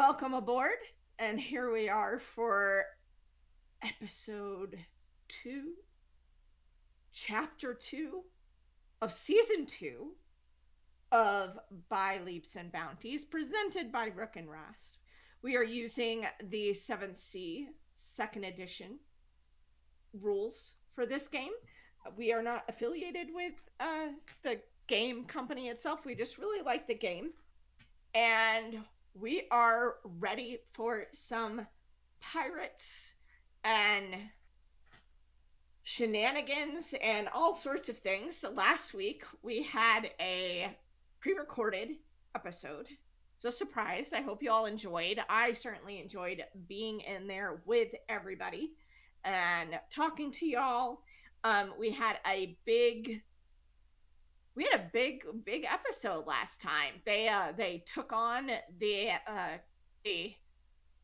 welcome aboard. And here we are for episode 2, chapter 2 of season 2 of By Leaps and Bounties, presented by Rook and Rasp. We are using the 7th C second edition rules for this game. We are not affiliated with the game company itself. We just really like the game. And we are ready for some pirates and shenanigans and all sorts of things. So last week we had a pre-recorded episode. So surprised. I hope you all enjoyed. I certainly enjoyed being in there with everybody and talking to y'all. We had a big episode last time. They took on the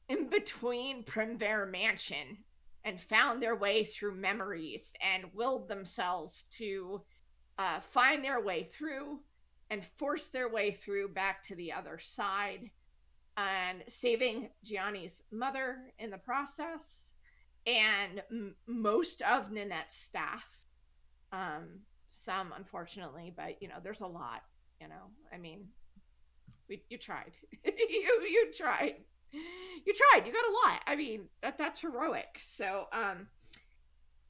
in between Primvera Mansion and found their way through memories and willed themselves to find their way through and force their way through back to the other side and saving Gianni's mother in the process and most of Nanette's staff. Some unfortunately, but there's a lot. I mean, you tried. You tried. You tried. You got a lot. I mean, that's heroic. So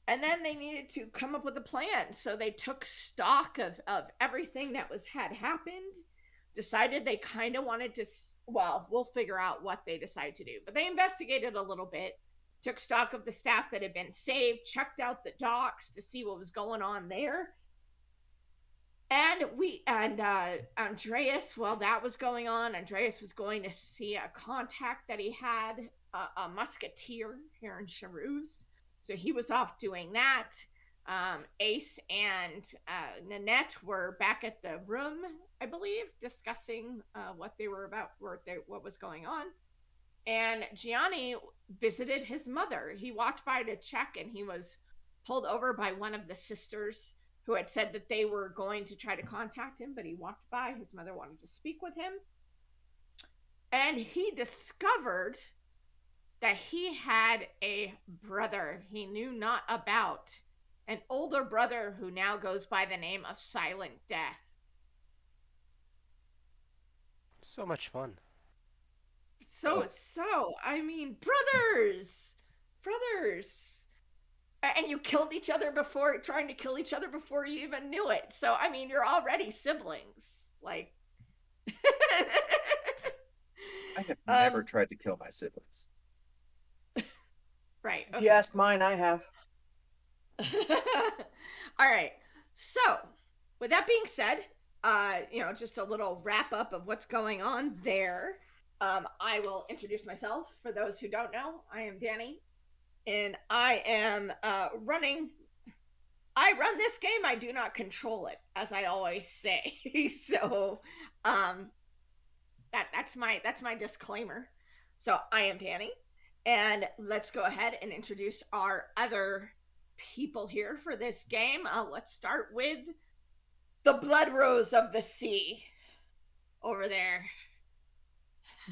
and then they needed to come up with a plan. So they took stock of everything that had happened, decided they kind of wanted to, well, we'll figure out what they decided to do. But they investigated a little bit, took stock of the staff that had been saved, checked out the docks to see what was going on there. And Andreas, while that was going on, Andreas was going to see a contact that he had, a musketeer here in Charuz. So he was off doing that. Ace and Nanette were back at the room, I believe, discussing what they were about, what was going on. And Gianni visited his mother. He walked by to check, and he was pulled over by one of the sisters who had said that they were going to try to contact him, but he walked by. His mother wanted to speak with him. And he discovered that he had a brother he knew not about, an older brother who now goes by the name of Silent Death. So much fun. So, I mean, brothers. And you killed each other before, trying to kill each other before you even knew it. So, I mean, you're already siblings. Like, I have never um, tried to kill my siblings. right, If you okay. ask mine, I have. All right. So, with that being said, just a little wrap up of what's going on there. I will introduce myself. For those who don't know, I am Danny, and I am running. I run this game. I do not control it, as I always say. So, um, that's my disclaimer. So I am Danny, and let's go ahead and introduce our other people here for this game. Let's start with the Blood Rose of the Sea over there.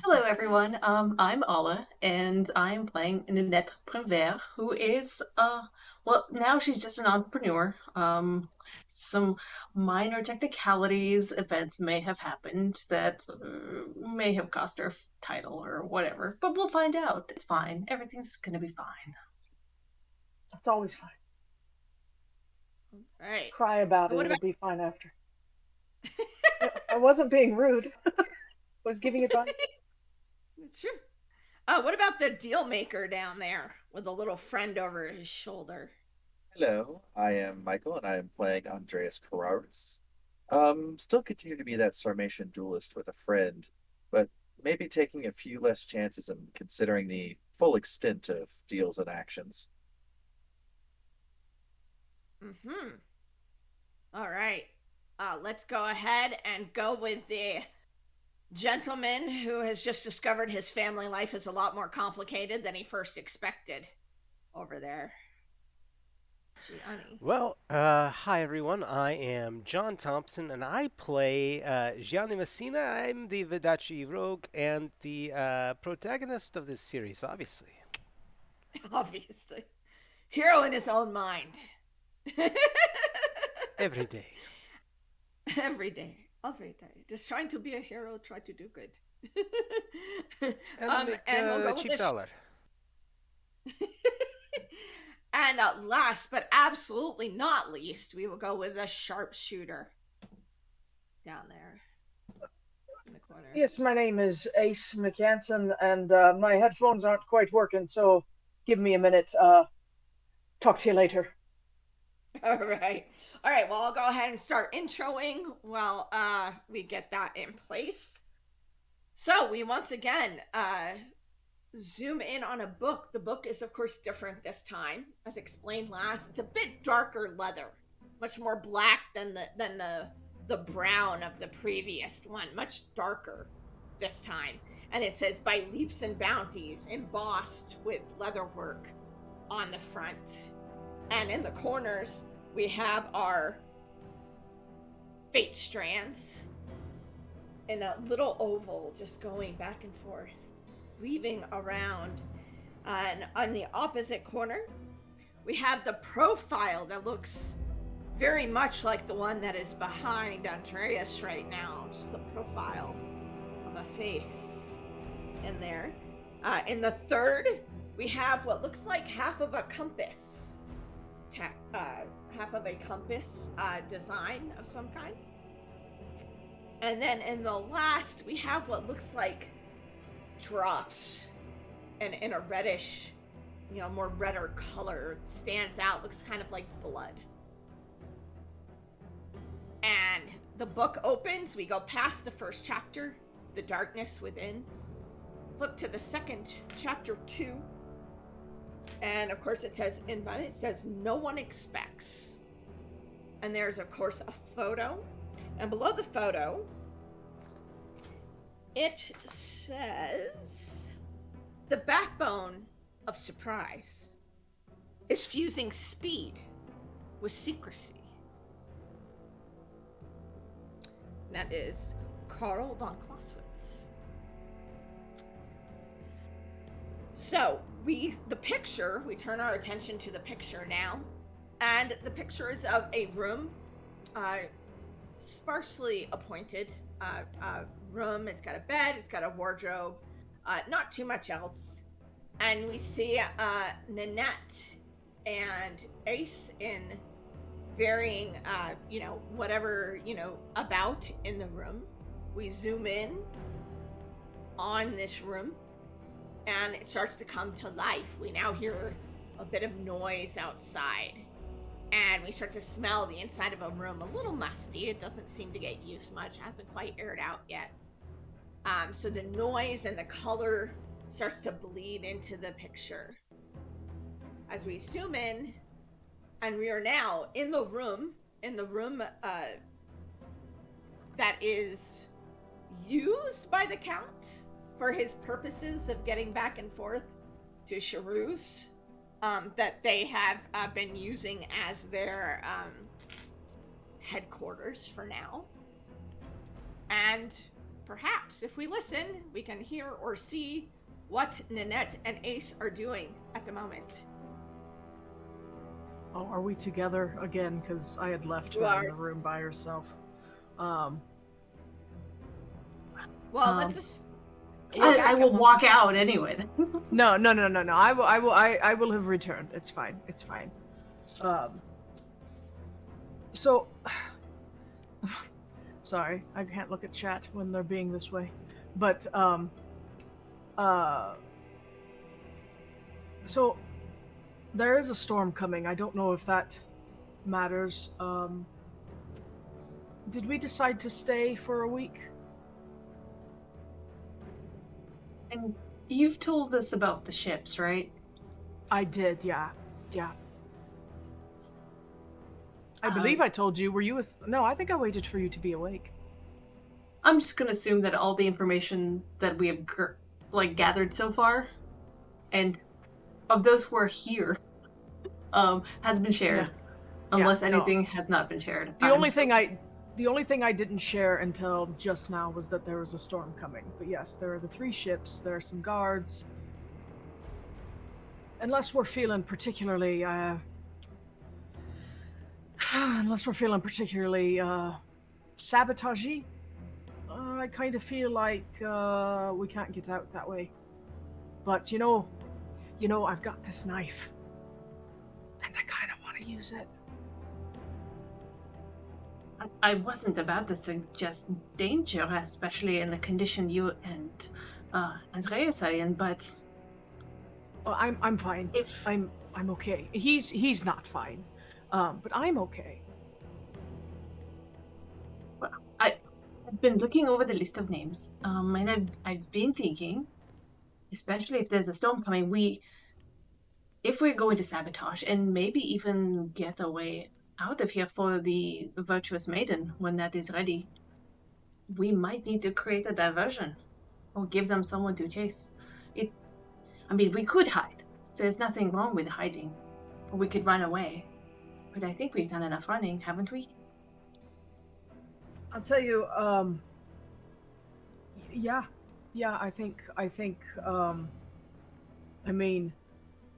Hello, everyone. I'm Ala, and I'm playing Ninette Prévert, who is, well, now she's just an entrepreneur. Some minor technicalities, events may have happened that may have cost her title or whatever, but we'll find out. It's fine. Everything's gonna be fine. It's always fine. All right. Cry about it. What It'll about? be fine after. I wasn't being rude. I was giving advice. It's true. What about the deal maker down there with a little friend over his shoulder? Hello, I am Michael, and I am playing Andreas Carraris. Still continue to be that Sarmatian duelist with a friend, but maybe taking a few less chances and considering the full extent of deals and actions. Mm-hmm. All right. Let's go ahead and go with the gentleman who has just discovered his family life is a lot more complicated than he first expected over there. Gianni. Well, hi everyone. I am John Thompson, and I play Gianni Messina. I'm the Vidachi rogue and the protagonist of this series, obviously. Obviously. Hero in his own mind. Every day. Every day. Every day. Just trying to be a hero, try to do good. And make And we'll a go with cheap this. dollar. And last but absolutely not least, we will go with a sharpshooter down there in the corner. Yes, my name is Ace McCanson, and my headphones aren't quite working, so give me a minute. Talk to you later. All right. All right. Well, I'll go ahead and start introing while we get that in place. So we once again zoom in on a book. The book is, of course, different this time, as explained last. It's a bit darker leather, much more black than the brown of the previous one, much darker this time. And it says by leaps and bounties, embossed with leatherwork on the front. And in the corners, we have our fate strands in a little oval, just going back and forth, weaving around. And on the opposite corner, we have the profile that looks very much like the one that is behind Andreas right now. Just the profile of a face in there. In the third, we have what looks like half of a compass. Half of a compass design of some kind. And then in the last, we have what looks like drops and in a reddish, more redder color. Stands out, looks kind of like blood. And the book opens, we go past the first chapter, The Darkness Within. Flip to the second, chapter 2. And of course it says no one expects. And there's of course a photo. And below the photo, it says the backbone of surprise is fusing speed with secrecy. That is Karl von Clausewitz. So we turn our attention to the picture now, and the picture is of a room, sparsely appointed room. It's got a bed, it's got a wardrobe, not too much else, and we see Nanette and Ace in varying, whatever, about in the room. We zoom in on this room, and it starts to come to life. We now hear a bit of noise outside, and we start to smell the inside of a room a little musty. It doesn't seem to get used much, hasn't quite aired out yet. So the noise and the color starts to bleed into the picture. As we zoom in, and we are now in the room that is used by the Count for his purposes of getting back and forth to Charus, that they have been using as their headquarters for now. And perhaps if we listen, we can hear or see what Nanette and Ace are doing at the moment. Oh, are we together again? Because I had left You her are. in the room by herself. Well, let's just. I will walk out anyway. No. I will have returned. It's fine. It's fine. So, sorry, I can't look at chat when they're being this way, but so there is a storm coming. I don't know if that matters. Did we decide to stay for a week? And you've told us about the ships, right? I did, yeah. I believe I told you. Were you? No, I think I waited for you to be awake. I'm just gonna assume that all the information that we have gathered so far, and of those who are here, has been shared. Yeah. Unless no. anything has not been shared. The only thing I didn't share until just now was that there was a storm coming. But yes, there are the 3 ships. There are some guards. Unless we're feeling particularly, sabotagey, I kind of feel like we can't get out that way. But I've got this knife, and I kind of want to use it. I wasn't about to suggest danger, especially in the condition you and Andreas are in, but Well, I'm fine. if I'm okay. He's not fine, but I'm okay. I've been looking over the list of names, and I've been thinking, especially if there's a storm coming, if we're going to sabotage and maybe even get a way out of here for the virtuous maiden when that is ready, we might need to create a diversion or give them someone to chase. We could hide. There's nothing wrong with hiding. Or we could run away. But I think we've done enough running, haven't we? I'll tell you, yeah, I think,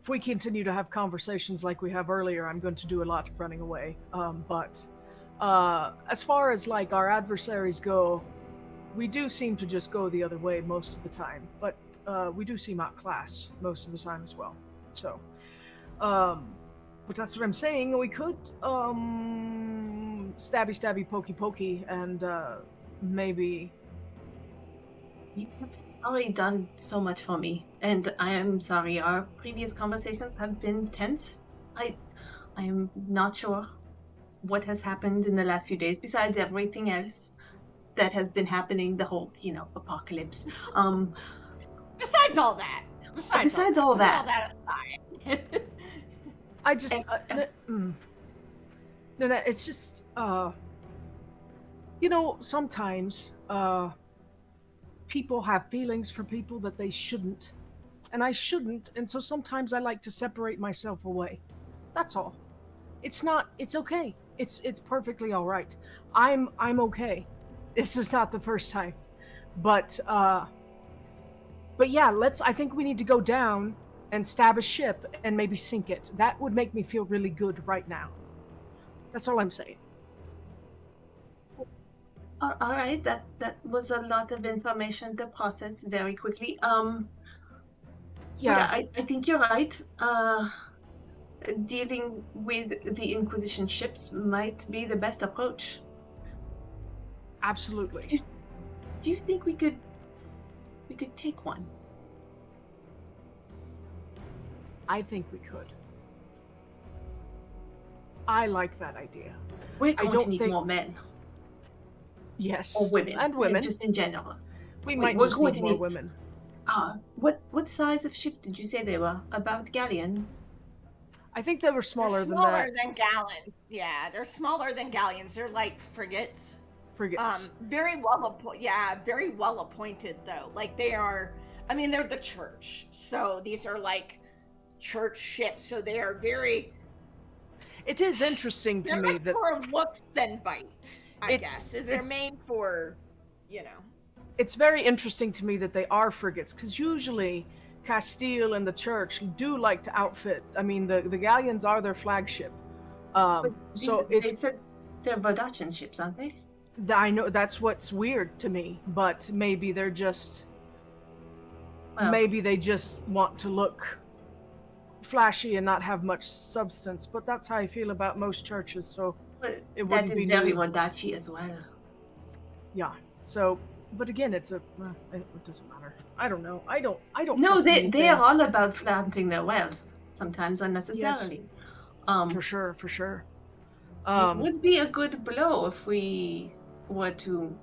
if we continue to have conversations like we have earlier, I'm going to do a lot of running away. But as far as like our adversaries go, we do seem to just go the other way most of the time. But we do seem outclassed most of the time as well. So, but that's what I'm saying. We could stabby, pokey, and maybe. You have already done so much for me, and I am sorry. Our previous conversations have been tense. I'm not sure what has happened in the last few days besides everything else that has been happening, the whole, apocalypse. Besides all that. Besides all that. All that aside. I just. No, it's just. Sometimes people have feelings for people that they shouldn't, and I shouldn't, and so sometimes I like to separate myself away. That's all. It's okay. It's perfectly all right. I'm okay. This is not the first time. But yeah, I think we need to go down and stab a ship and maybe sink it. That would make me feel really good right now. That's all I'm saying. All right, that was a lot of information to process very quickly. Yeah, I think you're right. Dealing with the Inquisition ships might be the best approach. absolutely. Do you think we could take one? I think we could. I like that idea. We're going to need more men. Yes. Or women. And women. Just in general. We might just need more women. What size of ship did you say they were? About galleon? I think they were smaller than that. Smaller than galleons. Yeah, they're smaller than galleons. They're like frigates. Very well appointed though. Like they are. They're the church, so these are like church ships. So they are very. It is interesting to me that more looks than bite. I guess they're made for, It's very interesting to me that they are frigates, because usually Castile and the church do like to outfit. The galleons are their flagship. They said they're Vodachan ships, aren't they? I know that's what's weird to me, but maybe they're just. Maybe they just want to look flashy and not have much substance. But that's how I feel about most churches. So it wouldn't be very Wadachi as well. Yeah. So, but again, it doesn't matter. I don't know. I don't. No, they are all about flaunting their wealth, sometimes unnecessarily. Yes. For sure. It would be a good blow if we were to,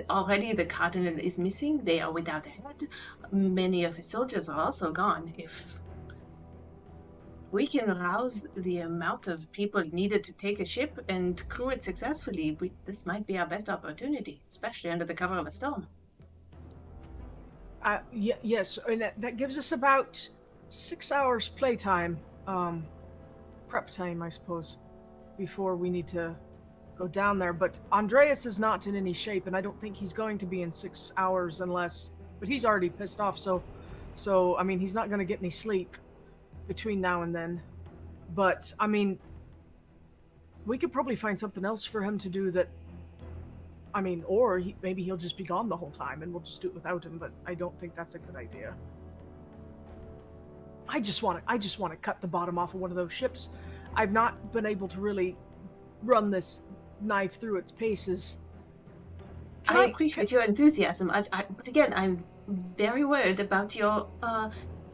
already the cardinal is missing. They are without a head. Many of his soldiers are also gone. If we can rouse the amount of people needed to take a ship and crew it successfully, this might be our best opportunity, especially under the cover of a storm. Yes, and that gives us about 6 hours playtime. prep time, I suppose, before we need to go down there. But Andreas is not in any shape, and I don't think he's going to be in 6 hours unless. But he's already pissed off, so I mean, he's not going to get any sleep between now and then. But I mean, we could probably find something else for him to do that. I mean, or maybe he'll just be gone the whole time, and we'll just do it without him. But I don't think that's a good idea. I just want to cut the bottom off of one of those ships. I've not been able to really run this knife through its paces. I appreciate your enthusiasm. But again, I'm very worried about your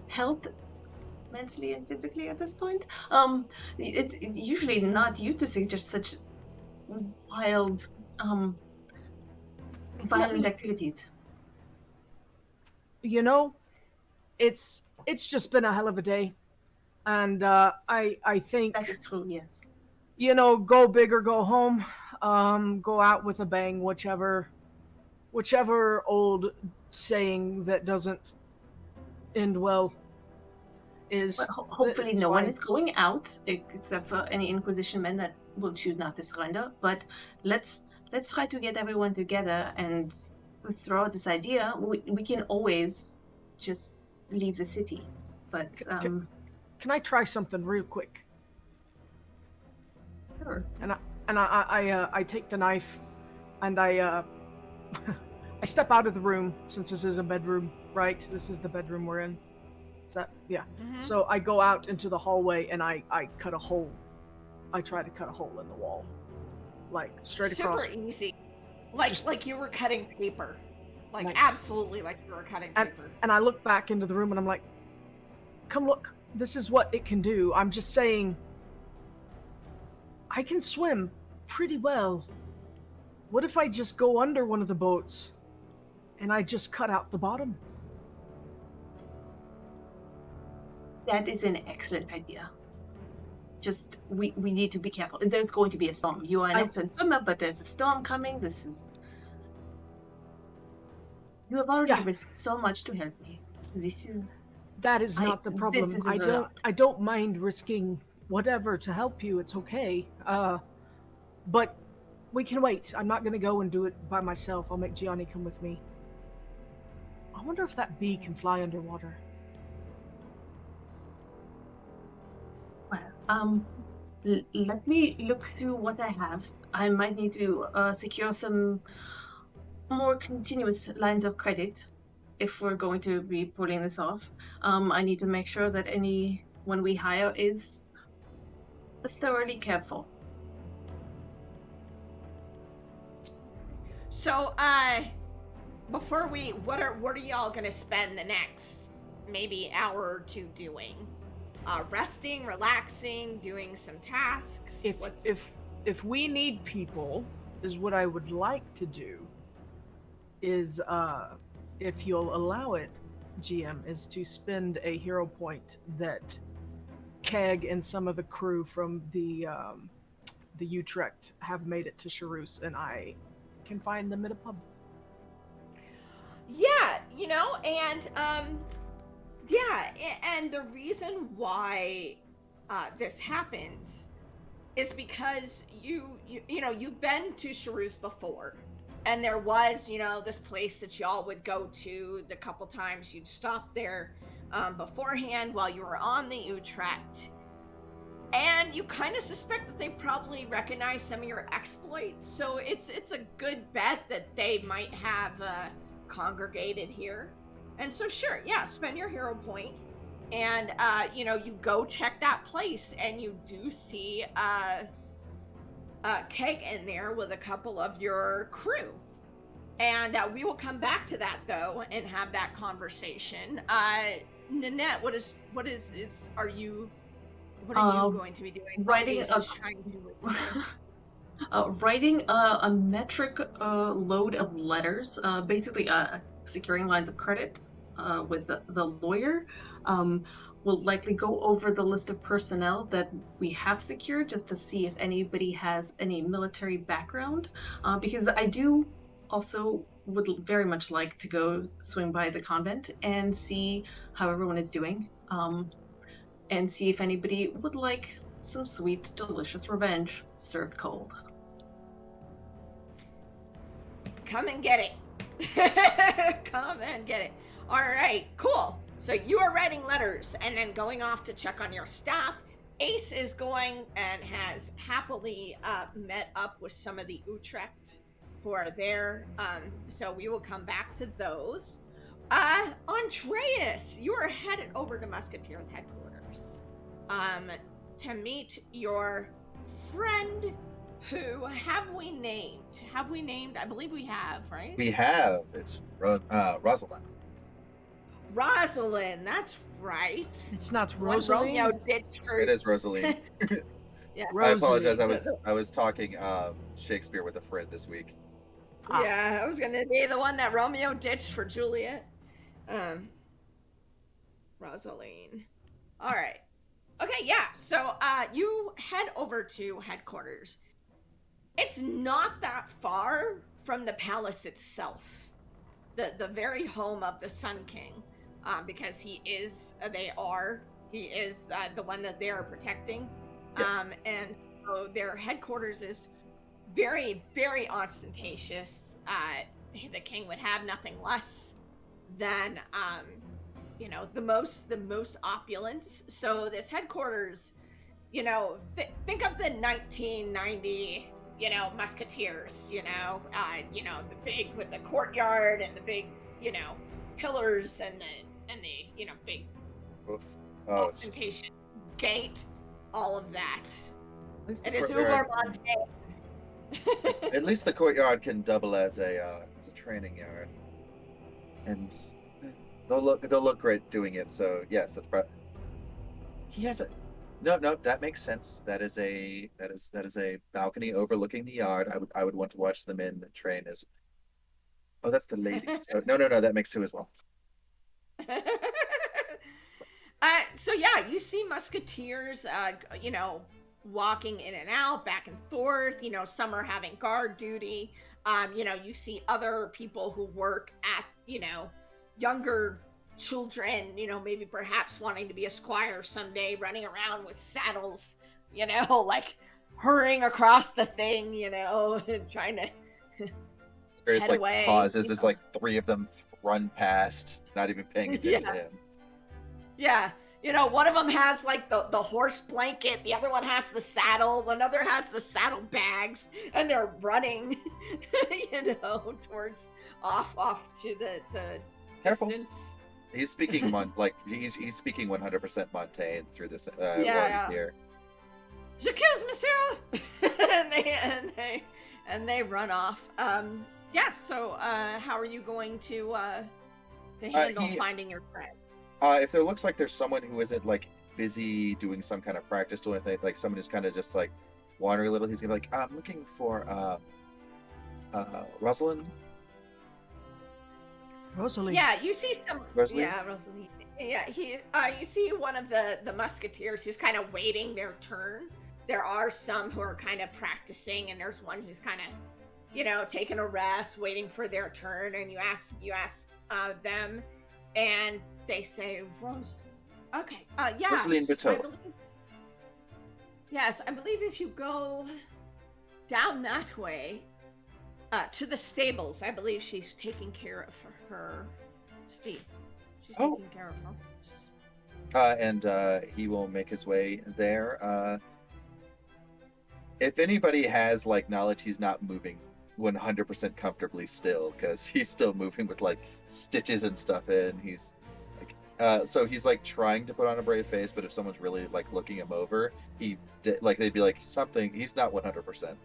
health, mentally and physically at this point. It's usually not you to suggest such wild, violent activities. You know, it's just been a hell of a day, and I think That is true. Yes. You know, go big or go home. Go out with a bang, whichever old saying that doesn't end well is. Well, hopefully, it's no one fine. is going out except for any Inquisition men that will choose not to surrender. But let's try to get everyone together and throw out this idea. We can always just leave the city, but Can I try something real quick? sure. And I take the knife, and I I step out of the room since this is a bedroom, right? This is the bedroom we're in. Is that yeah? Mhm. So I go out into the hallway and I cut a hole. I try to cut a hole in the wall, like straight across. Super easy. Like Just- like you were cutting paper. Like Nice. absolutely like you were cutting paper. And I look back into the room and I'm like, come look, this is what it can do. I'm just saying, I can swim pretty well. What if I just go under one of the boats and I just cut out the bottom? That is an excellent idea. Just we need to be careful. There's going to be a storm. You are an excellent swimmer, but there's a storm coming. You have already risked so much to help me. That is not the problem. This is a lot. I don't mind risking whatever to help you. It's okay. But we can wait. I'm not gonna go and do it by myself. I'll make Gianni come with me. I wonder if that bee can fly underwater. Well, let me look through what I have. I might need to secure some more continuous lines of credit if we're going to be pulling this off. I need to make sure that anyone we hire is thoroughly careful. So, before what are y'all gonna spend the next maybe hour or two doing? Resting, relaxing, doing some tasks. If we need people, is what I would like to do. Is if you'll allow it, GM, is to spend a hero point that Keg and some of the crew from the Utrecht have made it to Charus, and I can find them at a pub. Yeah, and yeah, and the reason why this happens is because you've been to Charus before, and there was this place that y'all would go to the couple times you'd stop there beforehand while you were on the Utrecht. And you kind of suspect that they probably recognize some of your exploits, so it's a good bet that they might have congregated here. And so sure, yeah, spend your hero point, and you go check that place, and you do see Keg in there with a couple of your crew. And we will come back to that though and have that conversation. Nanette, what are you going to be doing? Writing a metric load of letters, basically securing lines of credit with the lawyer. We'll likely go over the list of personnel that we have secured just to see if anybody has any military background, because I do also would very much like to go swing by the convent and see how everyone is doing. and see if anybody would like some sweet, delicious revenge served cold. Come and get it. Come and get it. All right, cool. So you are writing letters and then going off to check on your staff. Ace is going and has happily met up with some of the Utrecht who are there. So we will come back to those. Andreas, you are headed over to Musketeers headquarters to meet your friend who have we named? Have we named? I believe we have, right? We have. It's Rosalind. Rosalind, that's right. It's not One Rosaline. Romeo ditched for. It is Rosaline. Yeah. I apologize. Rosalie. I was talking Shakespeare with a friend this week. Yeah, I was gonna be the one that Romeo ditched for Juliet. Rosaline. All right. Okay, yeah. So you head over to headquarters. It's not that far from the palace itself, the very home of the Sun King, because he is the one that they are protecting. Yes. And so their headquarters is very, very ostentatious. The king would have nothing less than the most opulence. So this headquarters, think of the 1990 musketeers, the big with the courtyard and the big pillars and the big Oof. Oh, ostentatious gate, all of that. at least It the is courtyard- uber montane. At least the courtyard can double as a training yard, and they'll look great doing it. So yes, he has a no. That makes sense. That is a balcony overlooking the yard. I would want to watch the men train as. Oh, that's the ladies. Oh, no. That makes two as well. So yeah, you see musketeers, walking in and out, back and forth. Some are having guard duty. You see other people who work at, younger children. Maybe perhaps wanting to be a squire someday, running around with saddles. Like hurrying across the thing. And trying to. There's head like away, pauses. There's like three of them run past, not even paying attention to him. Yeah. One of them has like the horse blanket, the other one has the saddle, another has the saddle bags, and they're running, towards off to the Careful. distance. He's speaking he's speaking 100% Montaigne through this while Yeah. he's here. J'accuse, monsieur! and they run off. So how are you going to handle finding your friend? If there looks like there's someone who isn't like busy doing some kind of practice doing anything, like someone who's kind of just like wandering a little, he's gonna be like, I'm looking for Rosalind. Rosalie. Yeah, you see some. Rosalie? Yeah, Rosalie. Yeah, you see one of the musketeers who's kind of waiting their turn. There are some who are kind of practicing, and there's one who's kind of, taking a rest, waiting for their turn. And you ask them, and they say, Rose. Okay. Yes. Rosaline Bateau. I believe if you go down that way, to the stables, I believe she's taking care of her steed. She's taking care of her. And he will make his way there. If anybody has like knowledge, he's not moving 100% comfortably still, because he's still moving with like stitches and stuff in. He's like, so he's like trying to put on a brave face, but if someone's really like looking him over, they'd be like something. He's not 100%.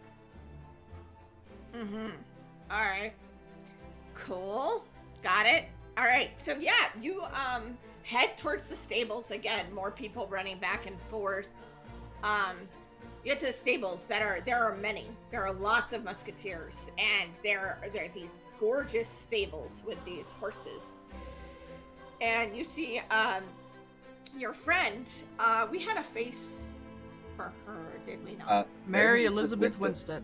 Mm-hmm. All right. Cool. Got it. All right. So yeah, you head towards the stables again. More people running back and forth. You get to the stables there are many. There are lots of musketeers, and there are these gorgeous stables with these horses. And you see your friend. We had a face for her, did we not? Mary Elizabeth Winstead.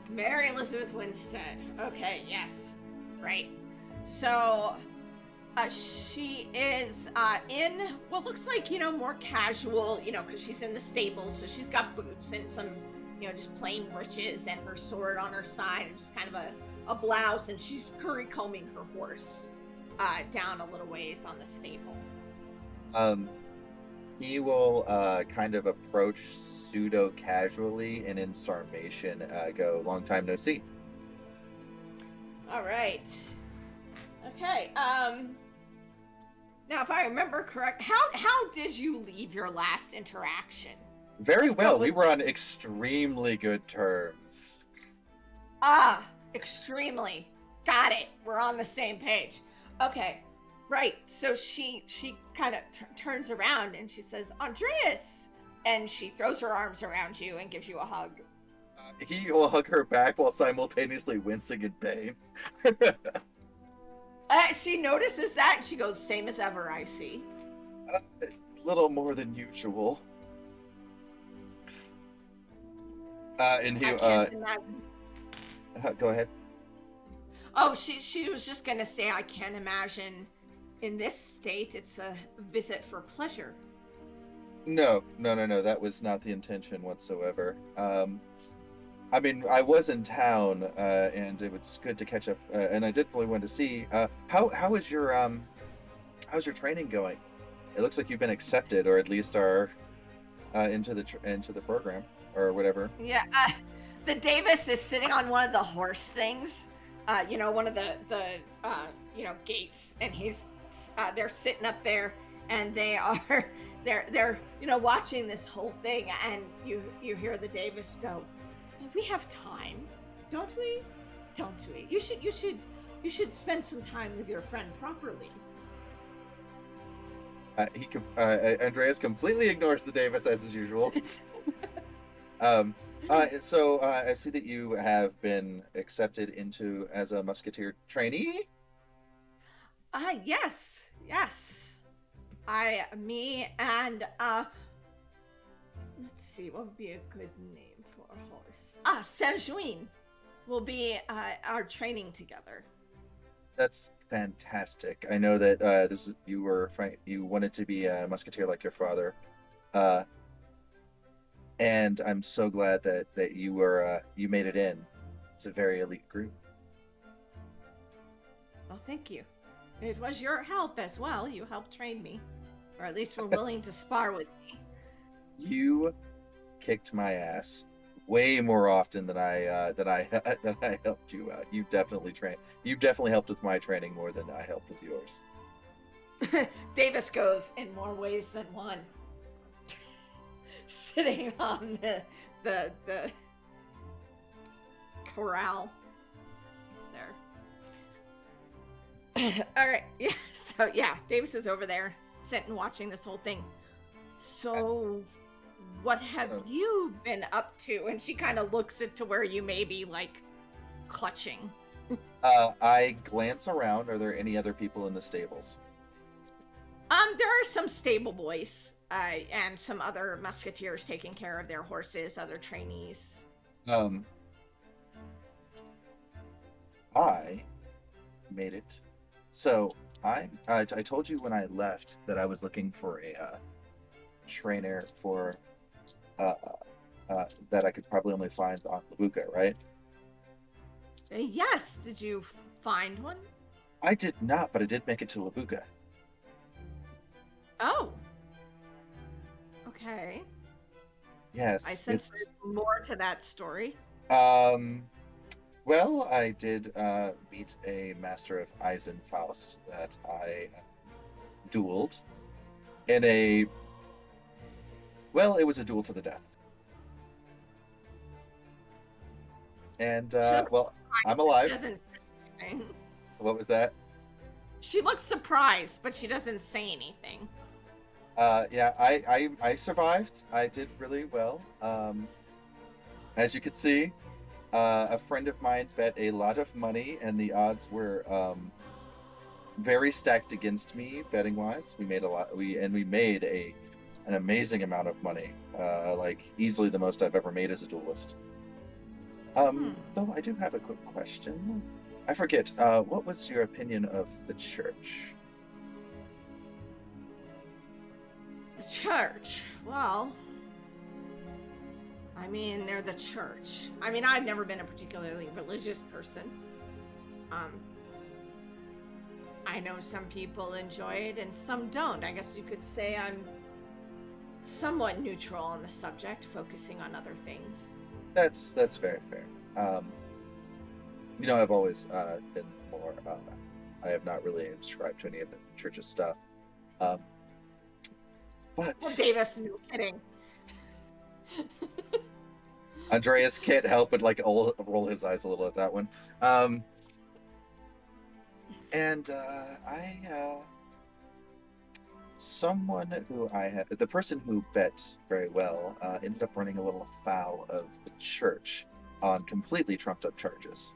Mary Elizabeth Winstead. Okay, yes. Right. So She is in what looks like, more casual, because she's in the stable. So she's got boots and some, just plain breeches and her sword on her side and just kind of a blouse. And she's curry combing her horse down a little ways on the stable. He will kind of approach pseudo casually and in Sarmatian go, long time no see. All right. Okay. Now, if I remember correct, how did you leave your last interaction? Very Let's go well. with- We were on extremely good terms. Extremely. Got it. We're on the same page. Okay. Right. So she kind of turns around and she says, "Andreas," and she throws her arms around you and gives you a hug. He will hug her back while simultaneously wincing in pain. She notices that and she goes, "Same as ever, I see." Little more than usual. And he I can't imagine. go ahead. Oh, she was just gonna say, I can't imagine in this state it's a visit for pleasure. No. That was not the intention whatsoever. I mean, I was in town, and it was good to catch up. And I did really want to see how is your how's your training going? It looks like you've been accepted, or at least are into the program or whatever. Yeah, the Davis is sitting on one of the horse things, one of the gates, and they're sitting up there, and they're watching this whole thing, and you hear the Davis go, "We have time, don't we? Don't we? You should spend some time with your friend properly." Andreas completely ignores the Davis as usual. So I see that you have been accepted into as a musketeer trainee. Yes. Me and let's see, what would be a good name for a horse? Saint-Juin will be our training together. That's fantastic. I know that you wanted to be a musketeer like your father, and I'm so glad that you made it in. It's a very elite group. Well, thank you. It was your help as well. You helped train me, or at least were willing to spar with me. You kicked my ass way more often than I helped you out. You definitely helped with my training more than I helped with yours. Davis goes, "In more ways than one." Sitting on the corral there. All right, yeah. So yeah, Davis is over there sitting watching this whole thing. So what have you been up to? And she kind of looks to where you may be like clutching. I glance around. Are there any other people in the stables? There are some stable boys and some other musketeers taking care of their horses, other trainees. I made it. So I told you when I left that I was looking for a trainer for that I could probably only find on Labuka, right? Yes. Did you find one? I did not, but I did make it to Labuka. Oh. Okay. Yes. I sense there's more to that story. Well, I did meet a master of Eisenfaust that I dueled in it was a duel to the death. And, well, I'm alive. Doesn't say anything. What was that? She looks surprised, but she doesn't say anything. Yeah, I survived. I did really well. As you can see, a friend of mine bet a lot of money, and the odds were very stacked against me betting wise. We made we made an amazing amount of money, like easily the most I've ever made as a duelist. Though I do have a quick question. I forget. What was your opinion of the church? The church. Well, I mean, they're the church. I mean, I've never been a particularly religious person. Um, I know some people enjoy it and some don't. I guess you could say I'm somewhat neutral on the subject, focusing on other things. That's very fair. I've always been more. I have not really subscribed to any of the church's stuff. Um, Well, but Davis, no kidding. Andreas can't help but like roll his eyes a little at that one. And someone who I had, the person who bet very well, ended up running a little afoul of the church on completely trumped up charges.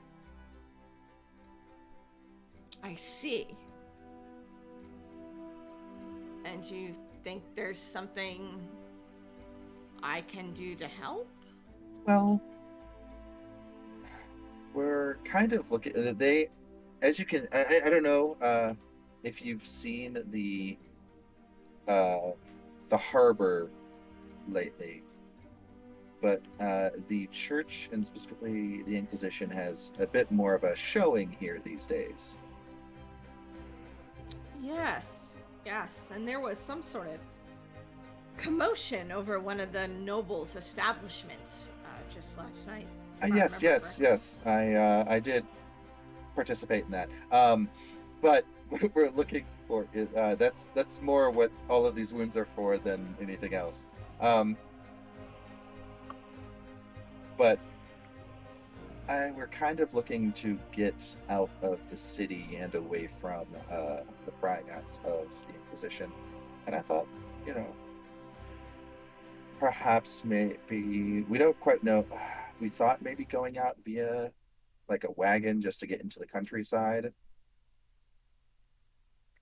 I see. And you think there's something I can do to help? Well, we're kind of looking. They, as you can, I don't know if you've seen the harbor lately, but the church and specifically the Inquisition has a bit more of a showing here these days. Yes, yes. And there was some sort of commotion over one of the nobles' establishments just last night. if I Yes, remember yes, correctly. yes. I did participate in that. But what we're looking for is that's more what all of these wounds are for than anything else. But we're kind of looking to get out of the city and away from the prying eyes of the Inquisition. And I thought, you know, perhaps maybe we don't quite know. We thought maybe going out via like a wagon just to get into the countryside.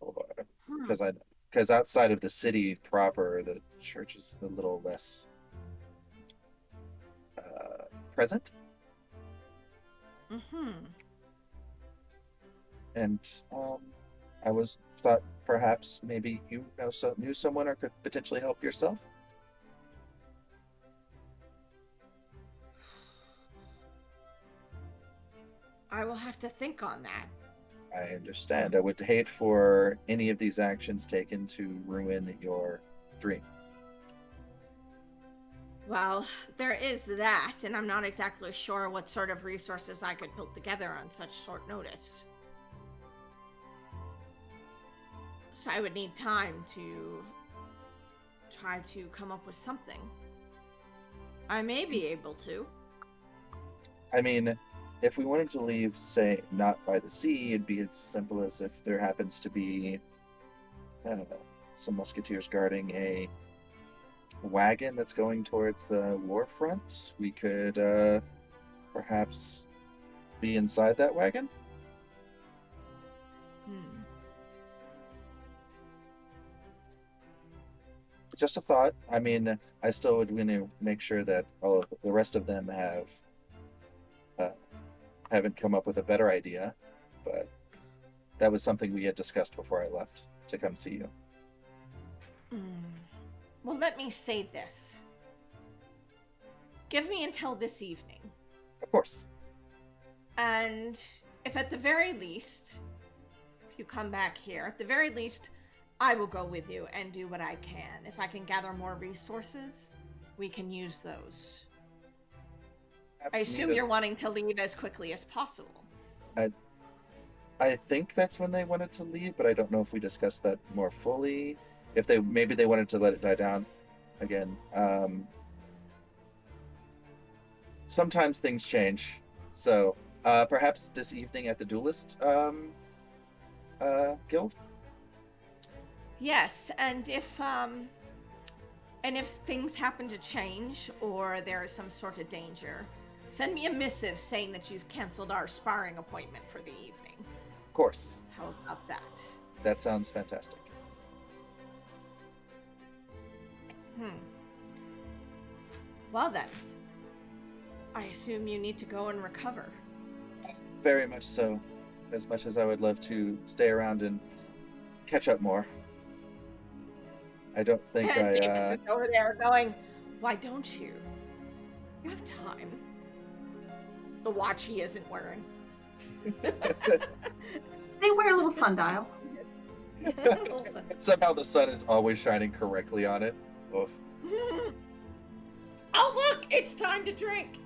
Hmm. Because because outside of the city proper, the church is a little less present. Mm-hmm. And I was thought perhaps maybe knew someone or could potentially help yourself. I will have to think on that. I understand. I would hate for any of these actions taken to ruin your dream. Well, there is that, and I'm not exactly sure what sort of resources I could pull together on such short notice. So I would need time to try to come up with something. I may be able to. I mean, if we wanted to leave, say, not by the sea, it'd be as simple as if there happens to be uh, some musketeers guarding a wagon that's going towards the war front. We could perhaps be inside that wagon. Hmm. Just a thought. I mean, I still would want to make sure that all of the rest of them uh, haven't come up with a better idea, but that was something we had discussed before I left to come see you. Hmm. Well, let me say this. Give me until this evening. Of course. And if at the very least, if you come back here, at the very least, I will go with you and do what I can. If I can gather more resources, we can use those. Perhaps I meet assume you're wanting to leave as quickly as possible. I think that's when they wanted to leave, but I don't know if we discussed that more fully. If they maybe they wanted to let it die down again. Sometimes things change, so perhaps this evening at the Duelist Guild. Yes, and if things happen to change or there is some sort of danger, send me a missive saying that you've canceled our sparring appointment for the evening. Of course, How about that? that sounds fantastic. Hmm. Well then, I assume you need to go and recover. Very much so. As much as I would love to stay around and catch up more. I don't think And I. Davis is over there going, "Why don't you? You have time." The watch he isn't wearing. They wear a little sundial. Somehow the sun is always shining correctly on it. Oof. Oh, look, it's time to drink.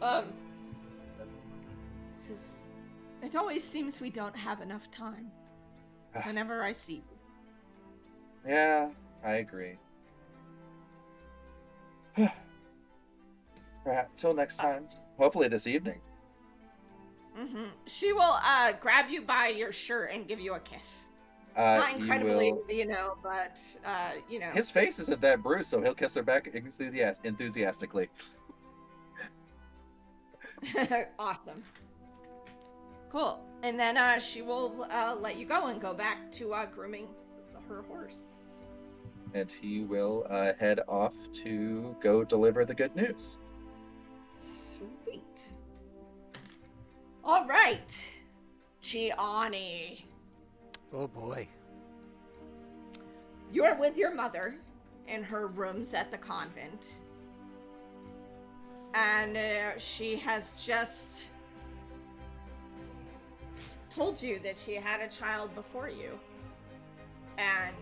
um, says, it always seems we don't have enough time. Whenever I see you. Yeah, I agree. Perhaps till next time. Hopefully this evening. Mm-hmm. She will grab you by your shirt and give you a kiss. Not incredibly, but His face isn't that bruised, so he'll kiss her back enthusiastically. Awesome. Cool. And then she will let you go and go back to grooming her horse. And he will head off to go deliver the good news. Sweet. All right. Gianni. Oh boy. You're with your mother in her rooms at the convent. And she has just told you that she had a child before you. And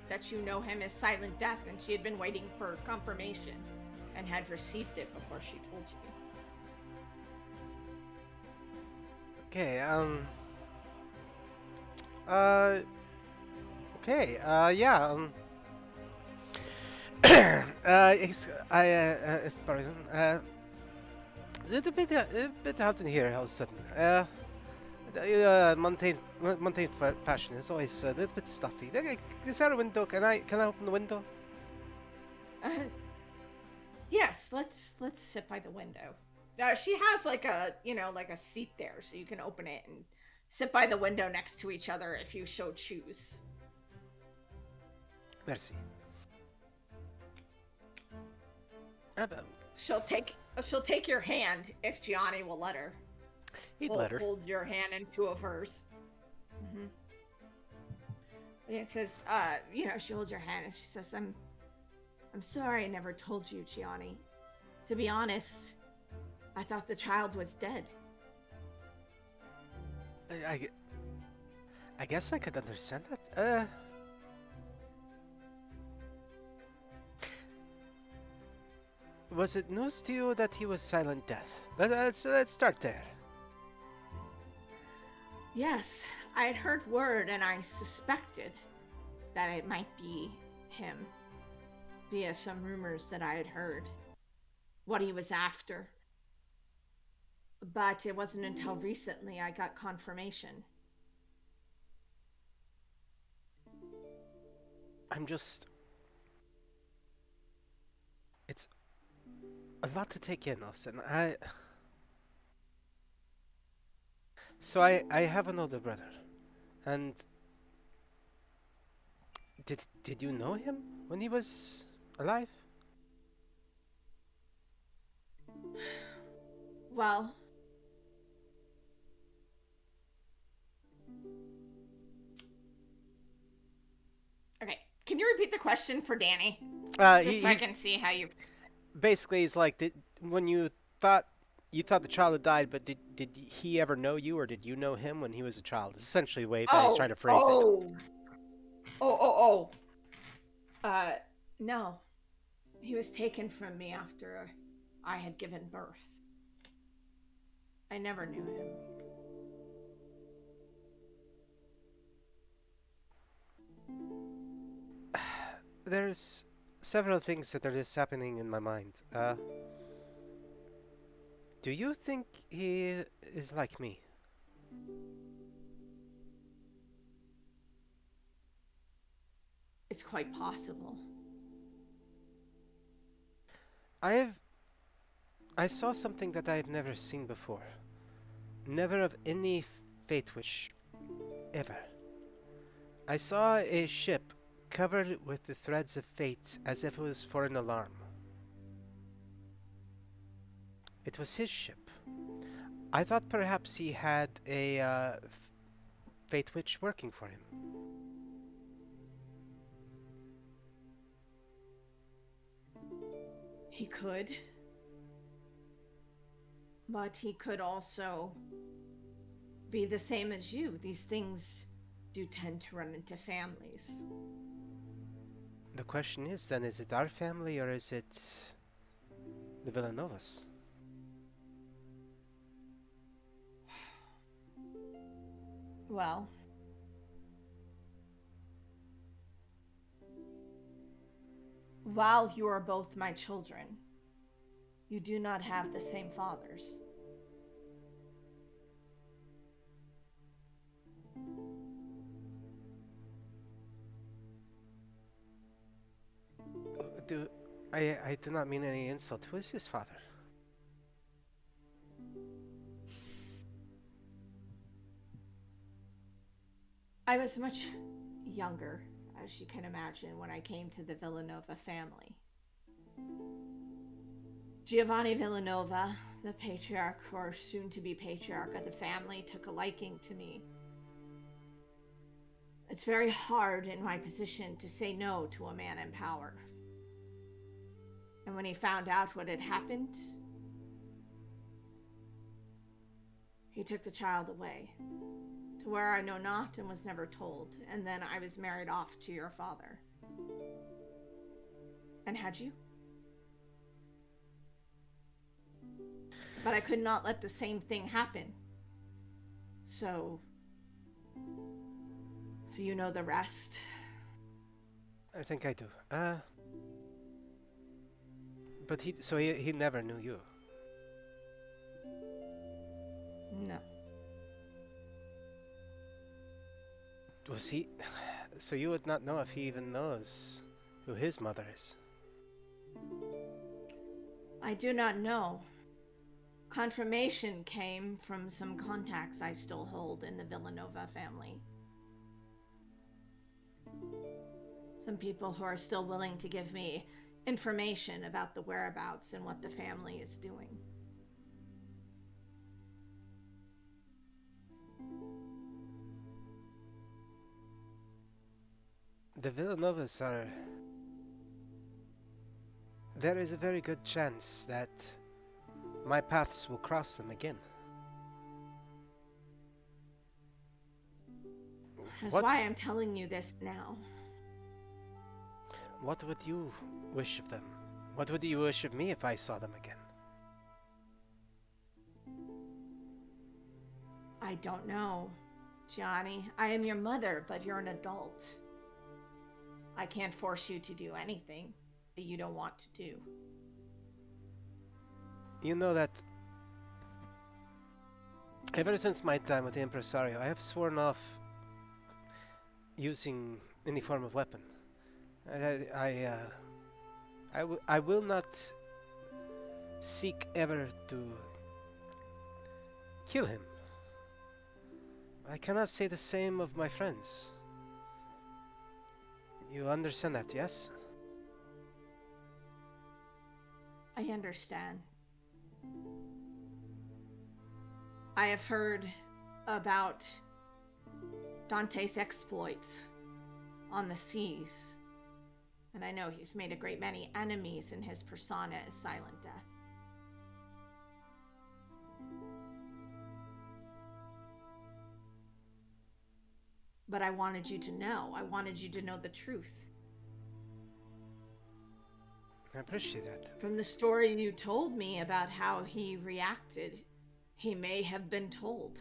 that you know him as Silent Death, and she had been waiting for confirmation and had received it before she told you. Okay, okay, yeah, pardon, it's a bit hot in here all of a sudden. Mundane fashion is always a little bit stuffy. Is there a window? Can I open the window? Yes, let's sit by the window. She has like a seat there, so you can open it and sit by the window next to each other if you so choose. Merci. She'll take your hand if Gianni will let her. He'd let her. Hold your hand in two of hers. Mm-hmm. And it says, she holds your hand and she says, I'm sorry I never told you, Gianni. To be honest, I thought the child was dead. I guess I could understand that. Was it news to you that he was Silent Death? Let's start there. Yes, I had heard word and I suspected that it might be him via some rumors that I had heard what he was after. But it wasn't until recently I got confirmation. It's a lot to take in, Austin. So I have an older brother, and did you know him when he was alive? Well, okay. Can you repeat the question for Danny? Just so I can see how you. Basically, it's like when you thought the child had died, but did he ever know you, or did you know him when he was a child? It's essentially the way that he's trying to phrase it. No. He was taken from me after I had given birth. I never knew him. There's several things that are just happening in my mind. Do you think he is like me? It's quite possible. I saw something that I've never seen before. Never of any fate wish ever. I saw a ship covered with the threads of fate as if it was for an alarm. It was his ship. I thought perhaps he had Fate Witch working for him. He could. But he could also be the same as you. These things do tend to run into families. The question is then, is it our family or is it the Villanovas? Well, while you are both my children, you do not have the same fathers. Do I do not mean any insult. Who is his father? I was much younger, as you can imagine, when I came to the Villanova family. Giovanni Villanova, the patriarch or soon-to-be patriarch of the family, took a liking to me. It's very hard in my position to say no to a man in power. And when he found out what had happened, he took the child away, to where I know not and was never told, and then I was married off to your father. And had you? But I could not let the same thing happen. So, you know the rest. I think I do. But he never knew you. No. Was he? So you would not know if he even knows who his mother is. I do not know. Confirmation came from some contacts I still hold in the Villanova family. Some people who are still willing to give me information about the whereabouts and what the family is doing. The Villanovas are... There is a very good chance that my paths will cross them again. That's why I'm telling you this now. What would you wish of them? What would you wish of me if I saw them again? I don't know, Johnny. I am your mother, but you're an adult. I can't force you to do anything that you don't want to do. You know that ever since my time with the Impresario, I have sworn off using any form of weapon. I will not seek ever to kill him. I cannot say the same of my friends. You understand that, yes? I understand. I have heard about Dante's exploits on the seas, and I know he's made a great many enemies in his persona as Silent Death. But I wanted you to know. I wanted you to know the truth. I appreciate that. From the story you told me about how he reacted, he may have been told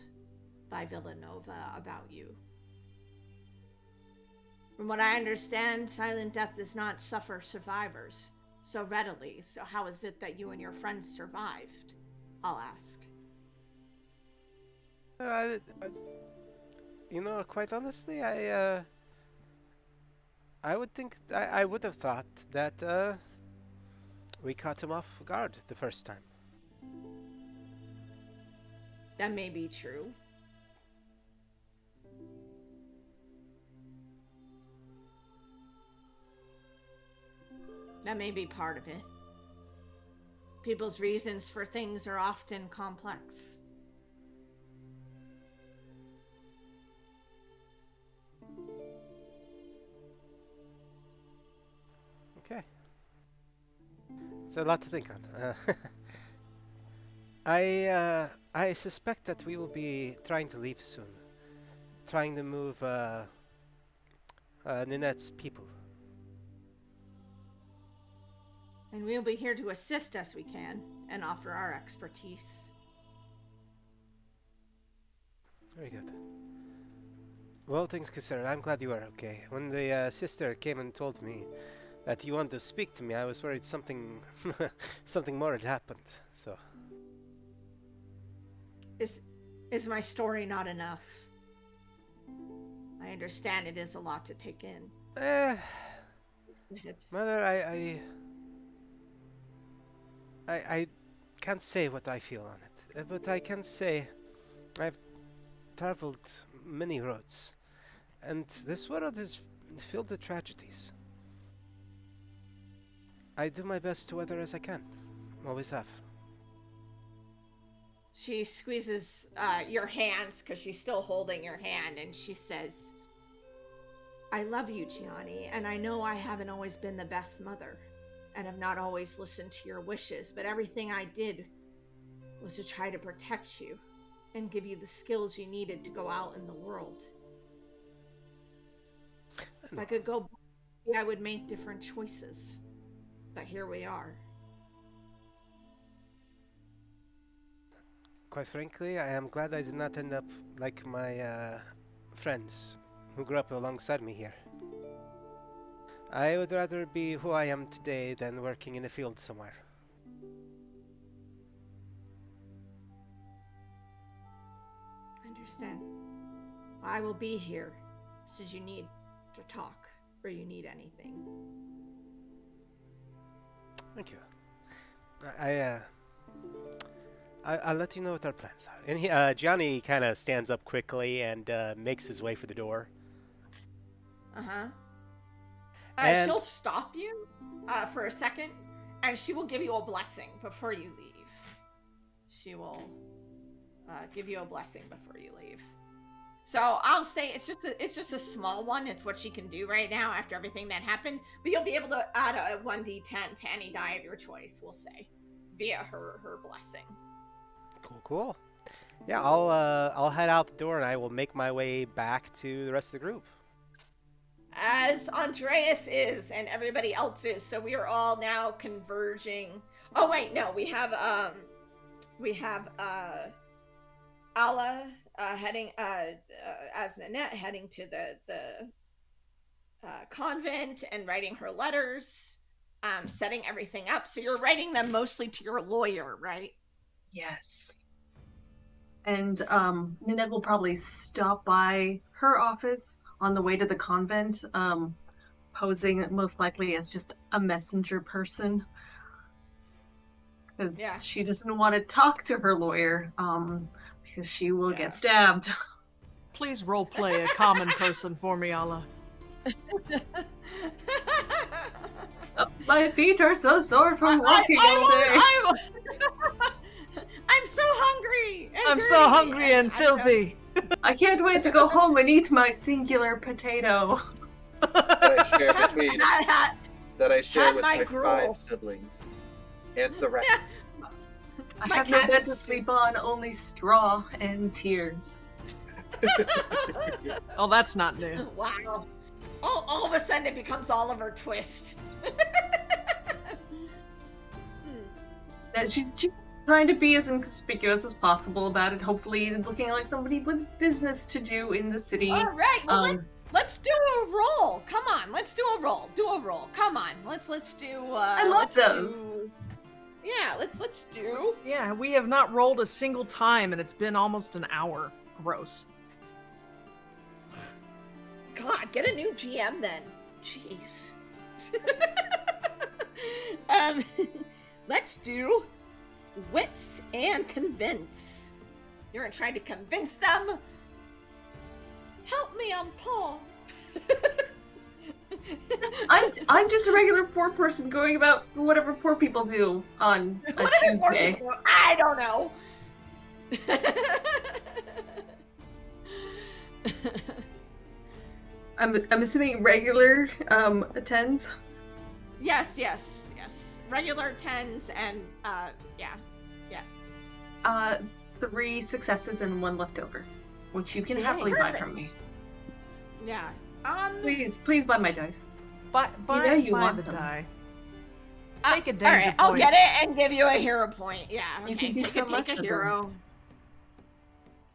by Villanova about you. From what I understand, Silent Death does not suffer survivors so readily. So how is it that you and your friends survived? I'll ask. You know, quite honestly, I would think I would have thought that we caught him off guard the first time. That may be true. That may be part of it. People's reasons for things are often complex. Okay. It's a lot to think on. I suspect that we will be trying to leave soon. Trying to move Ninette's people. And we'll be here to assist as we can and offer our expertise. Very good. Well, things considered, I'm glad you are okay. When the sister came and told me that you wanted to speak to me, I was worried something something more had happened. So Is my story not enough? I understand it is a lot to take in. Mother, I can't say what I feel on it, but I can say I've traveled many roads, and this world is filled with tragedies. I do my best to weather as I can. Always have. She squeezes your hands because she's still holding your hand, and she says, I love you, Gianni, and I know I haven't always been the best mother and have not always listened to your wishes, but everything I did was to try to protect you and give you the skills you needed to go out in the world. If I could go back, I would make different choices. But here we are. Quite frankly, I am glad I did not end up like my friends who grew up alongside me here. I would rather be who I am today than working in a field somewhere. Understand. I will be here should you need to talk or you need anything. Thank you. I'll let you know what our plans are. And Johnny kind of stands up quickly and makes his way for the door. Uh-huh. And- She'll stop you for a second, and she will give you a blessing before you leave. She will give you a blessing before you leave. So I'll say it's just a small one. It's what she can do right now after everything that happened. But you'll be able to add a 1d10 to any die of your choice, we'll say, via her blessing. Cool. Yeah, I'll head out the door and I will make my way back to the rest of the group. As Andreas is and everybody else is, so we are all now converging. Oh wait, no, we have Ala heading as Nanette heading to the convent and writing her letters, setting everything up. So you're writing them mostly to your lawyer, right? Yes. And Ninette will probably stop by her office on the way to the convent, posing most likely as just a messenger person. Because she doesn't want to talk to her lawyer, because she will get stabbed. Please roleplay a common person for me, Allah. My feet are so sore from walking all day. I'm so hungry. I'm so hungry and filthy. I can't wait to go home and eat my singular potato. That I share with my gruel. 5 siblings and the rest. I have no bed to sleep on, only straw and tears. Oh, that's not new. Wow. All of a sudden it becomes Oliver Twist. She's trying to be as inconspicuous as possible about it, hopefully looking like somebody with business to do in the city. All right, well, let's do a roll. Come on, let's do a roll. Do a roll. Come on, let's do. I love those. Yeah, let's do. Yeah, we have not rolled a single time, and it's been almost an hour. Gross. God, get a new GM then. Jeez. Let's do wits and convince. You're gonna try to convince them. Help me, I'm Paul. I'm just a regular poor person going about whatever poor people do on a Tuesday. I don't know. I'm assuming regular attends. Yes, yes, yes. Regular 10s and yeah. 3 successes and 1 left over, which you can Dang. happily buy Perfect. from me. Yeah. Please buy my dice. Buy you buy want the them. die. Take Take a All danger right, I'll point. get it and give you a hero point. Yeah. Okay. You can do so much take a with hero.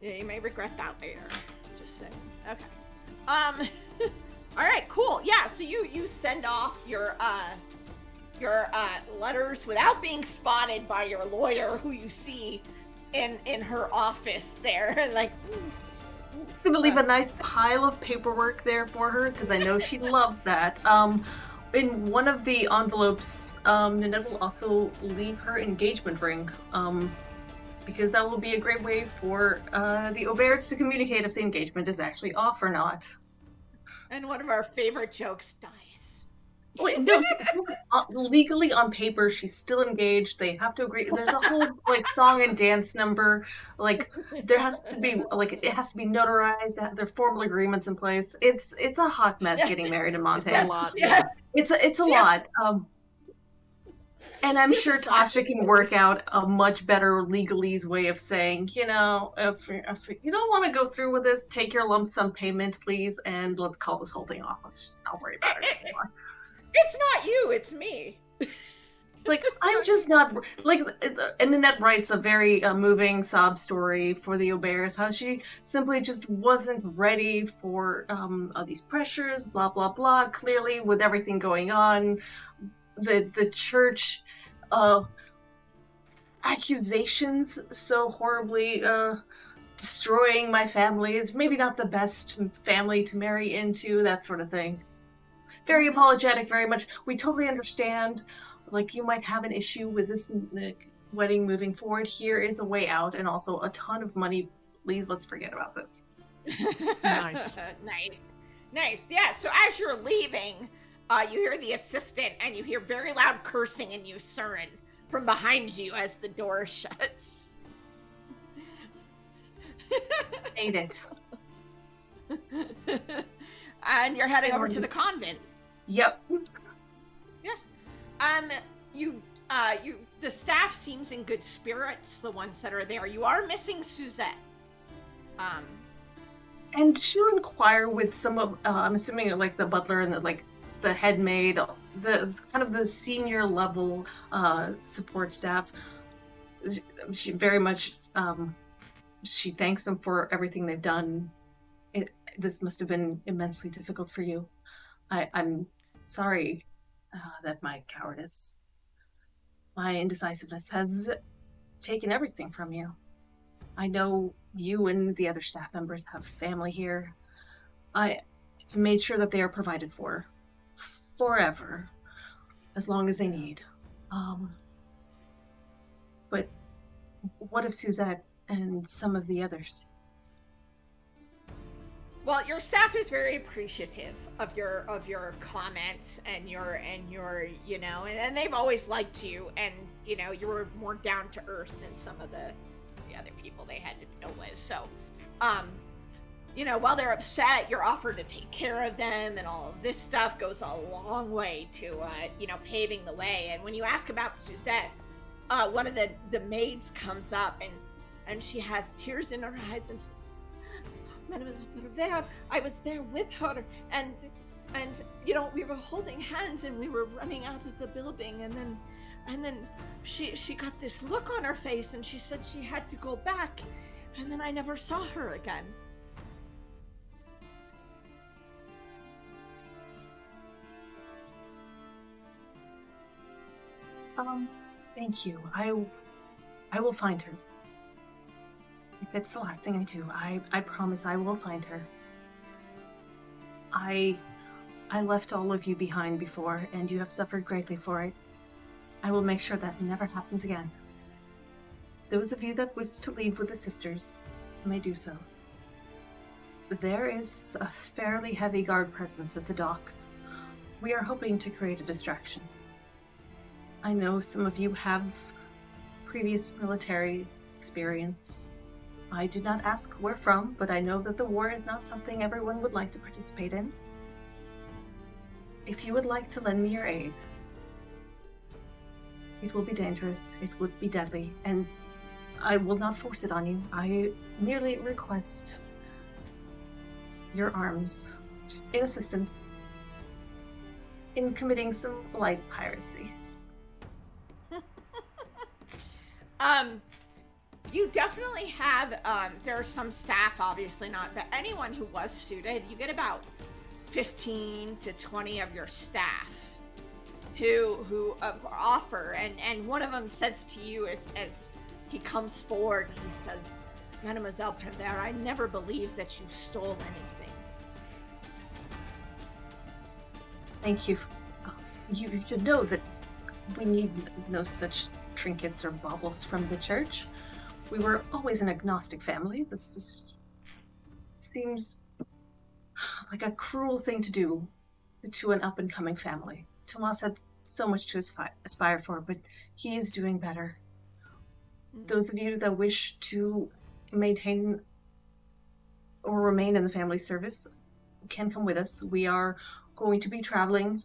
Yeah, you may regret that later. Just saying. Okay. All right. Cool. Yeah. So you send off your letters without being spotted by your lawyer, who you see in her office there, like. I'm gonna leave a nice pile of paperwork there for her because I know she loves that. In one of the envelopes, Nanette will also leave her engagement ring. Because that will be a great way for the Auberts to communicate if the engagement is actually off or not. And one of our favorite jokes dies. Wait, no, legally on paper, she's still engaged. They have to agree. There's a whole like song and dance number. Like there has to be it has to be notarized. They have their formal agreements in place. It's a hot mess getting married in It's a Montana. lot. Yeah. It's a She lot. And I'm She has sure to slap Tasha his can face. work out a much better legalese way of saying, if you don't want to go through with this, take your lump sum payment, please, and let's call this whole thing off. Let's just not worry about it anymore. It's not you, it's me. Like, I'm just not like. And Nanette writes a very moving sob story for the Auberts, how she simply just wasn't ready for all these pressures, blah blah blah. Clearly, with everything going on, the church accusations so horribly destroying my family. It's maybe not the best family to marry into, that sort of thing. Very apologetic, very much. We totally understand. Like, you might have an issue with this wedding moving forward. Here is a way out, and also a ton of money. Please, let's forget about this. Nice. Nice. Yeah, so as you're leaving, you hear the assistant and you hear very loud cursing and Usurin from behind you as the door shuts. Hate it. And you're heading over to the convent. Yep. The staff seems in good spirits, the ones that are there. You are missing Suzette. And she'll inquire with some of, I'm assuming, like, the butler and the head maid, the kind of the senior level support staff. She very much, she thanks them for everything they've done. This must have been immensely difficult for you. I'm sorry that my cowardice, my indecisiveness has taken everything from you. I know you and the other staff members have family here. I've made sure that they are provided for forever, as long as they need. But what of Suzette and some of the others? Well, your staff is very appreciative of your comments and your and they've always liked you, and you were more down to earth than some of the other people they had to deal with. So, while they're upset, you're offered to take care of them, and all of this stuff goes a long way to paving the way. And when you ask about Suzette, one of the maids comes up and she has tears in her eyes and she says, I was there with her, and we were holding hands and we were running out of the building, and then she got this look on her face and she said she had to go back, and then I never saw her again. Thank you. I will find her. If it's the last thing I do, I promise I will find her. I left all of you behind before, and you have suffered greatly for it. I will make sure that never happens again. Those of you that wish to leave with the sisters may do so. There is a fairly heavy guard presence at the docks. We are hoping to create a distraction. I know some of you have previous military experience. I did not ask where from, but I know that the war is not something everyone would like to participate in. If you would like to lend me your aid, It will be dangerous. It would be deadly. And I will not force it on you. I merely request your arms in assistance in committing some light piracy. You definitely have, there are some staff, obviously not, but anyone who was suited, you get about 15 to 20 of your staff who offer, and one of them says to you as he comes forward, he says, Mademoiselle Pembert, I never believed that you stole anything. Thank you. You should know that we need no such trinkets or baubles from the church. We were always an agnostic family. Seems like a cruel thing to do to an up-and-coming family. Tomas had so much to aspire for, but he is doing better. Those of you that wish to maintain or remain in the family service can come with us. We are going to be traveling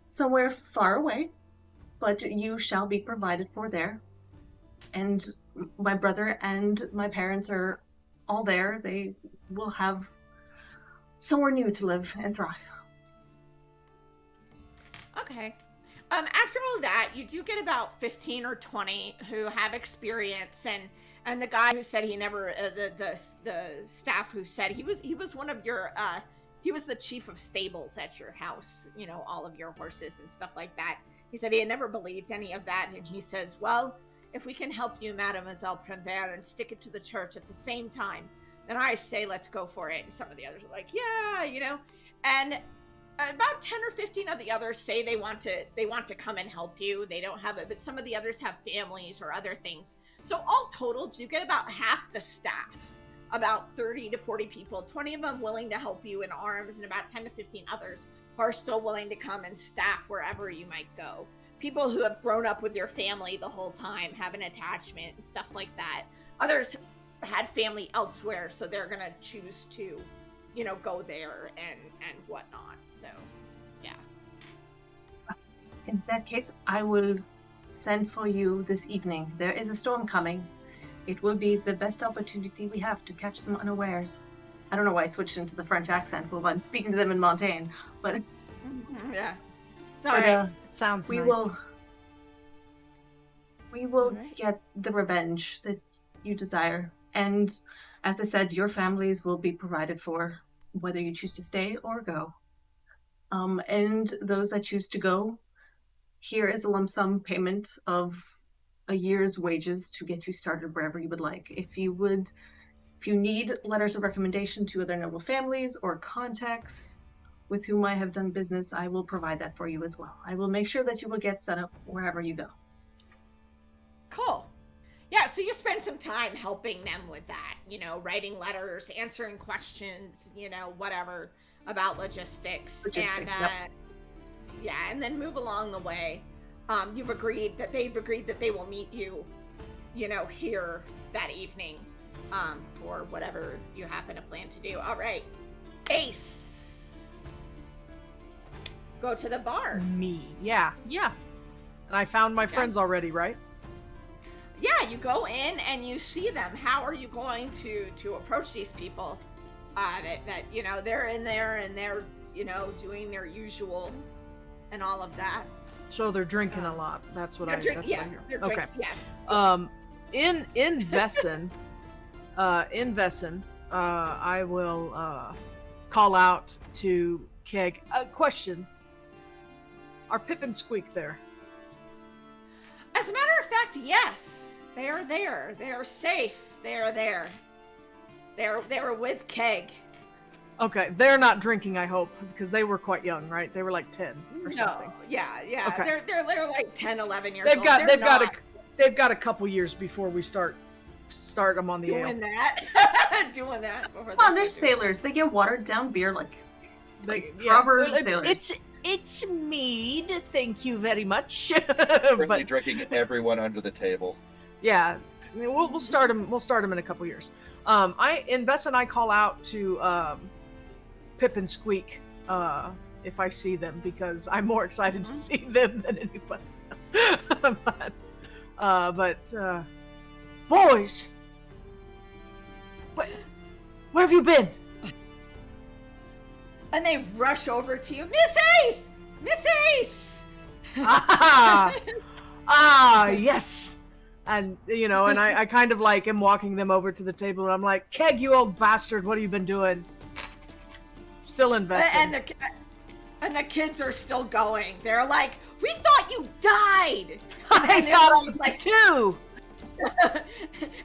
somewhere far away, but you shall be provided for there. And my brother and my parents are all there. They will have somewhere new to live and thrive. Okay. After all that, you do get about 15 or 20 who have experience, and the guy who said he never, the staff who said he was one of your, he was the chief of stables at your house, you know, all of your horses and stuff like that. He said he had never believed any of that, and he says, well, if we can help you, Mademoiselle Prenvert, and stick it to the church at the same time, then I say let's go for it. And some of the others are like, yeah, you know, and about 10 or 15 of the others say they want to come and help you. They don't have it, but some of the others have families or other things. So all totaled, you get about half the staff, about 30 to 40 people, 20 of them willing to help you in arms, and about 10 to 15 others who are still willing to come and staff wherever you might go. People who have grown up with your family the whole time, have an attachment and stuff like that. Others had family elsewhere, so they're gonna choose to, you know, go there and whatnot. So, yeah. In that case, I will send for you this evening. There is a storm coming. It will be the best opportunity we have to catch them unawares. I don't know why I switched into the French accent while I'm speaking to them in Montaigne, but Yeah. but, It sounds we nice. will Alright. get the revenge that you desire. And as I said, your families will be provided for, whether you choose to stay or go. And those that choose to go, here is a lump sum payment of a year's wages to get you started wherever you would like. If you need letters of recommendation to other noble families or contacts with whom I have done business, I will provide that for you as well. I will make sure that you will get set up wherever you go. Cool. Yeah, so you spend some time helping them with that, you know, writing letters, answering questions, you know, whatever and Logistics, yep. yeah, and then move along the way. They've agreed that they will meet you, you know, here that evening, for whatever you happen to plan to do. All right, Ace, go to the bar. Me. Yeah. And I found my friends already, right? Yeah, you go in and you see them. How are you going to approach these people? That you know, they're in there and they're, you know, doing their usual and all of that. So they're drinking a lot. That's what I hear. Yes, they're Okay. drinking. Yes. In Vesson, I will call out to Keg. Question: are Pip and Squeak there? As a matter of fact, yes, they are there. They are safe. They are there. They were with Keg. Okay, they're not drinking, I hope, because they were quite young, right? They were like 10 or something. Yeah. Okay. They're like 10, 11 years They've old. got they've got a couple years before we start them on the ale. doing that. Doing that. Come on, they're sailors. They get watered down beer like proper Well, sailors. it's mead. Thank you very much. Currently drinking everyone under the table. Yeah, I mean, we'll start them. We'll start them in a couple years. Bess and I call out to Pip and Squeak if I see them, because I'm more excited to see them than anybody else. but boys, where have you been? And they rush over to you. Miss Ace! Miss Ace! Yes. And, and I kind of like am walking them over to the table, and I'm like, Keg, you old bastard, what have you been doing? Still investing. And the kids are still going. They're like, we thought you died! I thought I was like, too! And the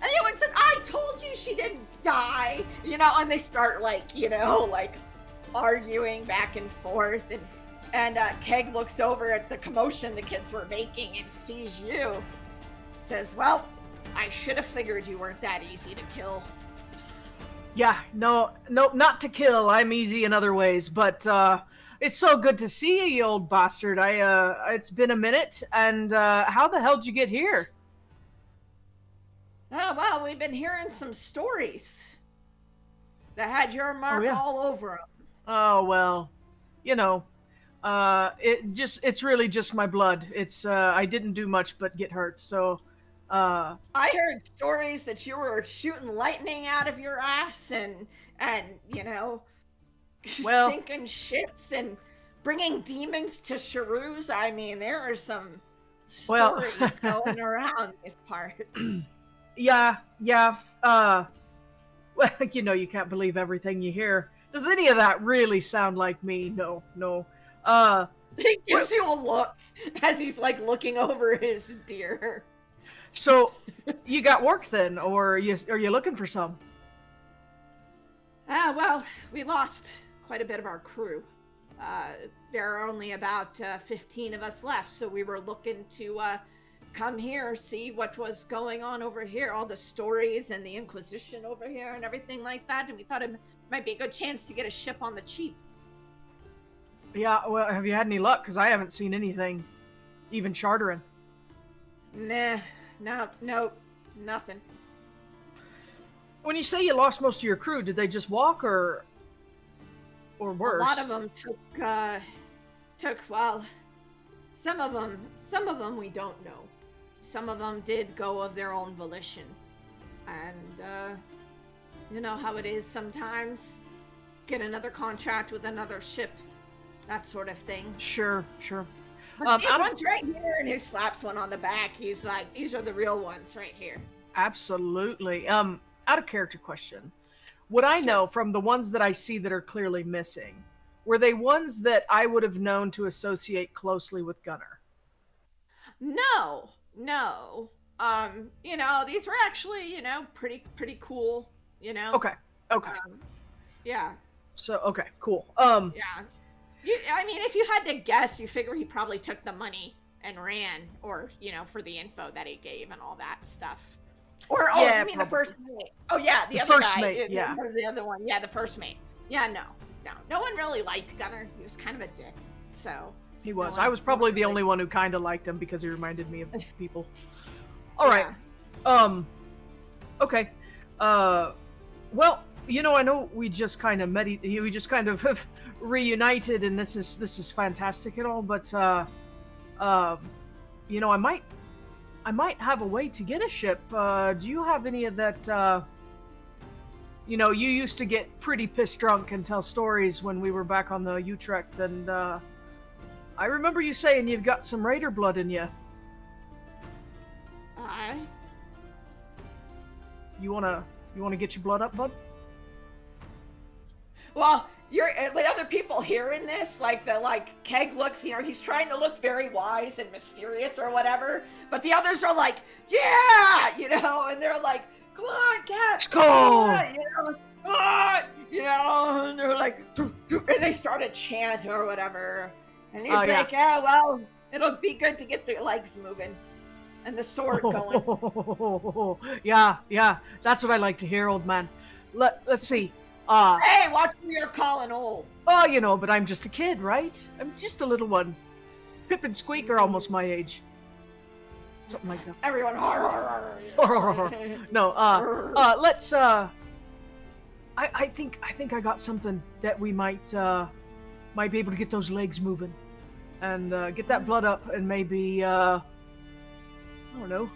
other one said, I told you she didn't die! And they start like arguing back and forth, and Keg looks over at the commotion the kids were making and sees you. Says, well, I should have figured you weren't that easy to kill. Yeah, no, not to kill. I'm easy in other ways, but it's so good to see you, you old bastard. It's been a minute, and how the hell did you get here? Oh, well, we've been hearing some stories that had your mark all over them. Oh, well, it's really just my blood. It's, I didn't do much but get hurt, so, I heard stories that you were shooting lightning out of your ass and sinking ships and bringing demons to Sharoos. I mean, there are some stories going around these parts. Yeah, well, you can't believe everything you hear. Does any of that really sound like me? No. He gives you a look as he's like looking over his beer. So, you got work then, or are you looking for some? Well, we lost quite a bit of our crew. There are only about 15 of us left, so we were looking to come here, see what was going on over here, all the stories and the Inquisition over here and everything like that, and we thought it might be a good chance to get a ship on the cheap. Yeah, well, have you had any luck? Because I haven't seen anything, even chartering. Nah, no, nothing. When you say you lost most of your crew, did they just walk or worse? A lot of them took well, some of them we don't know. Some of them did go of their own volition. And you know how it is sometimes. Get another contract with another ship, that sort of thing. Sure. These ones right here, and he slaps one on the back. He's like, these are the real ones right here. Absolutely. Out of character question. Would I know from the ones that I see that are clearly missing, were they ones that I would have known to associate closely with Gunnar? No. These were actually, pretty cool, Okay. Yeah. So, okay, cool. Yeah. If you had to guess, you figure he probably took the money and ran, or, for the info that he gave and all that stuff. Or, the first mate. Oh, yeah, the other first guy. Mate, yeah. The other one. Yeah, the first mate. Yeah, no. No one really liked Gunnar. He was kind of a dick, so. He was. I was probably the only one who kind of liked him because he reminded me of people. All right. Okay. Well, I know we just kind of we just kind of have reunited, and this is fantastic and all, but I might have a way to get a ship. Do you have any of that? You used to get pretty pissed drunk and tell stories when we were back on the Utrecht, and I remember you saying you've got some raider blood in you. You wanna get your blood up, bud? Well, the other people hearing this, Keg looks, he's trying to look very wise and mysterious or whatever, but the others are like, yeah, and they're like, come on, Keg, let's go, and they're like, and they start a chant or whatever, and he's like, yeah, well, it'll be good to get the legs moving and the sword going. Yeah, that's what I like to hear, old man. Let's see. Hey, watch me, you're calling old. Oh, but I'm just a kid, right? I'm just a little one. Pip and Squeak are almost my age. Something like that. Everyone. No, let's, I think I got something that we might be able to get those legs moving. and get that blood up, and maybe I don't know,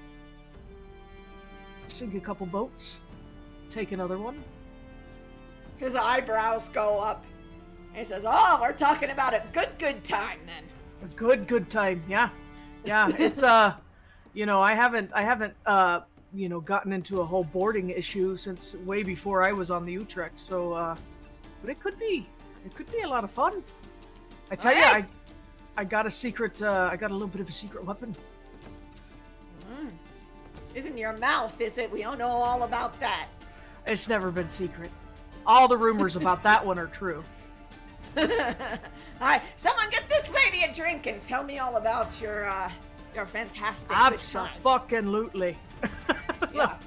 sink a couple boats, take another one. His eyebrows go up. And he says, "Oh, we're talking about a good time then." A good time, yeah. It's I haven't gotten into a whole boarding issue since way before I was on the Utrecht. So, but it could be a lot of fun. I tell you, I got a secret. I got a little bit of a secret weapon. Isn't your mouth, is it? We don't know all about that. It's never been secret. All the rumors about that one are true. Hi, someone get this lady a drink and tell me all about your fantastic good time. Absolutely. Yeah.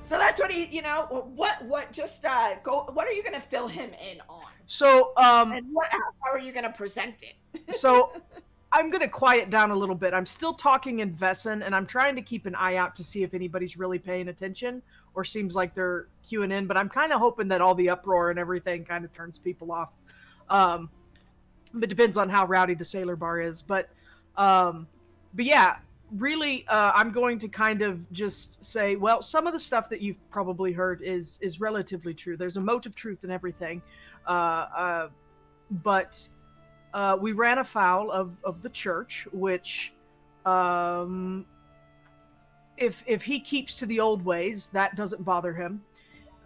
So that's what what just go. What are you gonna fill him in on? So And how are you gonna present it? So I'm gonna quiet down a little bit. I'm still talking in Vesson, and I'm trying to keep an eye out to see if anybody's really paying attention or seems like they're queuing in. But I'm kind of hoping that all the uproar and everything kind of turns people off. It depends on how rowdy the Sailor Bar is. But yeah, really, I'm going to kind of just say, well, some of the stuff that you've probably heard is relatively true. There's a mote of truth in everything, but we ran afoul of the church, which, if he keeps to the old ways, that doesn't bother him.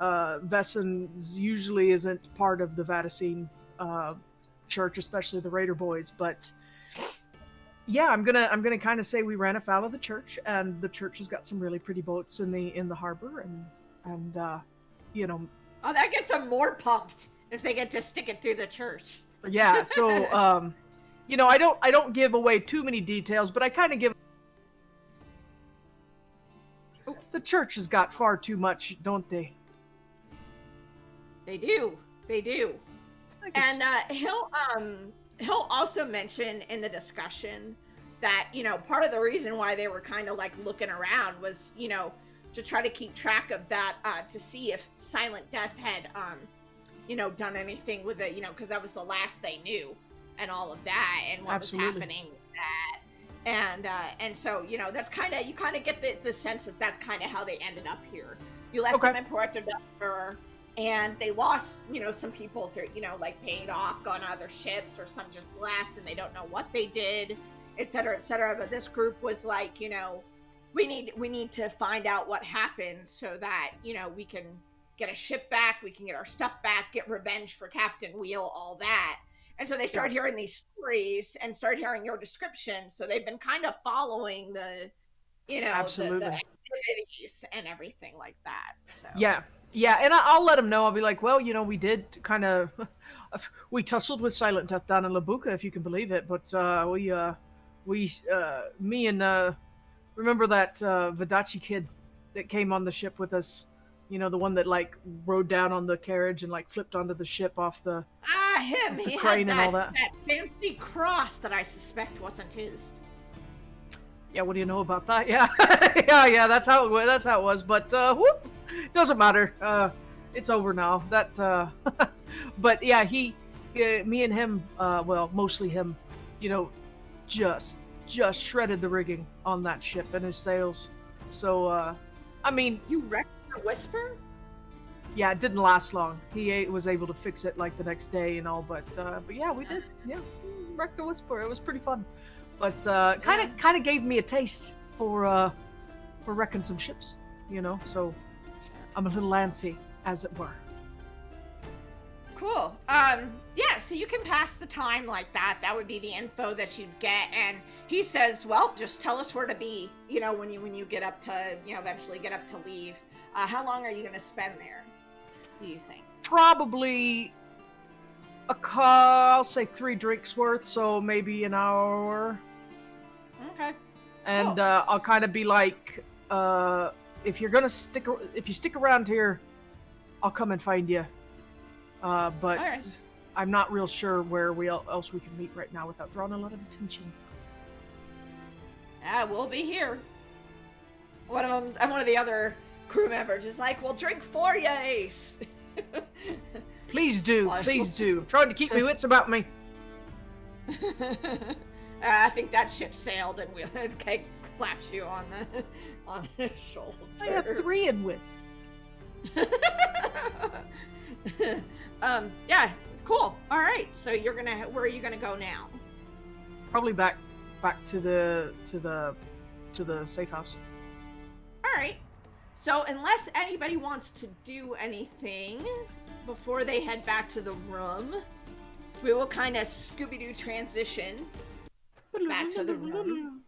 Vesson usually isn't part of the Vaticine church, especially the Raider boys, but yeah, I'm gonna kind of say we ran afoul of the church, and the church has got some really pretty boats in the harbor, and Oh, that gets them more pumped if they get to stick it through the church. Yeah, so I don't give away too many details, but I kind of give. The church has got far too much, don't they? They do. And he'll also mention in the discussion that part of the reason why they were kind of like looking around was to try to keep track of that, to see if Silent Death had done anything with it, because that was the last they knew, and all of that, and what was happening with that, and so that's kind of, you kind of get the sense that that's kind of how they ended up here. You left them in Puerto Del, and they lost some people through like paid off, gone on other ships, or some just left and they don't know what they did, etc., etc. But this group was like, we need to find out what happened so that we can get a ship back, we can get our stuff back, get revenge for Captain Wheel, all that. And so they start hearing these stories and start hearing your description. So they've been kind of following the the activities and everything like that. So yeah, and I'll let them know. I'll be like, well, we did kind of we tussled with Silent Death down in La Buca, if you can believe it, but me and remember that Vadachi kid that came on the ship with us, the one that like rode down on the carriage and like flipped onto the ship off the him. the He crane had and all that fancy cross that I suspect wasn't his. Yeah, what do you know about that? Yeah. yeah, that's how it was, but whoop, doesn't matter. It's over now. But yeah, me and him, well, mostly him, just shredded the rigging on that ship and his sails. So I mean, you wrecked the Whisper? Yeah, it didn't last long. He was able to fix it like the next day and all, but yeah, we did. Yeah, wrecked the Whisper. It was pretty fun. But kind of gave me a taste for wrecking some ships, So I'm a little antsy, as it were. Cool. Yeah. So you can pass the time like that. That would be the info that you'd get. And he says, "Well, just tell us where to be. When you get up to eventually get up to leave. How long are you going to spend there? Do you think?" Probably I'll say 3 drinks worth, so maybe an hour. Okay. And I'll kind of be like, if you stick around here, I'll come and find you. But right. I'm not real sure where else we can meet right now without drawing a lot of attention. Yeah, we'll be here. One of the other crew members is like, "We'll drink for you, Ace." Please do. I'm trying to keep my wits about me. I think that ship sailed, and Keg claps you on the shoulder. I have 3 in wits. Yeah, cool. All right, so where are you gonna go now? Probably back to the safe house. All right. So unless anybody wants to do anything before they head back to the room, we will kind of Scooby-Doo transition back to the room.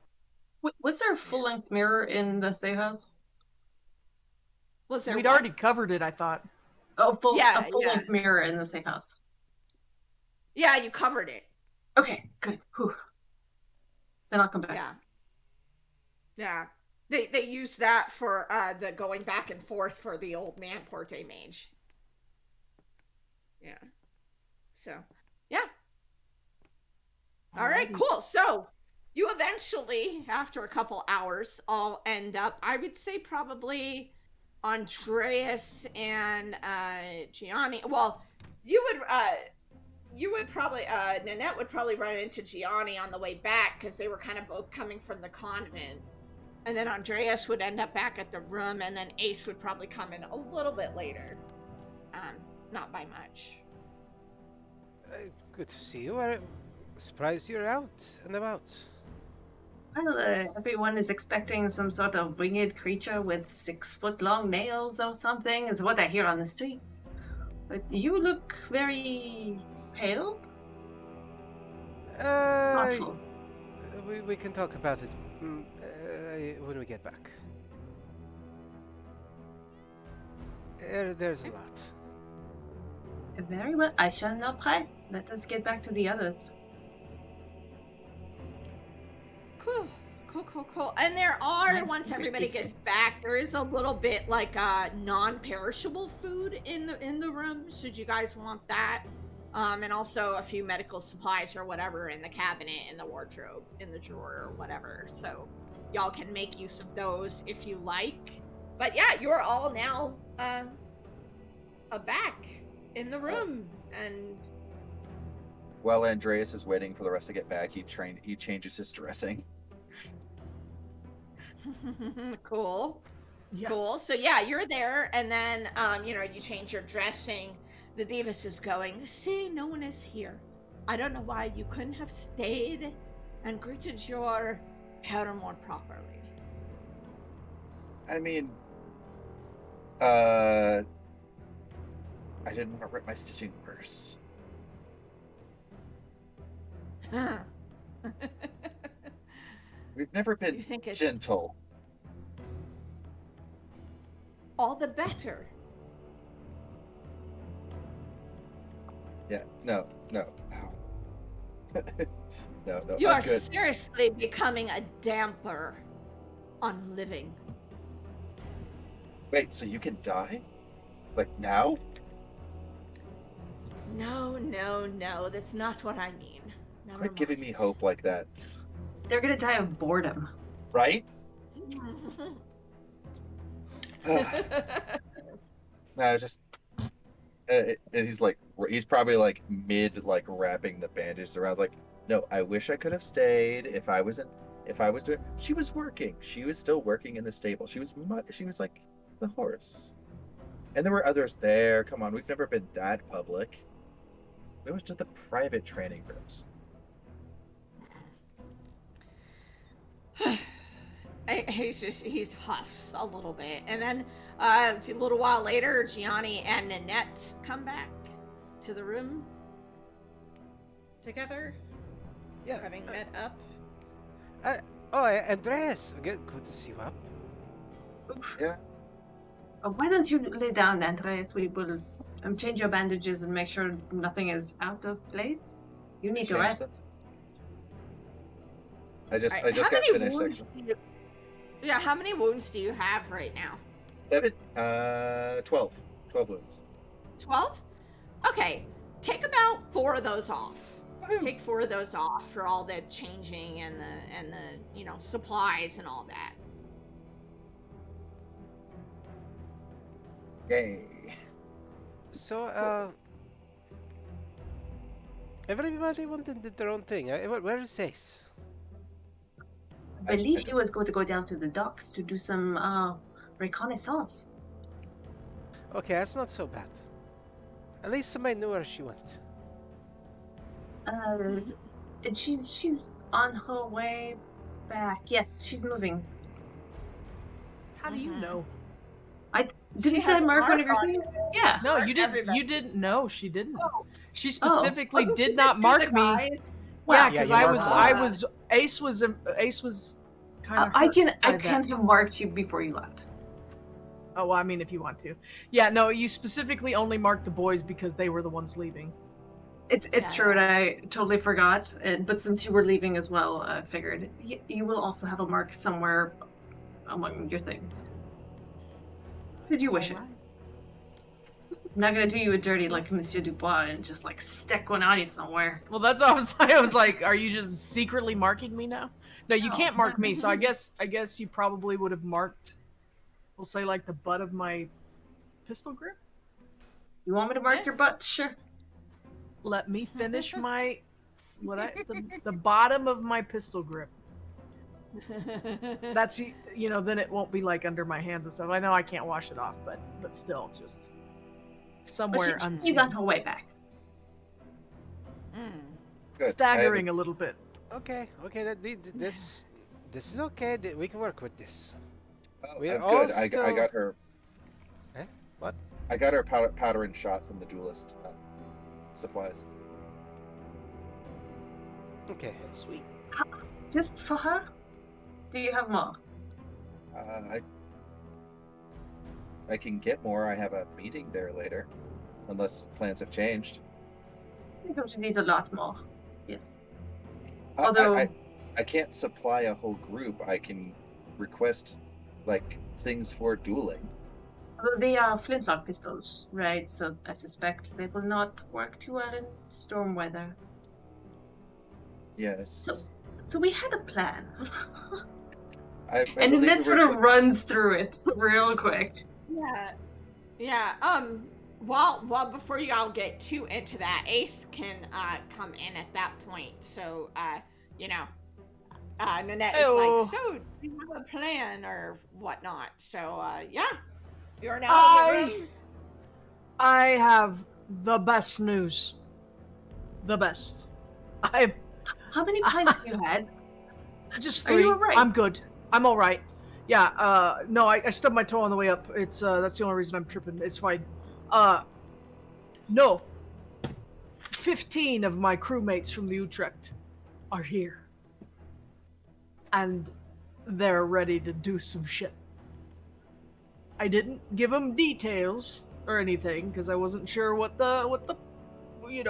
Was there a full-length mirror in the safe house? Was there? We'd already covered it, I thought. Oh, a Yeah. full-length mirror in the safe house. Yeah, you covered it. Okay, good. Whew. Then I'll come back. Yeah. Yeah. They used that for the going back and forth for the old man Porte Mage. Yeah. So, yeah. All right, cool. So, you eventually, after a couple hours, all end up, I would say probably Andreas and Gianni. Well, you would probably Nanette would probably run into Gianni on the way back because they were kind of both coming from the convent. And then Andreas would end up back at the room, and then Ace would probably come in a little bit later. Not by much. Good to see you. Surprised you're out and about. Well, everyone is expecting some sort of winged creature with 6-foot-long nails or something, is what I hear on the streets. But you look very pale? Thoughtful. We can talk about it when we get back. There's a lot. Very well. I shall not pry. Let us get back to the others. Cool. And there are, once everybody gets back, there is a little bit like non-perishable food in the room, should you guys want that. And also a few medical supplies or whatever in the cabinet, in the wardrobe, in the drawer, or whatever. So y'all can make use of those if you like. But yeah, you're all now back in the room. And while Andreas is waiting for the rest to get back, he changes his dressing. Cool. Yeah. Cool. So yeah, you're there, and then you change your dressing. The Divas is going, see, no one is here. I don't know why you couldn't have stayed and greeted your paramour properly. I mean, I didn't want to rip my stitching worse. We've never been You think it's gentle. all the better. Yeah, no. No, You I'm are good. seriously becoming a damper on living. Wait, so you can die? Like now? No, that's not what I mean. Never Quit giving me mind. hope like that. They're gonna die of boredom. Right? No, just and he's probably like mid like wrapping the bandages around. Like, no, I wish I could have stayed. If I was doing, she was working. She was still working in the stable. She was like the horse, and there were others there. Come on, we've never been that public. We went to the private training rooms. He huffs a little a little while later, Gianni and Nanette come back to the room together. Yeah. Having met up. Andreas, good to see you up. Yeah. Why don't you lay down, Andreas? We will change your bandages and make sure nothing is out of place. You need to rest. I just got finished actually. How many wounds do you have right now? 12 wounds. 12? Okay, take about 4 of those off. Take 4 of those off for all the changing and the supplies and all that. So, Everybody went and did their own thing. Where is Ace? I believe she was going to go down to the docks to do some reconnaissance. Okay, that's not so bad. At least somebody knew where she went. And she's on her way back. Yes, she's moving. How do you know? Didn't I mark one of your things? Yeah. No, you didn't. everybody. You didn't. No, she didn't. Oh. She specifically Oh, did you not do mark the me. guys? Yeah, Well, because you I marked was, all I of was, Ace was kind of. I can have marked you before you left. Oh, well, I mean, if you want to. Yeah, no, you specifically only marked the boys because they were the ones leaving. It's true, and I totally forgot. But since you were leaving as well, I figured you will also have a mark somewhere among your things. Did you wish it? I'm not gonna do you a dirty like Monsieur Dubois and just like stick one on you somewhere. Well, that's all I was like, are you just secretly marking me now? No, you No. can't mark me. So I guess you probably would have marked, we'll say, like the butt of my pistol grip. You want me to mark your butt? Sure. Let me finish my the bottom of my pistol grip. That's then it won't be like under my hands and stuff. I know I can't wash it off, but still, just somewhere Well, unseen. she's on her way back. Good. Staggering a little bit. Okay, this is okay. We can work with this. Oh, We're I'm all good. I still- got her. Eh? What? I got her powder and shot from the duelist supplies. Okay. Sweet. Just for her? Do you have more? I can get more. I have a meeting there later, unless plans have changed. I think we should need a lot more. Yes. I- Although I can't supply a whole group. I can request like things for dueling. they are flintlock pistols, right? So I suspect they will not work too well in storm weather. Yes. So we had a plan. I And believe Annette we sort were of runs through it real quick. Yeah. Well, before you all get too into that, Ace can come in at that point. So Nanette is Ew. like, so do you have a plan or whatnot? So yeah, you're now in your room. I have the best news. The best. How many pints have you had? Just Are 3. you alright? I'm good. I'm all right. Yeah. No, I stubbed my toe on the way up. It's that's the only reason I'm tripping. It's fine. No. 15 of my crewmates from the Utrecht are here, and they're ready to do some shit. I didn't give them details or anything because I wasn't sure what the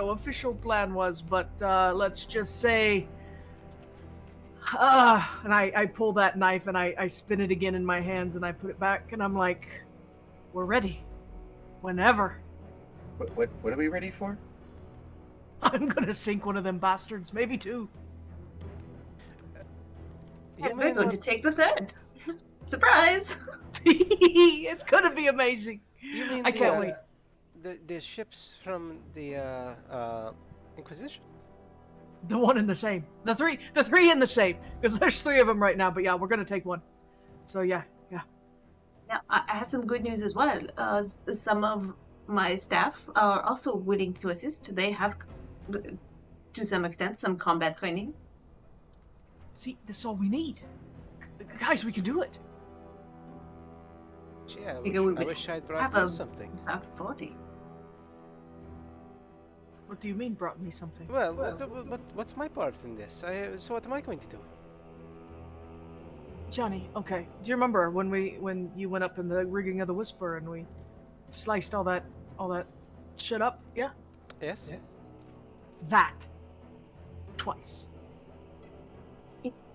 official plan was, but let's just say and I pull that knife and I spin it again in my hands and I put it back and I'm like, we're ready whenever. What are we ready for? I'm gonna sink one of them bastards, maybe 2. And we're going to take the third. Surprise! It's gonna be amazing. You mean I can't wait. The ships from the Inquisition? The one and the same. The three in the same. Because there's 3 of them right now, but yeah, we're gonna take one. So yeah. Now, I have some good news as well. Some of my staff are also willing to assist. They have, to some extent, some combat training. See, this is all we need. Guys, we can do it. Gee, I You go, we wish I'd brought have you a- something. 40. What do you mean brought me something? Well, what's my part in this? So what am I going to do? Johnny, okay. Do you remember when you went up in the rigging of the Whisper and we sliced all that shit up? Yeah? Yes? That. Twice.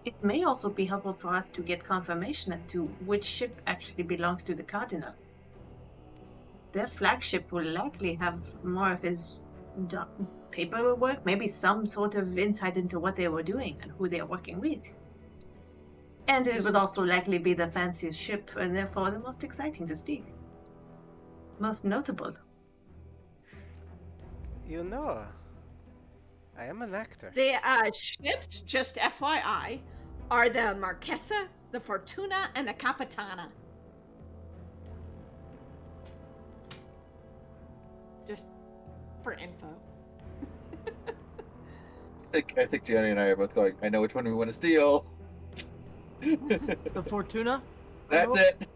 It may also be helpful for us to get confirmation as to which ship actually belongs to the Cardinal. Their flagship will likely have more of his paperwork, maybe some sort of insight into what they were doing and who they are working with. And it would also likely be the fanciest ship, and therefore the most exciting to steal. Most notable. You know, I am an actor. The ships, just FYI, are the Marquesa, the Fortuna, and the Capitana. Just for info. I think Gianni and I are both going, I know which one we want to steal. The Fortuna? That's Nope. it.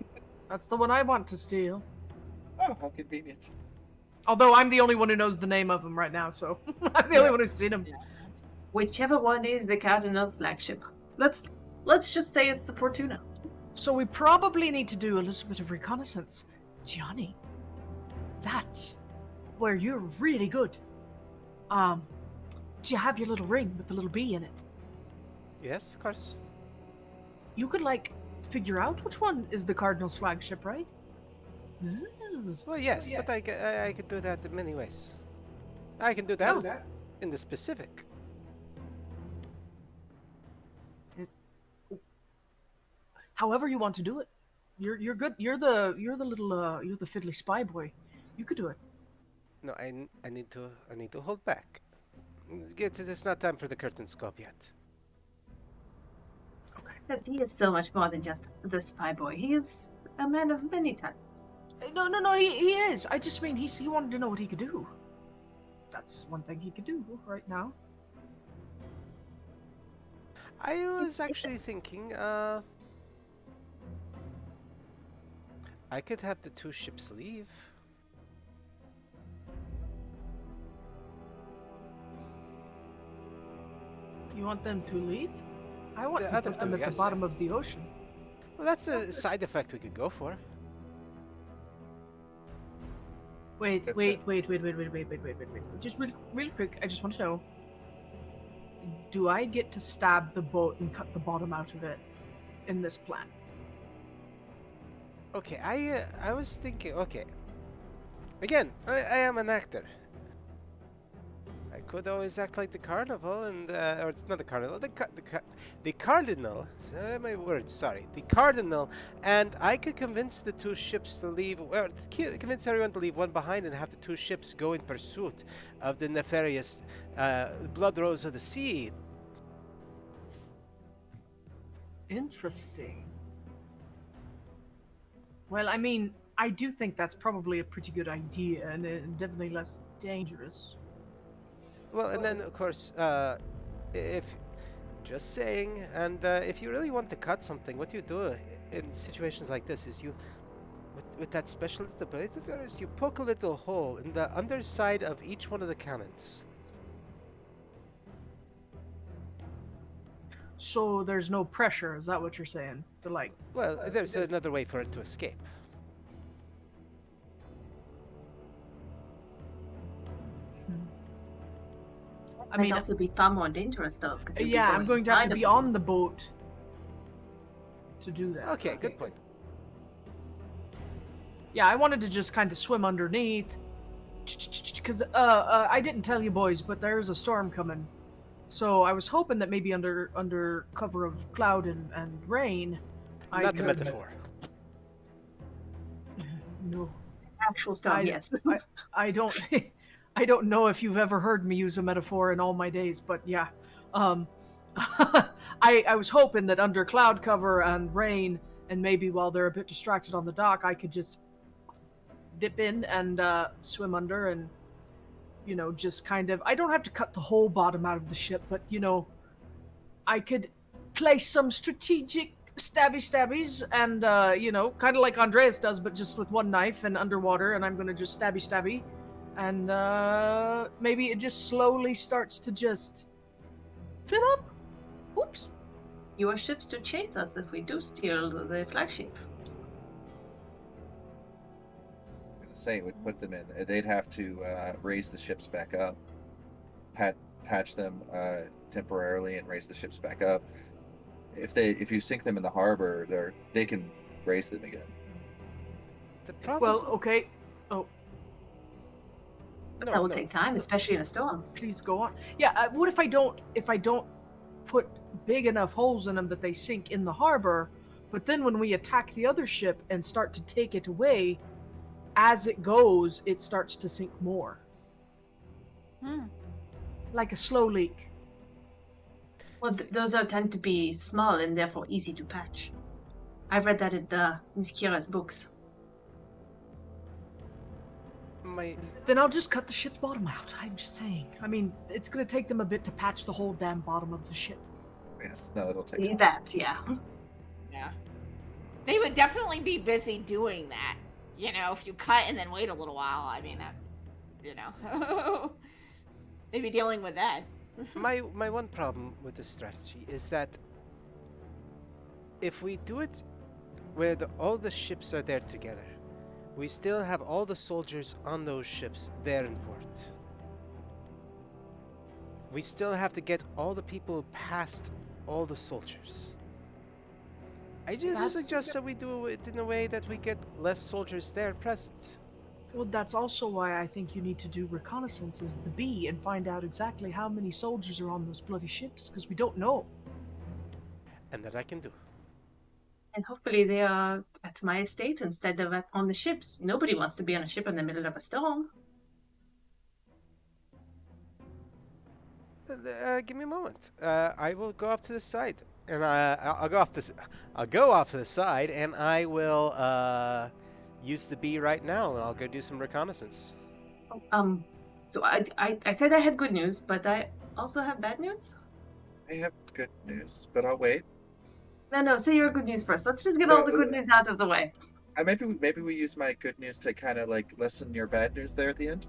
That's the one I want to steal. Oh, how convenient. Although I'm the only one who knows the name of him right now, so I'm the only one who's seen him. Whichever one is the Cardinal's flagship. Let's just say it's the Fortuna. So we probably need to do a little bit of reconnaissance. Gianni, that's where you're really good. Do you have your little ring with the little bee in it? Yes, of course. You could, figure out which one is the Cardinal's flagship, right? Zzz. Well, yes, but I could do that in many ways. I can do that in the specific. However you want to do it. You're good. You're the fiddly spy boy. You could do it. No, I need to hold back. It's not time for the curtain scope yet. Okay. That he is so much more than just the spy boy. He is a man of many talents. No, he is. I just mean he wanted to know what he could do. That's one thing he could do right now. I was actually thinking, I could have the two ships leave. You want them to leave? I want The to other put them two, at yes. the bottom of the ocean. Well, that's a side effect we could go for. Wait. That's Just really quick, I just want to know. Do I get to stab the boat and cut the bottom out of it in this plan? Okay, I was thinking. Okay, again, I am an actor. I could always act like the carnival or it's not the carnival, the cardinal. My words, sorry, the cardinal, and I could convince the two ships to leave, or convince everyone to leave one behind, and have the two ships go in pursuit of the nefarious blood rose of the sea. Interesting. Well, I mean, I do think that's probably a pretty good idea, and definitely less dangerous. Well, and then of course, if just saying, and if you really want to cut something, what you do in situations like this is you, with that special little blade of yours, you poke a little hole in the underside of each one of the cannons. So there's no pressure, is that what you're saying? Well, there's another way for it to escape. I mean, Might also be far more dangerous though, because I'm going to have to be on the boat to do that. Okay, good point. Yeah, I wanted to just kind of swim underneath, because I didn't tell you boys, but there's a storm coming. So I was hoping that maybe under cover of cloud and rain, Not the metaphor. No, actual storm. Yes. I don't. I don't know if you've ever heard me use a metaphor in all my days, but yeah. I was hoping that under cloud cover and rain, and maybe while they're a bit distracted on the dock, I could just dip in and swim under and, just kind of... I don't have to cut the whole bottom out of the ship, but, I could place some strategic stabbies and, kind of like Andreas does, but just with one knife and underwater, and I'm going to just stabby. And maybe it just slowly starts to just fill up. Oops. Your ships to chase us if we do steal the flagship. I'm gonna say it would put them in. They'd have to raise the ships back up, patch them temporarily, and raise the ships back up. If you sink them in the harbor, they can raise them again. The problem. Well, okay. Oh, That will take time, especially in a storm. please go on. Yeah. What if I don't put big enough holes in them that they sink in the harbor? But then when we attack the other ship and start to take it away, as it goes, it starts to sink more. like a slow leak. Well, those are tend to be small and therefore easy to patch. I've read that in Miss Kira's books. My Then I'll just cut the ship's bottom out. I'm just saying. I mean, it's gonna take them a bit to patch the whole damn bottom of the ship. Yes, no, it'll take time. That, yeah. Yeah. They would definitely be busy doing that. You know, if you cut and then wait a little while, I mean, that, you know, they'd be dealing with that. my one problem with this strategy is that if we do it where all the ships are there together, we still have all the soldiers on those ships there in port. We still have to get all the people past all the soldiers. I just suggest that we do it in a way that we get less soldiers there present. Well, that's also why I think you need to do reconnaissance as the bee and find out exactly how many soldiers are on those bloody ships, because we don't know. And that I can do. And hopefully they are at my estate instead of on the ships. Nobody wants to be on a ship in the middle of a storm. Give me a moment. I will go off to the side, and I'll go off this. I'll go off to the side, and I will use the bee right now, and I'll go do some reconnaissance. So I said I had good news, but I also have bad news. I have good news, but I'll wait. No, say your good news first. Let's just get all the good news out of the way. Maybe we use my good news to kind of like lessen your bad news there at the end.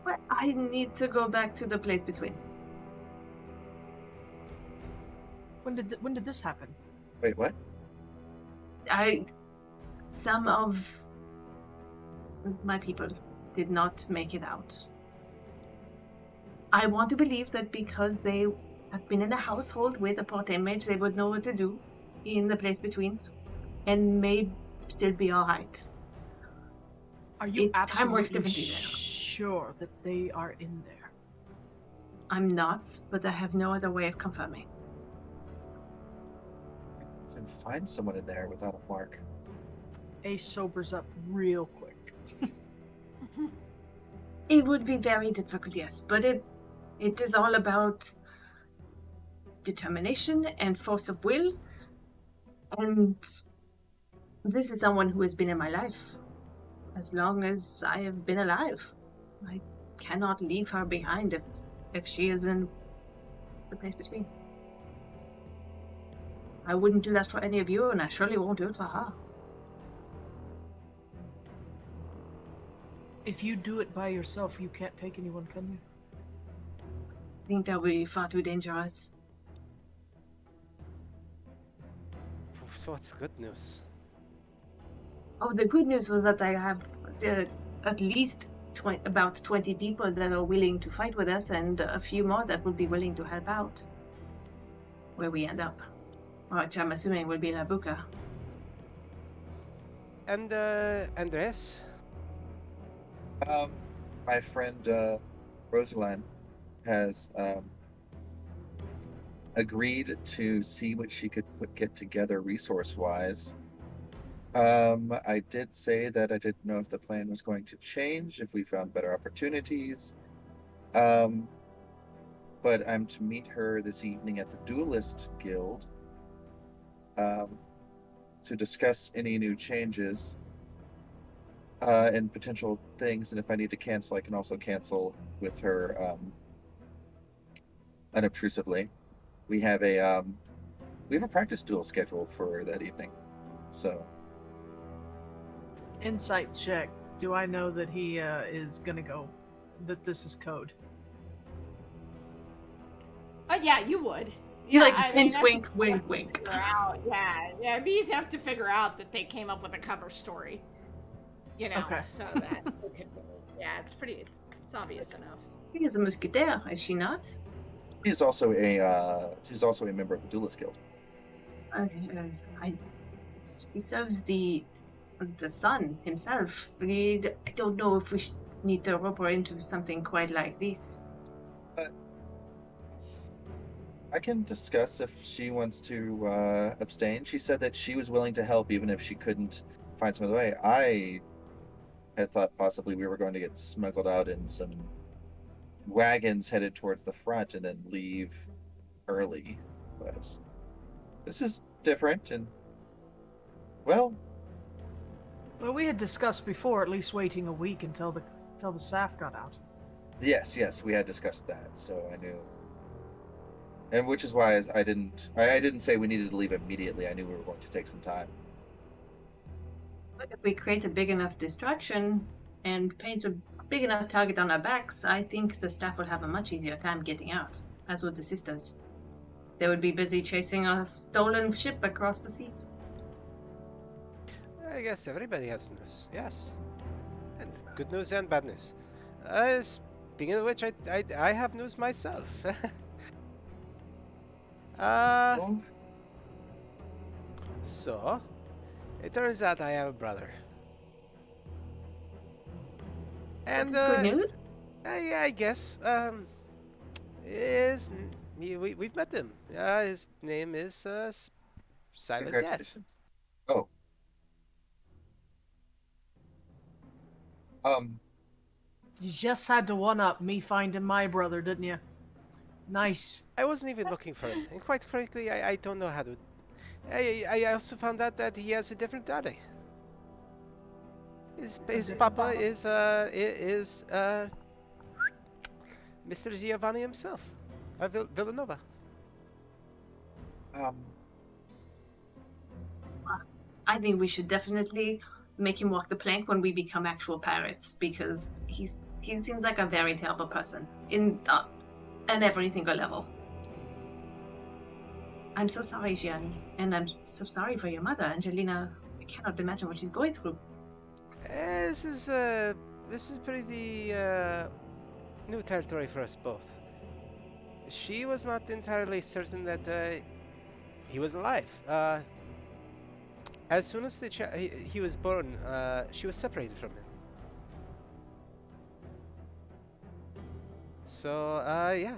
But I need to go back to the place between. When did this happen? Wait, what? Some of my people did not make it out. I want to believe that because they have been in a household with a pot image, they would know what to do in the place between, and may still be all right. Are you time works absolutely differently there. sure that they are in there? I'm not, but I have no other way of confirming. You can find someone in there without a mark. Ace sobers up real quick. It would be very difficult, yes, but it is all about determination and force of will, and this is someone who has been in my life as long as I have been alive. I cannot leave her behind if she is in the place between. I wouldn't do that for any of you, and I surely won't do it for her. If you do it by yourself, you can't take anyone, can you? I think that would be far too dangerous. So what's the good news? Oh, the good news was that I have at least about 20 people that are willing to fight with us, and a few more that would be willing to help out where we end up. Which I'm assuming will be La Buca. And Andres? My friend Rosaline has agreed to see what she could get together resource-wise. I did say that I didn't know if the plan was going to change, if we found better opportunities. But I'm to meet her this evening at the Duelist Guild to discuss any new changes and potential things. And if I need to cancel, I can also cancel with her unobtrusively. We have a practice duel scheduled for that evening, so. Insight check. Do I know that he is gonna go? That this is code? Yeah, you would. You Yeah, like I mean, pinch, that's wink, easy wink, enough to wink. figure out. Yeah, bees have to figure out that they came up with a cover story. You know, Okay. so that it could, yeah, it's obvious enough. She is a musketeer, is she not? She's also a member of the Duelist Guild. He serves the sun himself. I don't know if we need to rope her into something quite like this. I can discuss if she wants to abstain. She said that she was willing to help even if she couldn't find some other way. I had thought possibly we were going to get smuggled out in some wagons headed towards the front and then leave early. But this is different and, well, Well, we had discussed before at least waiting a week until the staff got out. yes, we had discussed that, so I knew. And which is why I didn't say we needed to leave immediately. I knew we were going to take some time. But if we create a big enough distraction and paint a big enough target on our backs, I think the staff would have a much easier time getting out, as would the sisters. They would be busy chasing a stolen ship across the seas. I guess everybody has news, yes. And good news and bad news. Speaking of which, I have news myself. Oh, So, it turns out I have a brother. And, That's good news. I guess, we've met him. His name is, Silent Death. congratulations. Oh. You just had to one up me finding my brother, didn't you? Nice. I wasn't even looking for him, and quite frankly, I don't know how to. I also found out that he has a different daddy. His papa is Mr. Giovanni himself, Villanova. Um, I think we should definitely make him walk the plank when we become actual pirates, because he seems like a very terrible person in every single level. I'm so sorry, Gianni, and I'm so sorry for your mother, Angelina. I cannot imagine what she's going through. This is pretty new territory for us both. She was not entirely certain that he was alive. As soon as he was born, she was separated from him. So, yeah,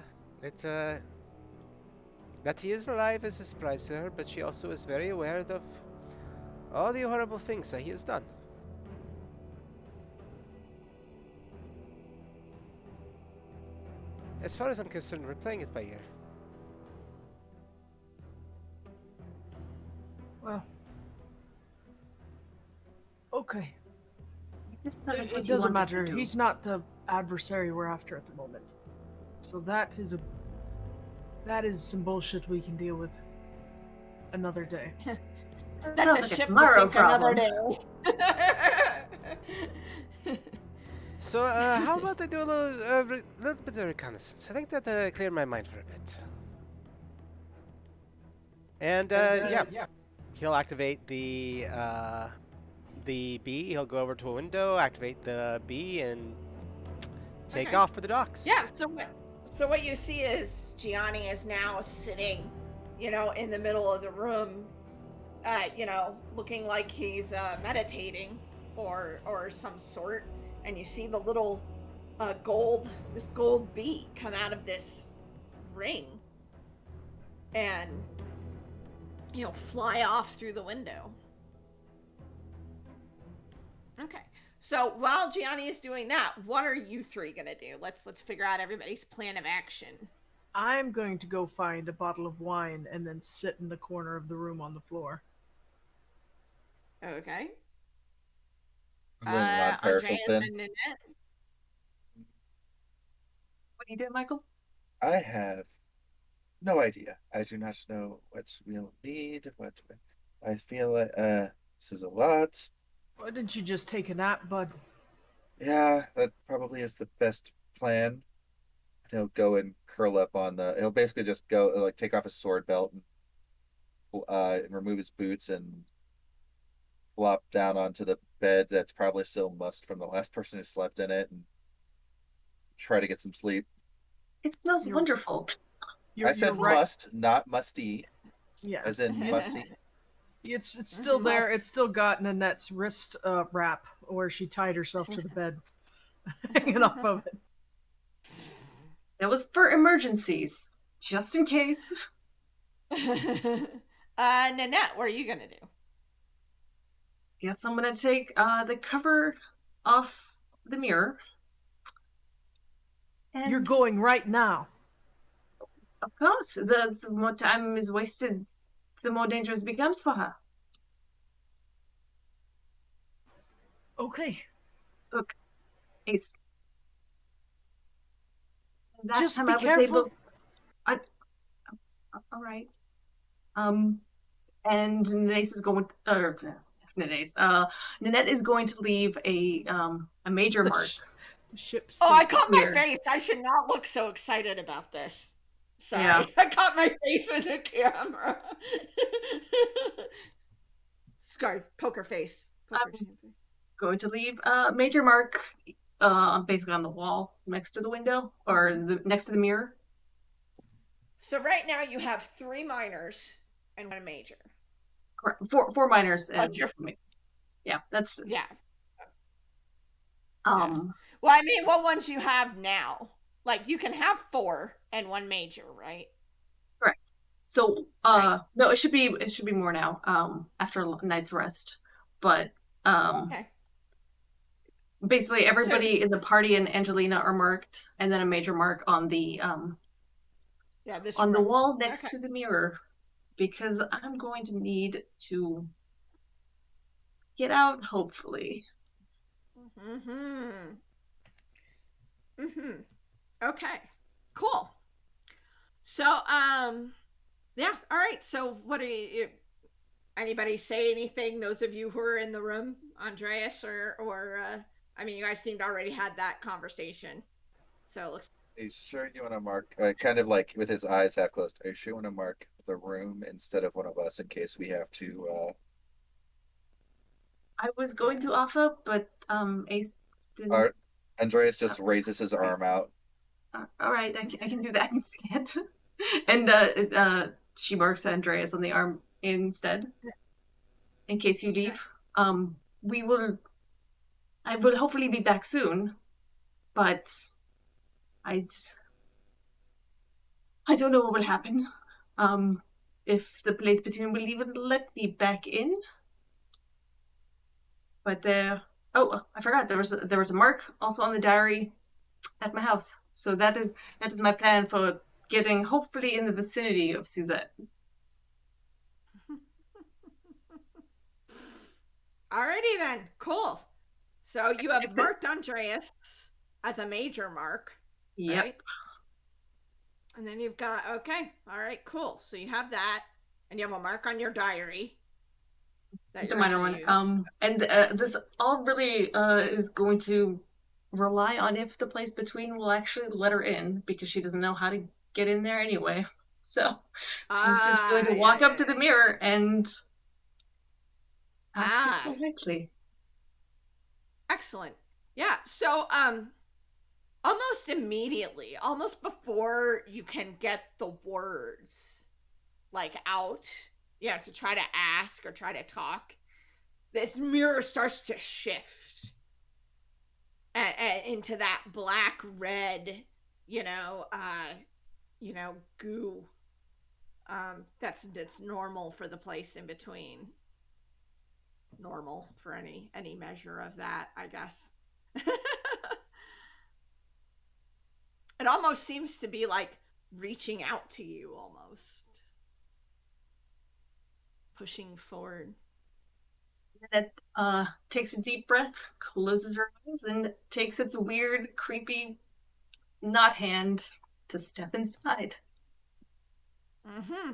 that he is alive is a surprise to her, but she also is very aware of all the horrible things that he has done. As far as I'm concerned, we're playing it by ear. Well. Okay. Just tell us It what you doesn't want us to matter. do. He's not the adversary we're after at the moment. So that is some bullshit we can deal with another day. That's sounds a like a ship to tomorrow sink another problem. day. So, how about I do a little bit of reconnaissance? I think that cleared my mind for a bit. And yeah, he'll activate the bee. He'll go over to a window, activate the bee, and take Okay. off for the docks. Yeah. So what you see is Gianni is now sitting, in the middle of the room, looking like he's meditating or some sort, and you see the little this gold bee come out of this ring, and fly off through the window. Okay. So while Gianni is doing that, what are you three gonna do? Let's figure out everybody's plan of action. I'm going to go find a bottle of wine and then sit in the corner of the room on the floor. Okay. I'm going to non-perishals Andreas then. and Nanette. What are you doing, Michael? I have no idea. I do not know what we'll need. What I feel like this is a lot. Why didn't you just take a nap, bud? Yeah, that probably is the best plan. He'll go and curl up on the. He'll basically just go like take off his sword belt and remove his boots and flop down onto the bed that's probably still mussed from the last person who slept in it and try to get some sleep. It smells You're- wonderful. I said you're right. must, not musty, Yeah. as in musty. It's still there. It's still got Nanette's wrist wrap where she tied herself to the bed, hanging off of it. That was for emergencies, just in case. Nanette, what are you gonna do? Guess I'm gonna take the cover off the mirror You're And going right now. of course, the more time is wasted, the more dangerous it becomes for her. Okay. Look, Ace, last Just time be I was careful. able. I, all right. Um, and Nanette is going. Nanette is going to leave a major The, mark. the ship Oh, I caught sinks. my Here. face. I should not look so excited about this. Yeah, Sorry. I caught my face in the camera. Scar, poker face. Poker I'm chan face. going to leave a major mark, basically on the wall next to the window or next to the mirror. So right now you have 3 minors and 1 major. Correct. Four minors What's and your yeah, that's yeah, yeah. um Well, I mean, what ones you have now? Like you can have 4 and 1 major, right? correct. So Right. no, it should be more now, after a night's rest. But Okay. basically So everybody in the party and Angelina are marked, and then a major mark yeah, this on the room. wall next Okay. to the mirror, because I'm going to need to get out, hopefully. Mm-hmm. Mm-hmm. Okay. Cool. So yeah, all right. So what do you anybody say anything? Those of you who are in the room, Andreas or I mean, you guys seemed to already had that conversation. So it looks Are you sure you want to mark, kind of like with his eyes half closed, are you sure you want to mark the room instead of one of us in case we have to, I was going to offer, but Ace didn't. our, Andreas just raises his arm out. All right, I can do that instead. And she marks Andreas on the arm instead, in case you okay. leave. We will. I will hopefully be back soon, but I I don't know what will happen. Um, if the place between will even let me back in. But there. Oh, I forgot. There was a mark also on the diary at my house. So that is my plan for getting hopefully in the vicinity of Suzette. Alrighty then. Cool. So you have If the marked Andreas as a major mark, Yep, right? And then you've got okay. All right, cool. So you have that, and you have a mark on your diary that it's a you're going to minor one. use. And this all really is going to rely on if the place between will actually let her in, because she doesn't know how to get in there anyway. So she's just going to Yeah, walk up yeah, to the yeah. mirror and ask it Ah, politely. excellent. Yeah. So almost immediately, almost before you can get the words like out, you have to try to ask or try to talk. This mirror starts to shift into that black red, you know, goo. That's normal for the place in between. Normal for any measure of that, I guess. It almost seems to be like reaching out to you, almost pushing forward. That takes a deep breath, closes her eyes, and takes its weird, creepy not hand to step inside. Mm-hmm.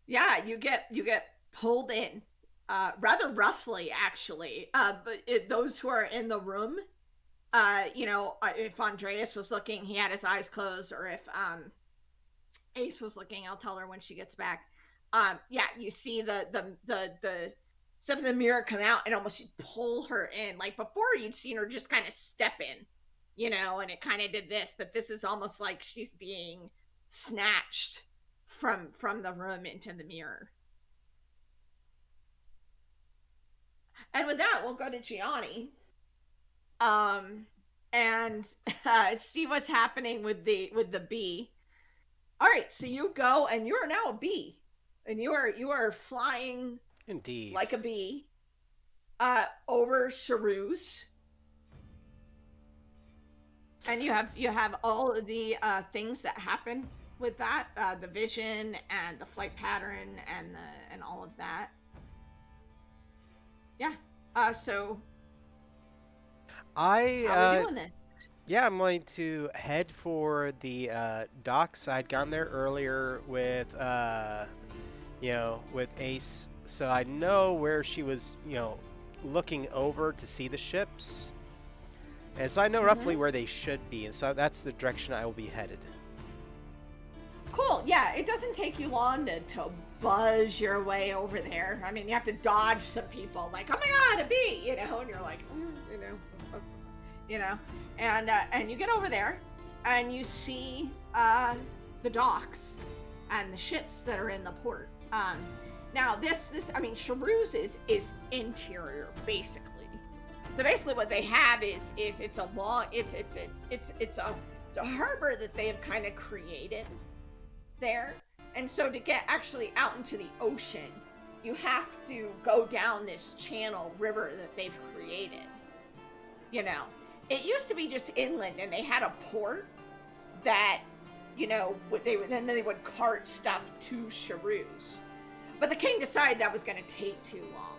Yeah, you get pulled in, rather roughly, actually. But those who are in the room, if Andreas was looking, he had his eyes closed, or if Ace was looking, I'll tell her when she gets back. Yeah, you see the stuff in the mirror come out and almost pull her in. Like before, you'd seen her just kind of step in, and it kind of did this, but this is almost like she's being snatched from the room into the mirror. And with that, we'll go to Gianni, um, and see what's happening with the bee. All right, so you go, and you are now a bee, and you are flying Indeed. like a bee over Sharu's. And you have all of the things that happen with that, the vision and the flight pattern and all of that. Yeah. So I how are we doing this? Yeah, I'm going to head for the docks. I'd gotten there earlier with with Ace, so I know where she was, looking over to see the ships. And so I know roughly Mm-hmm. where they should be, and so that's the direction I will be headed. Cool. Yeah, it doesn't take you long to buzz your way over there. I mean, you have to dodge some people, like, oh my god, a bee, and you're like, you know, and you get over there, and you see the docks and the ships that are in the port. Now this I mean, Sharu's is interior basically. So basically, what they have is it's a long it's a harbor that they have kind of created there. And so to get actually out into the ocean, you have to go down this channel river that they've created. You know, it used to be just inland, and they had a port that then they would cart stuff to Sharu's. But the king decided that was going to take too long.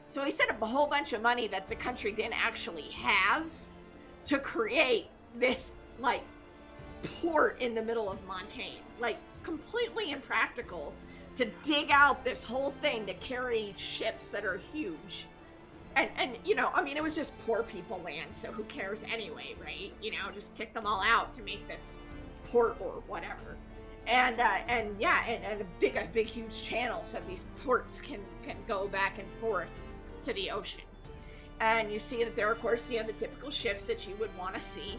So he set up a whole bunch of money that the country didn't actually have to create this like port in the middle of Montaigne. Like completely impractical to dig out this whole thing to carry ships that are huge. And I mean, it was just poor people land, so who cares anyway, right? Just kick them all out to make this port or whatever. And a big huge channel so these ports can go back and forth to the ocean. And you see that there are, of course, the typical ships that you would want to see,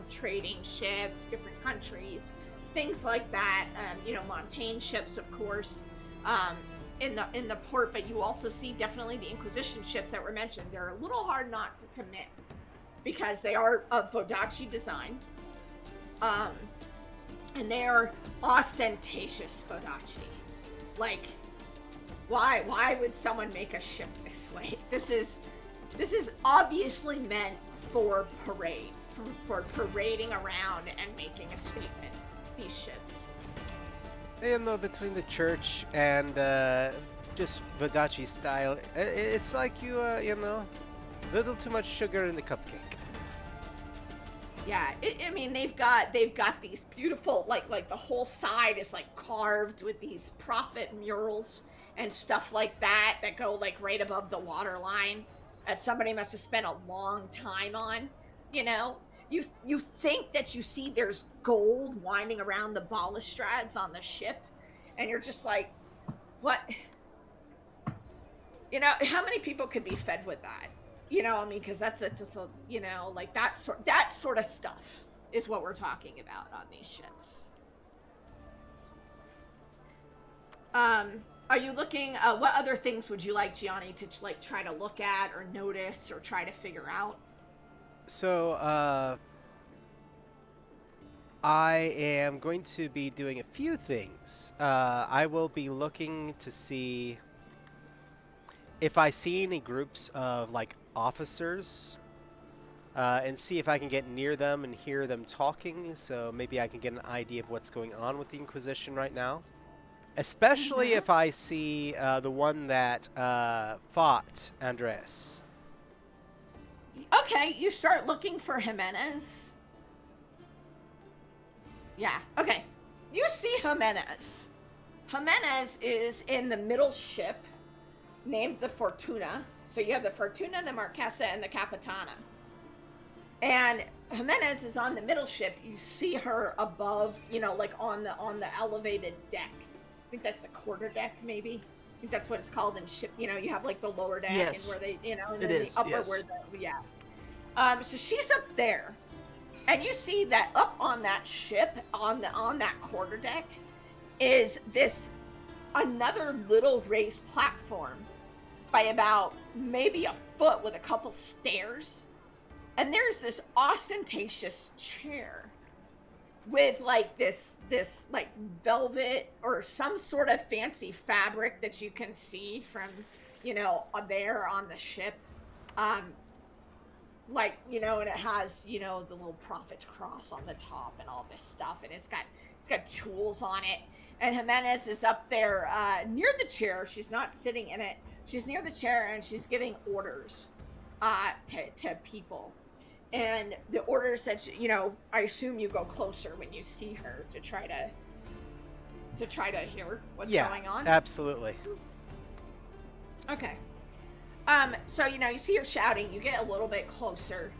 trading ships, different countries, things like that. Montaigne ships, of course, in the port. But you also see definitely the Inquisition ships that were mentioned. They're a little hard not to miss because they are of Vodacci design, and they are ostentatious Vodacci. Like, why would someone make a ship this way? This is obviously meant for parade, for parading around and making a statement. These ships. Between the church and just Vodacci style, it's like little too much sugar in the cupcake. Yeah, I mean they've got these beautiful like the whole side is like carved with these prophet murals and stuff like that go like right above the water line that somebody must have spent a long time on. You think that you see there's gold winding around the balustrades on the ship, and you're just like, what? How many people could be fed with that? I mean, because that's like that sort of stuff is what we're talking about on these ships. Are you looking? What other things would you like, Gianni, to like try to look at or notice or try to figure out? So, I am going to be doing a few things. I will be looking to see if I see any groups of like officers, and see if I can get near them and hear them talking. So maybe I can get an idea of what's going on with the Inquisition right now. Especially if I see the one that fought Andres. Okay, you start looking for Jimenez. Yeah, okay. You see Jimenez. Jimenez is in the middle ship, named the Fortuna. So you have the Fortuna, the Marquesa, and the Capitana. And Jimenez is on the middle ship. You see her above, like on the elevated deck. I think that's the quarter deck, maybe. I think that's what it's called in ship. You have like the lower deck, Yes. and where they, and It then is, the upper yes. where the So she's up there, and you see that up on that ship, on that quarter deck, is this another little raised platform by about maybe a foot with a couple stairs, and there's this ostentatious chair with like this like velvet or some sort of fancy fabric that you can see from there on the ship, like, and it has, the little prophet cross on the top and all this stuff, and it's got jewels on it. And Jimenez is up there near the chair. She's not sitting in it. She's near the chair and she's giving orders to people. And the orders that I assume you go closer when you see her to try to hear what's Yeah, going on. absolutely. Okay. So you see her shouting, you get a little bit closer,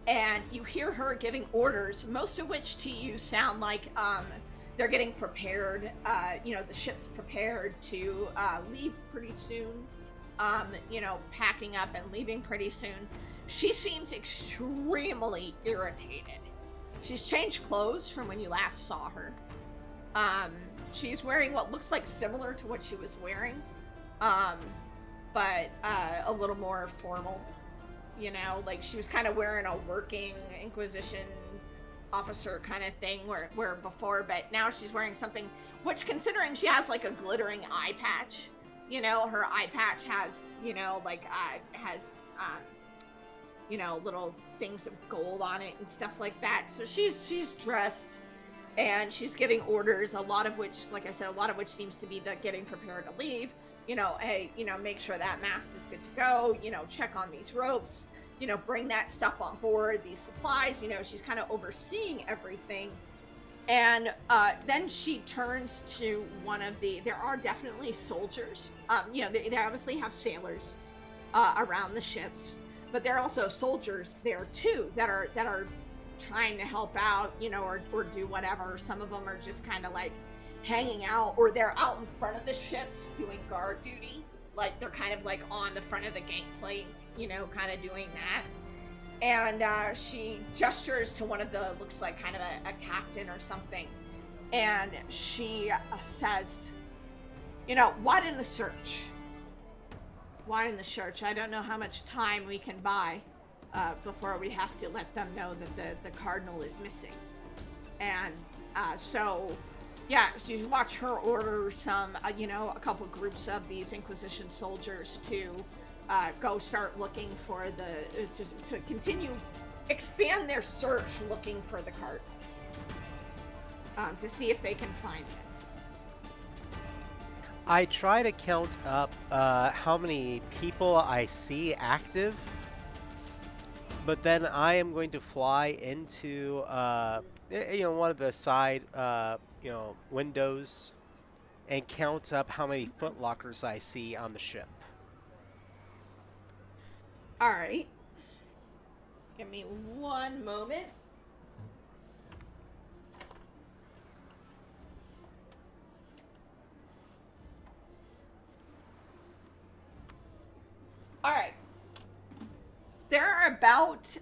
and you hear her giving orders, most of which to you sound like they're getting prepared. The ship's prepared to leave pretty soon. Packing up and leaving pretty soon. She seems extremely irritated. She's changed clothes from when you last saw her. Um, she's wearing what looks like similar to what she was wearing. Um, but a little more formal. Like she was kind of wearing a working Inquisition officer kind of thing where before, but now she's wearing something which, considering she has like a glittering eye patch, her eye patch has, has, little things of gold on it and stuff like that. So she's dressed and she's giving orders, a lot of which, like I said, seems to be the getting prepared to leave. Hey, make sure that mast is good to go, check on these ropes, bring that stuff on board, these supplies, she's kind of overseeing everything. And then she turns to there are definitely soldiers. They obviously have sailors around the ships, but there are also soldiers there too that are trying to help out, or do whatever. Some of them are just kind of like hanging out, or they're out in front of the ships doing guard duty. Like they're kind of like on the front of the gangplank, kind of doing that. And she gestures to one of the, looks like kind of a captain or something. And she says, widen the search. Widen the search. I don't know how much time we can buy before we have to let them know that the cardinal is missing. And so, yeah, so you watch her order some, a couple groups of these Inquisition soldiers to go start looking for to continue, expand their search looking for the cart, to see if they can find it. I try to count up how many people I see active, but then I am going to fly into one of the side windows and count up how many footlockers I see on the ship. All right. Give me one moment. All right. There are about,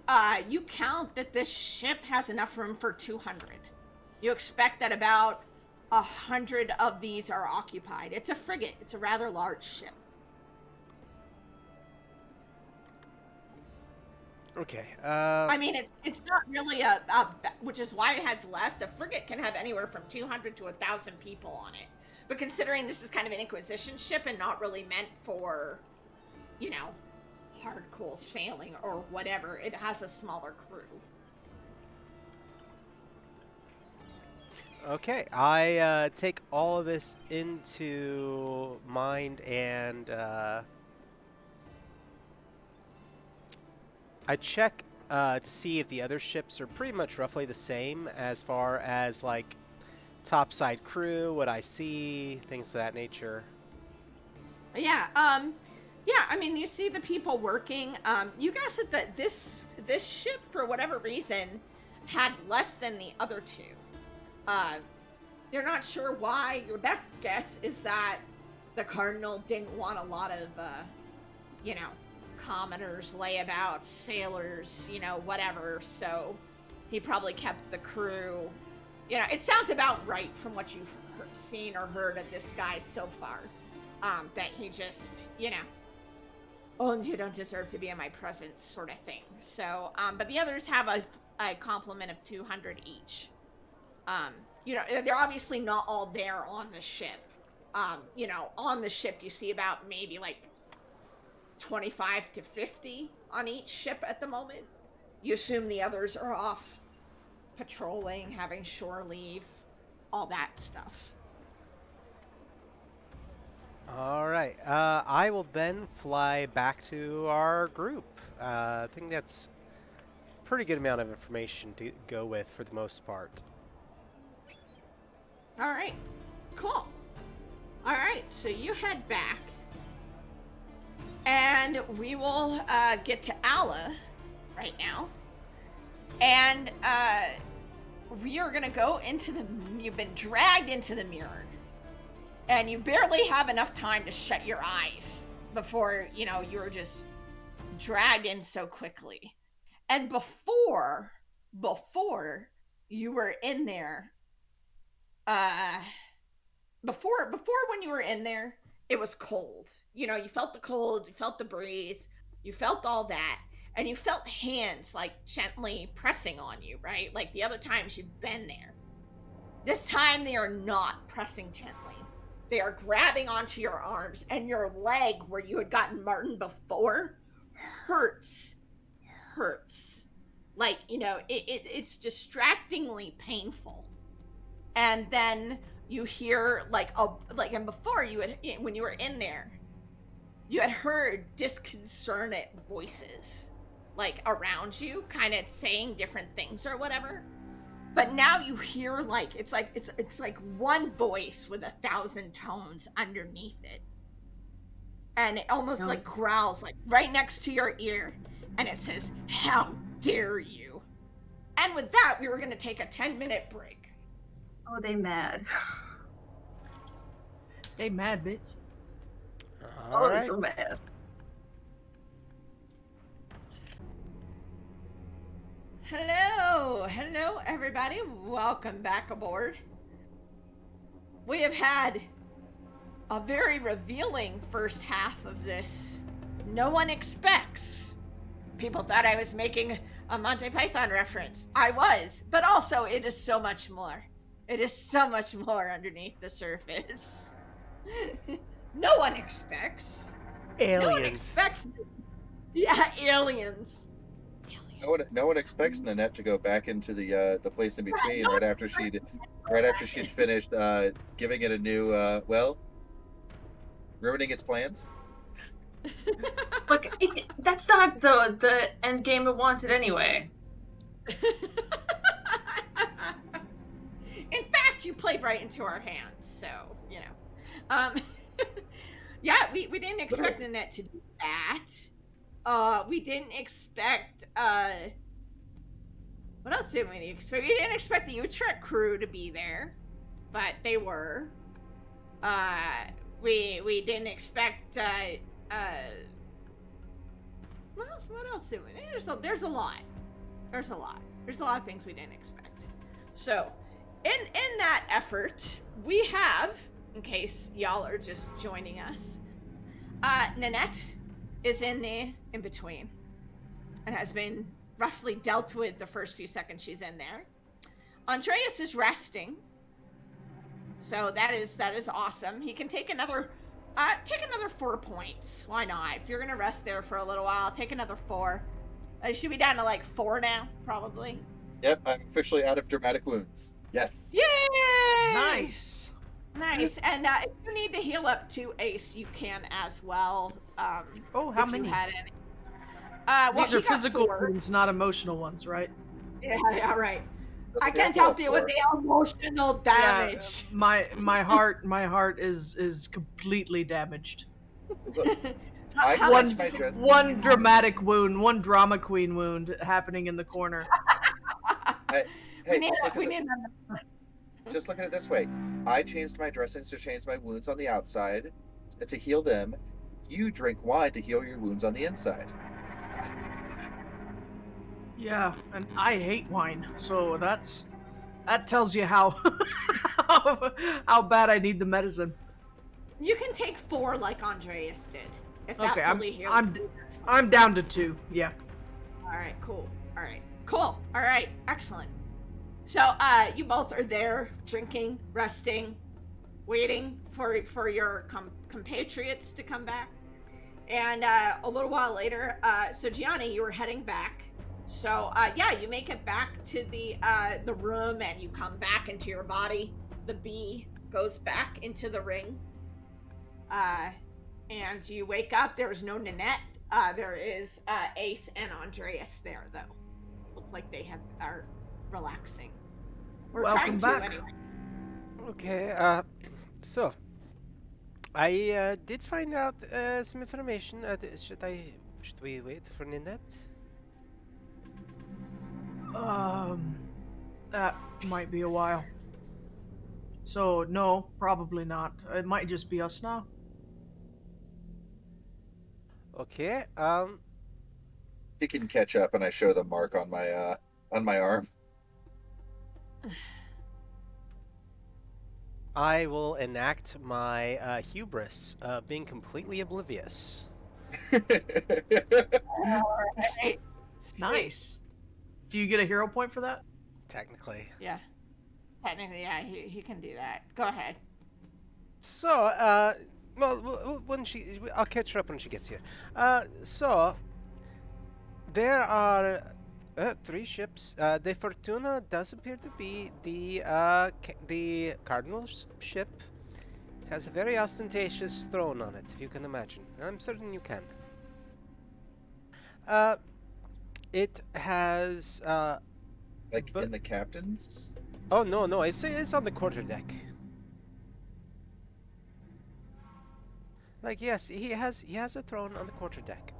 you count that this ship has enough room for 200. You expect that about 100 of these are occupied. It's a frigate. It's a rather large ship. Okay. I mean, it's not really which is why it has less. The frigate can have anywhere from 200 to 1,000 people on it. But considering this is kind of an Inquisition ship and not really meant for, hardcore sailing or whatever, it has a smaller crew. Okay, I take all of this into mind, and I check to see if the other ships are pretty much roughly the same as far as like topside crew, what I see, things of that nature. Yeah, I mean, you see the people working. You guess that this ship, for whatever reason, had less than the other two. You're not sure why. Your best guess is that the Cardinal didn't want a lot of, commoners, layabouts, sailors, whatever. So he probably kept the crew. It sounds about right from what you've seen or heard of this guy so far. That he just, oh, you don't deserve to be in my presence, sort of thing. So, but the others have a complement of 200 each. They're obviously not all there on the ship. On the ship you see about maybe like 25 to 50 on each ship at the moment. You assume the others are off patrolling, having shore leave, all that stuff. All right. I will then fly back to our group. I think that's a pretty good amount of information to go with for the most part. All right, cool. All right, so you head back, and we will get to Alla right now, and we are gonna go into the. You've been dragged into the mirror, and you barely have enough time to shut your eyes before you're just dragged in so quickly. And before you were in there, uh before when you were in there, it was cold. You felt the cold, you felt the breeze, you felt all that, and you felt hands like gently pressing on you, right? Like the other times you've been there. This time they are not pressing gently. They are grabbing onto your arms, and your leg where you had gotten Martin before hurts. Like, it's distractingly painful. And then you hear and before when you were in there, you had heard disconcerted voices like around you, kind of saying different things or whatever. But now you hear it's like one voice with 1,000 tones underneath it, and it almost like growls like right next to your ear, and it says, "How dare you?" And with that, we were going to take a 10-minute break. Oh, they mad. They mad, bitch. All They're right. so mad. Hello, everybody. Welcome back aboard. We have had a very revealing first half of this. No one expects. People thought I was making a Monty Python reference. I was, but also it is so much more. It is so much more underneath the surface. No one expects. Aliens. No one expects. Yeah, aliens. No one expects Nanette to go back into the place in between right after she'd finished giving it a new ruining its plans. Look, that's not the end game it wanted anyway. In fact, you played right into our hands, so yeah, we didn't expect Nanette to do that. We didn't expect what else did we expect? We didn't expect the Utrecht crew to be there, but they were. We didn't expect what else did we? There's a lot. There's a lot of things we didn't expect. So, in that effort, we have, in case y'all are just joining us, Nanette is in between and has been roughly dealt with the first few seconds she's in there. Andreas is resting, so that is awesome. He can take another 4 points. Why not? If you're gonna rest there for a little while, take another 4. It should be down to like 4 now, probably. Yep, I'm officially out of dramatic wounds. Yes. Yay! Nice. And if you need to heal up to Ace, you can as well. How if many? You had any. These are physical 4. wounds, not emotional ones, right? Yeah, right. That's I what can't the help Apple you with the emotional damage. Yeah, my heart is completely damaged. Look, I How one, much my physical- One dramatic wound, one drama queen wound happening in the corner. Hey, just look at it this way. I changed my dressings to change my wounds on the outside to heal them. You drink wine to heal your wounds on the inside. Yeah, and I hate wine, so that tells you how how bad I need the medicine. You can take 4 like Andreas did. If that Okay, fully heals. I'm down to 2. Yeah. All right, cool. All right, excellent. So, you both are there, drinking, resting, waiting for your compatriots to come back. And a little while later, so Gianni, you were heading back. So yeah, you make it back to the room, and you come back into your body. The bee goes back into the ring, uh, and you wake up. There's no Nanette. There is Ace and Andreas there, though. Look like they are relaxing. We're trying Welcome to back. anyway. Okay, so I did find out some information. Should we wait for Ninette? That might be a while. So, no, probably not. It might just be us now. Okay, She can catch up, and I show the mark on my arm. I will enact my hubris, being completely oblivious. Alright. Nice. Do you get a hero point for that? Technically. Yeah. Technically, yeah, he can do that. Go ahead. So, well, I'll catch her up when she gets here. So, there are 3 ships. The Fortuna does appear to be the Cardinal's ship. It has a very ostentatious throne on it, if you can imagine. I'm certain you can. It has Like but- in the captain's. oh no, it's on the quarterdeck. Like, yes, he has a throne on the quarterdeck.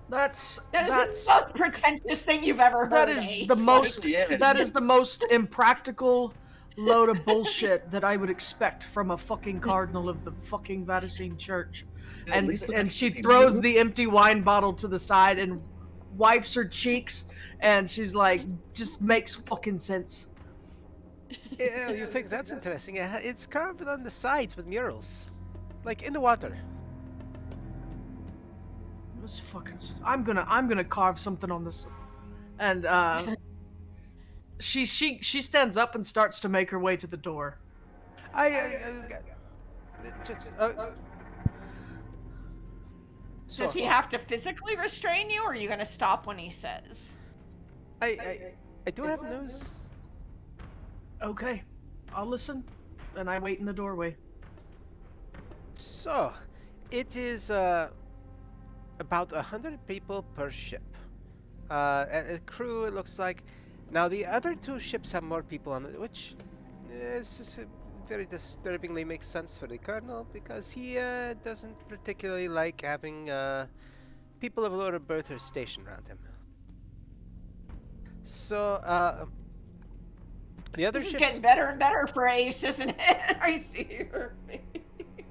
That is the most pretentious thing you've ever heard. That is Ace. the most Yes. that is the most impractical load of bullshit that I would expect from a fucking cardinal of the fucking Vatican Church. At least look And like she he throws moved. the empty wine bottle to the side and wipes her cheeks, and she's like, just makes fucking sense. Yeah, you think that's interesting? It's carved on the sides with murals, like in the water. This fucking I'm gonna carve something on this. And she stands up and starts to make her way to the door. Just Does he have to physically restrain you, or are you going to stop when he says? I do have news. Okay, I'll listen, and I wait in the doorway. So, it is about 100 people per ship. A crew, it looks like. Now, the other 2 ships have more people on it, which is very disturbingly makes sense for the Cardinal, because he doesn't particularly like having people of lower birth or station around him. So, the other This is ships... getting better and better for Ace, isn't it? I see her.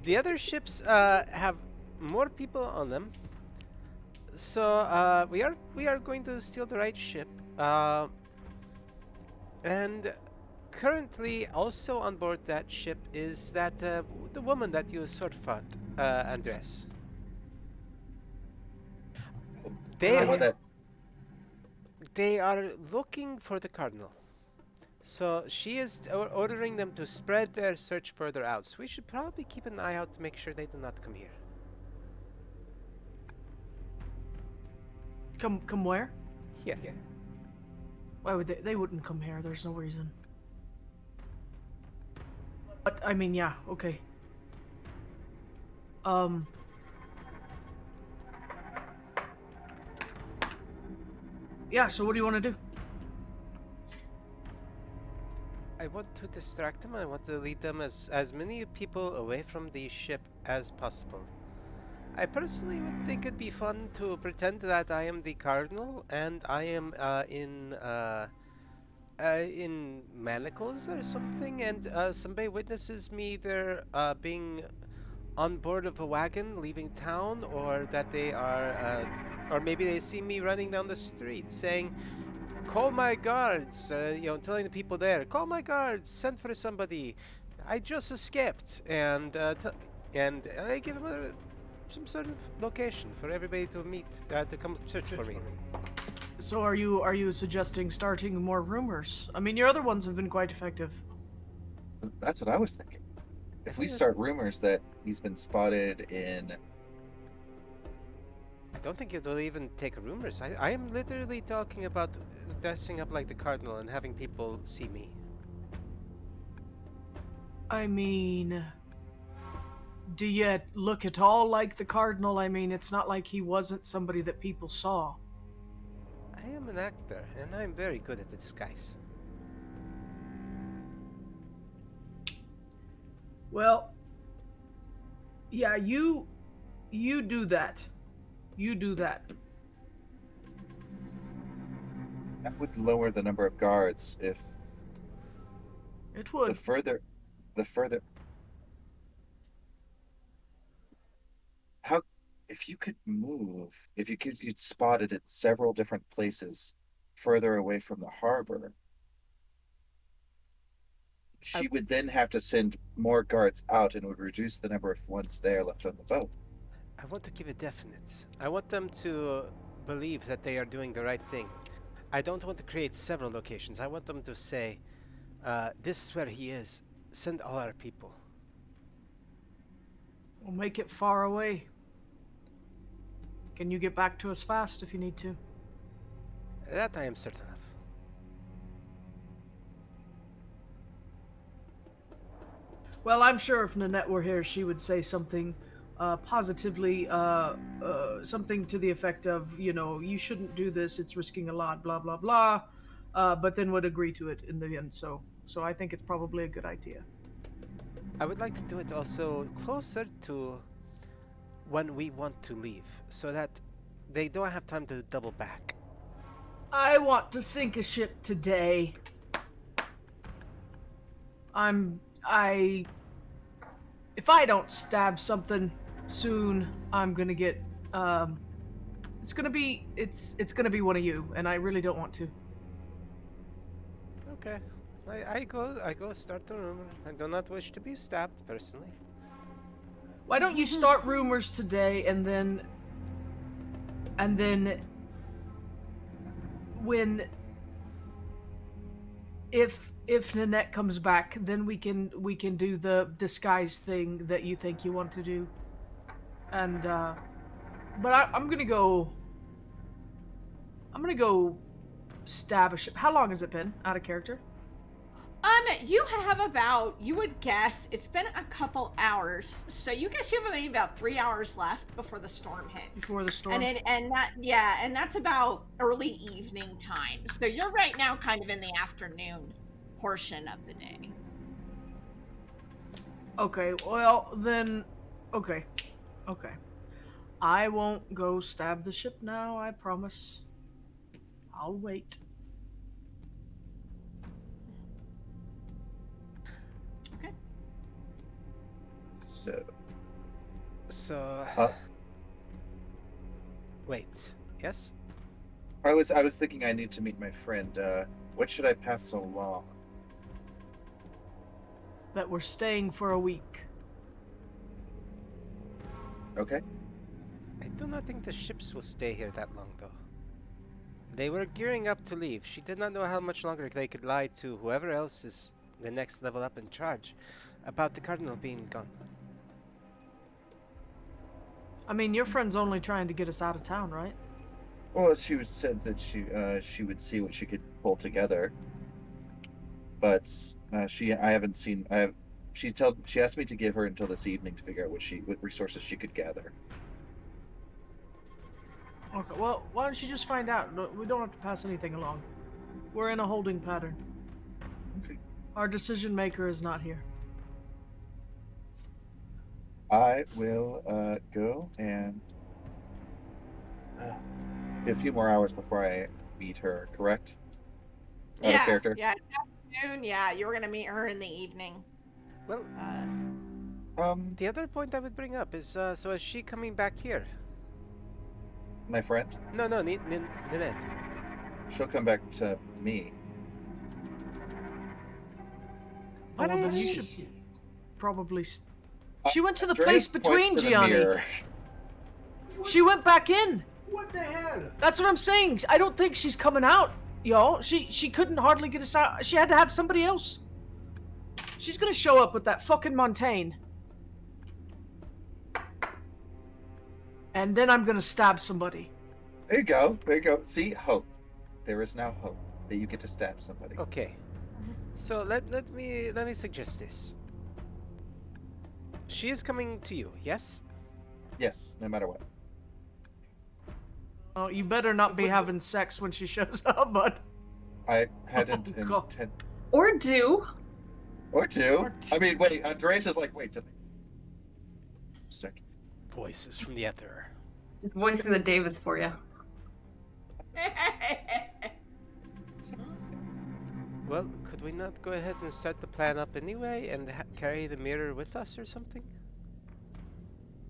The other ships have more people on them. So we are going to steal the right ship. And currently also on board that ship is that the woman that you sword fought, Andres. They are looking for the Cardinal. So she is ordering them to spread their search further out. So we should probably keep an eye out to make sure they do not come here. Come where? Here. Why would they wouldn't come here, there's no reason. But I mean, yeah, okay. Yeah, so what do you want to do? I want to distract them. I want to lead them as many people away from the ship as possible. I personally would think it'd be fun to pretend that I am the Cardinal and I am in manacles or something, and somebody witnesses me either being on board of a wagon leaving town, or that they are, or maybe they see me running down the street saying, "Call my guards!" Telling the people there, "Call my guards! Send for somebody! I just escaped!" And I give them some sort of location for everybody to meet, to come search for me. So are you suggesting starting more rumors? I mean, your other ones have been quite effective. That's what I was thinking. If we start rumors that he's been spotted in don't think it'll even take rumors. I am literally talking about dressing up like the Cardinal and having people see me. I mean, do you look at all like the Cardinal? I mean, it's not like he wasn't somebody that people saw. I am an actor, and I'm very good at the disguise. Well, yeah, you do that. You do that. That would lower the number of guards if It would. the further. How, if you could move, if you'd spot it at several different places further away from the harbor, she would then have to send more guards out and it would reduce the number of ones there left on the boat. I want to give it definite. I want them to believe that they are doing the right thing. I don't want to create several locations. I want them to say, this is where he is. Send all our people. We'll make it far away. Can you get back to us fast if you need to? That I am certain of. Well, I'm sure if Nanette were here, she would say something positively, something to the effect of, you shouldn't do this, it's risking a lot, blah, blah, blah, but then would agree to it in the end, so I think it's probably a good idea. I would like to do it also closer to when we want to leave, so that they don't have time to double back. I want to sink a ship today. If I don't stab something soon, I'm gonna get, it's gonna be one of you, and I really don't want to. Okay. I go start the rumor. I do not wish to be stabbed, personally. Why don't you start rumors today, and then when, if Nanette comes back, then we can do the disguise thing that you think you want to do. And but I'm gonna go stab a ship. How long has it been out of character? You have about, you would guess, it's been a couple hours. So you guess you have maybe about 3 hours left before the storm hits. Before the storm. And that's about early evening time. So you're right now kind of in the afternoon portion of the day. Okay, well then, okay. I won't go stab the ship now, I promise. I'll wait. Okay. So. Wait. Yes? I was thinking I need to meet my friend. What should I pass along? That we're staying for a week. Okay. I do not think the ships will stay here that long, though. They were gearing up to leave. She did not know how much longer they could lie to whoever else is the next level up in charge about the Cardinal being gone. I mean, your friend's only trying to get us out of town, right? Well, she said that she would see what she could pull together, but she asked me to give her until this evening to figure out what resources she could gather. Okay, well, why don't you just find out? We don't have to pass anything along. We're in a holding pattern. Okay. Our decision maker is not here. I will go and a few more hours before I meet her, correct? Out of character? Yeah, afternoon, yeah, you were gonna meet her in the evening. Well, the other point I would bring up is, so is she coming back here? My friend? No, Nanette. She'll come back to me. Oh, well, then you should probably... She went to the Andreas place between points to the Gianni. mirror. She went back in. What the hell? That's what I'm saying. I don't think she's coming out, y'all. She couldn't hardly get us out. She had to have somebody else. She's gonna show up with that fucking Montaigne. and then I'm gonna stab somebody. There you go. There you go. See, hope. There is now hope that you get to stab somebody. Okay. So let me suggest this. She is coming to you, yes? Yes, no matter what. Oh, you better not be having sex when she shows up, bud. I hadn't Oh, God. intended. Or do. Or two. I mean, wait. Andreas is like, wait. Stick. Voices from the ether. Just voicing the Davis for you. Well, could we not go ahead and set the plan up anyway and carry the mirror with us or something?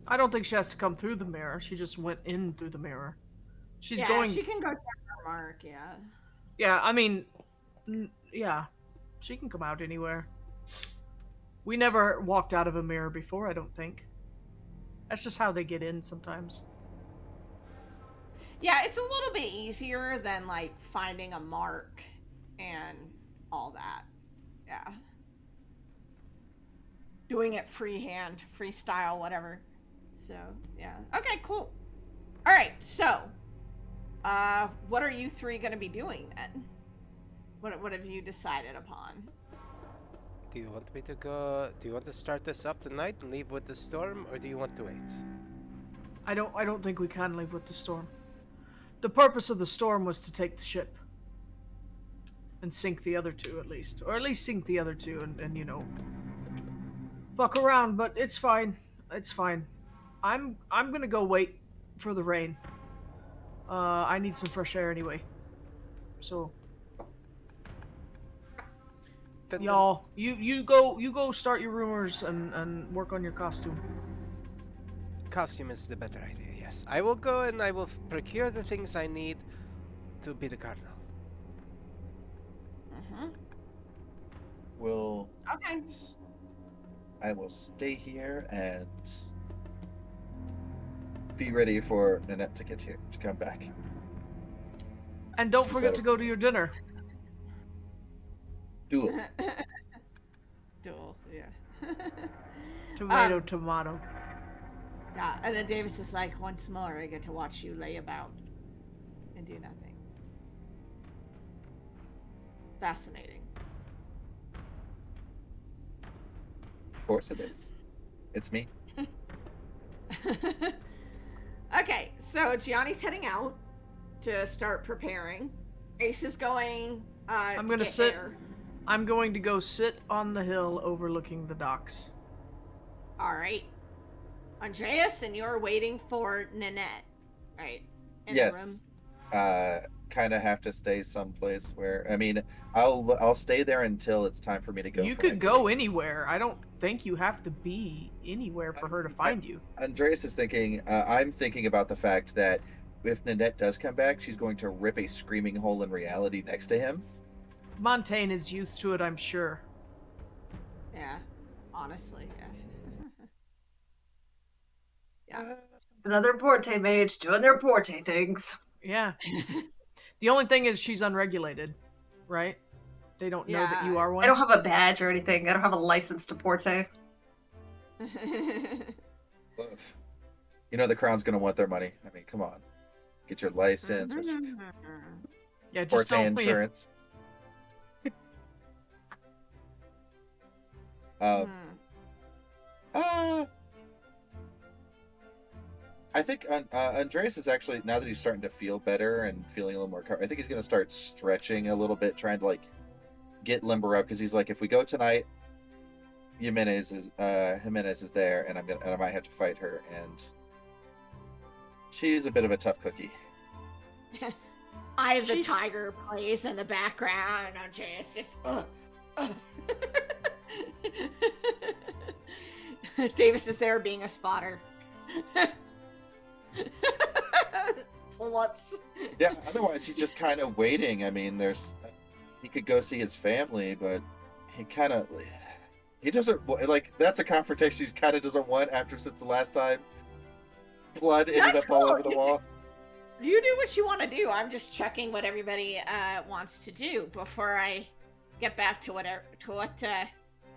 I don't think she has to come through the mirror. She just went in through the mirror. She's yeah, going. she can go down her mark, yeah. Yeah, I mean, yeah, she can come out anywhere. We never walked out of a mirror before, I don't think. That's just how they get in sometimes. Yeah, it's a little bit easier than like finding a mark and all that. Yeah. Doing it freehand, freestyle, whatever. So, yeah. Okay, cool. All right, so what are you three going to be doing then? What have you decided upon? Do you want me to go? Do you want to start this up tonight and leave with the storm, or do you want to wait? I don't think we can leave with the storm. The purpose of the storm was to take the ship. And sink the other two, at least. Or at least sink the other two and you know, fuck around, but it's fine. It's fine. I'm gonna go wait for the rain. I need some fresh air anyway. So Then- y'all, you go start your rumors and work on your costume. Costume is the better idea, yes. I will go and I will procure the things I need to be the cardinal. Mm-hmm. Will Okay. I will stay here and be ready for Nanette to get here, to come back. And don't forget to go to your dinner. Duel. Duel, yeah. Tomato. Yeah, and then Davis is like, once more I get to watch you lay about and do nothing. Fascinating. Of course it is. It's me. Okay, so Gianni's heading out to start preparing. Ace is going I'm to gonna get sit. air. I'm going to go sit on the hill overlooking the docks. Alright. Andreas, and you're waiting for Nanette, right? In Yes. Kind of have to stay someplace where, I mean, I'll stay there until it's time for me to go. You for could my go break. anywhere. I don't think you have to be anywhere for her to find you. Andreas is thinking. I'm thinking about the fact that if Nanette does come back, she's going to rip a screaming hole in reality next to him. Montaigne is used to it, I'm sure. Yeah, honestly, yeah. Yeah. It's another Porte mage doing their Porte things. Yeah. The only thing is she's unregulated, right? They don't know that you Yeah. are one. I don't have a badge or anything. I don't have a license to Porte. You know the crown's going to want their money. I mean, come on, get your license, Yeah, just Porte don't insurance. Hmm. I think Andreas is actually, now that he's starting to feel better and feeling a little more, I think he's going to start stretching a little bit, trying to like get limber up, because he's like, if we go tonight, Jimenez is there, and I might have to fight her, and she's a bit of a tough cookie. Eye of the Tiger plays in the background. Andreas just Davis is there being a spotter. Pull-ups. Yeah, otherwise he's just kind of waiting. I mean, he could go see his family, but he doesn't, like, that's a confrontation he kind of doesn't want after, since the last time blood ended That's up all cool. over the wall. You do what you want to do. I'm just checking what everybody wants to do before I get back to what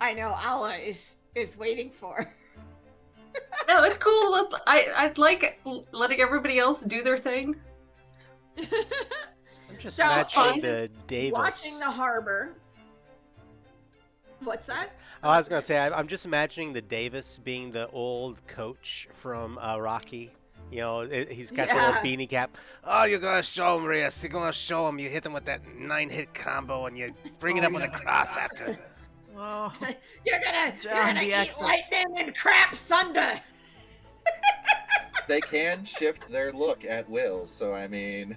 I know Allah is waiting for. No, it's cool. I like letting everybody else do their thing. I'm just So imagining Ace the is watching Davis. the harbor. What's that? Oh, I was gonna say I'm just imagining the Davis being the old coach from Rocky. You know, he's got the little Yeah. beanie cap. Oh, you're gonna show him, Reyes. You're gonna show him. You hit him with that 9-hit combo, and you bring it Oh, up with a yeah. cross after. Oh, You're John, gonna the eat accents. lightning and crap thunder. They can shift their look at will, so I mean,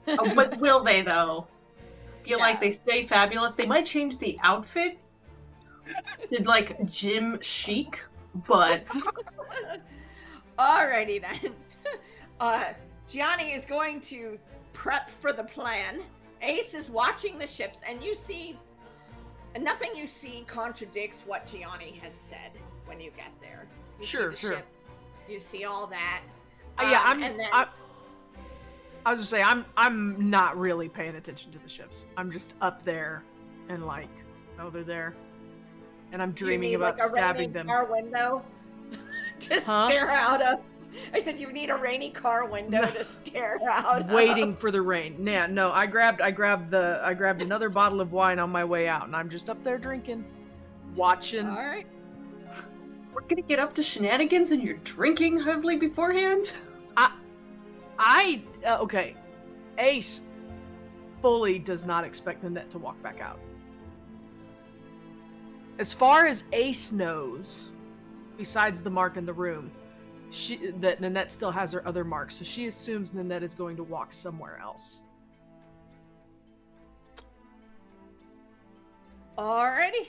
Oh, but will they though? Feel like Yeah. they stay fabulous. They might change the outfit to like gym chic, but Alrighty then. Gianni is going to prep for the plan. Ace is watching the ships, and you see nothing you see contradicts what Gianni has said when you get there. You see Sure, the sure. ship, you see all that. Yeah, and then I was gonna say I'm not really paying attention to the ships. I'm just up there and like, oh, they're there, and I'm you dreaming need about like a stabbing raining them. car window to Huh? stare out of. I said you need a rainy car window to stare out Waiting of. for the rain. Yeah, no, I grabbed another bottle of wine on my way out, and I'm just up there drinking, watching. All right. we're gonna get up to shenanigans and you're drinking heavily beforehand? Okay, Ace fully does not expect Nanette to walk back out. As far as Ace knows, besides the mark in the room, that Nanette still has her other marks, so she assumes Nanette is going to walk somewhere else. Alrighty.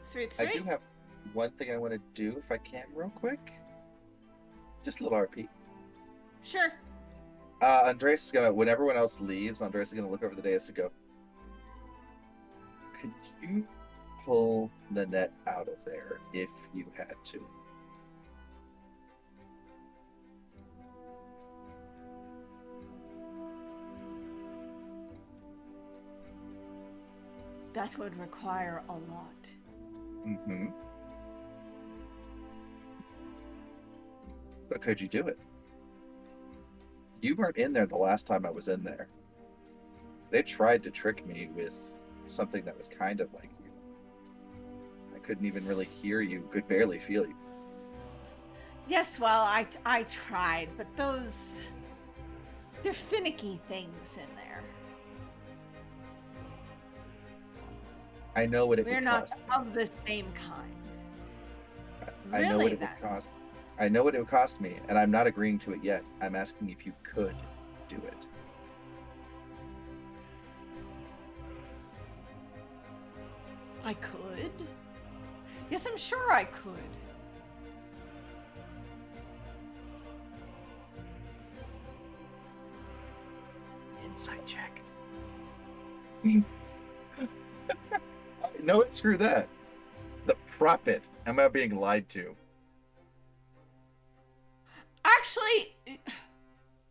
Sweet, I sweet. do have one thing I want to do if I can, real quick. Just a little RP. Sure. Andres is gonna, when everyone else leaves, Andres is gonna look over the dais and go, "Could you pull Nanette out of there if you had to?" That would require a lot. Mm-hmm. But could you do it? You weren't in there the last time I was in there. They tried to trick me with something that was kind of like you. I couldn't even really hear you, could barely feel you. Yes, well, I tried, but they're finicky things in there. I know what it We're would not cost. of the same kind. I know Really, what it then? would cost. I know what it would cost me, and I'm not agreeing to it yet. I'm asking if you could do it. I could. Yes, I'm sure I could. Insight check. No, screw that. The profit. Am I being lied to? Actually,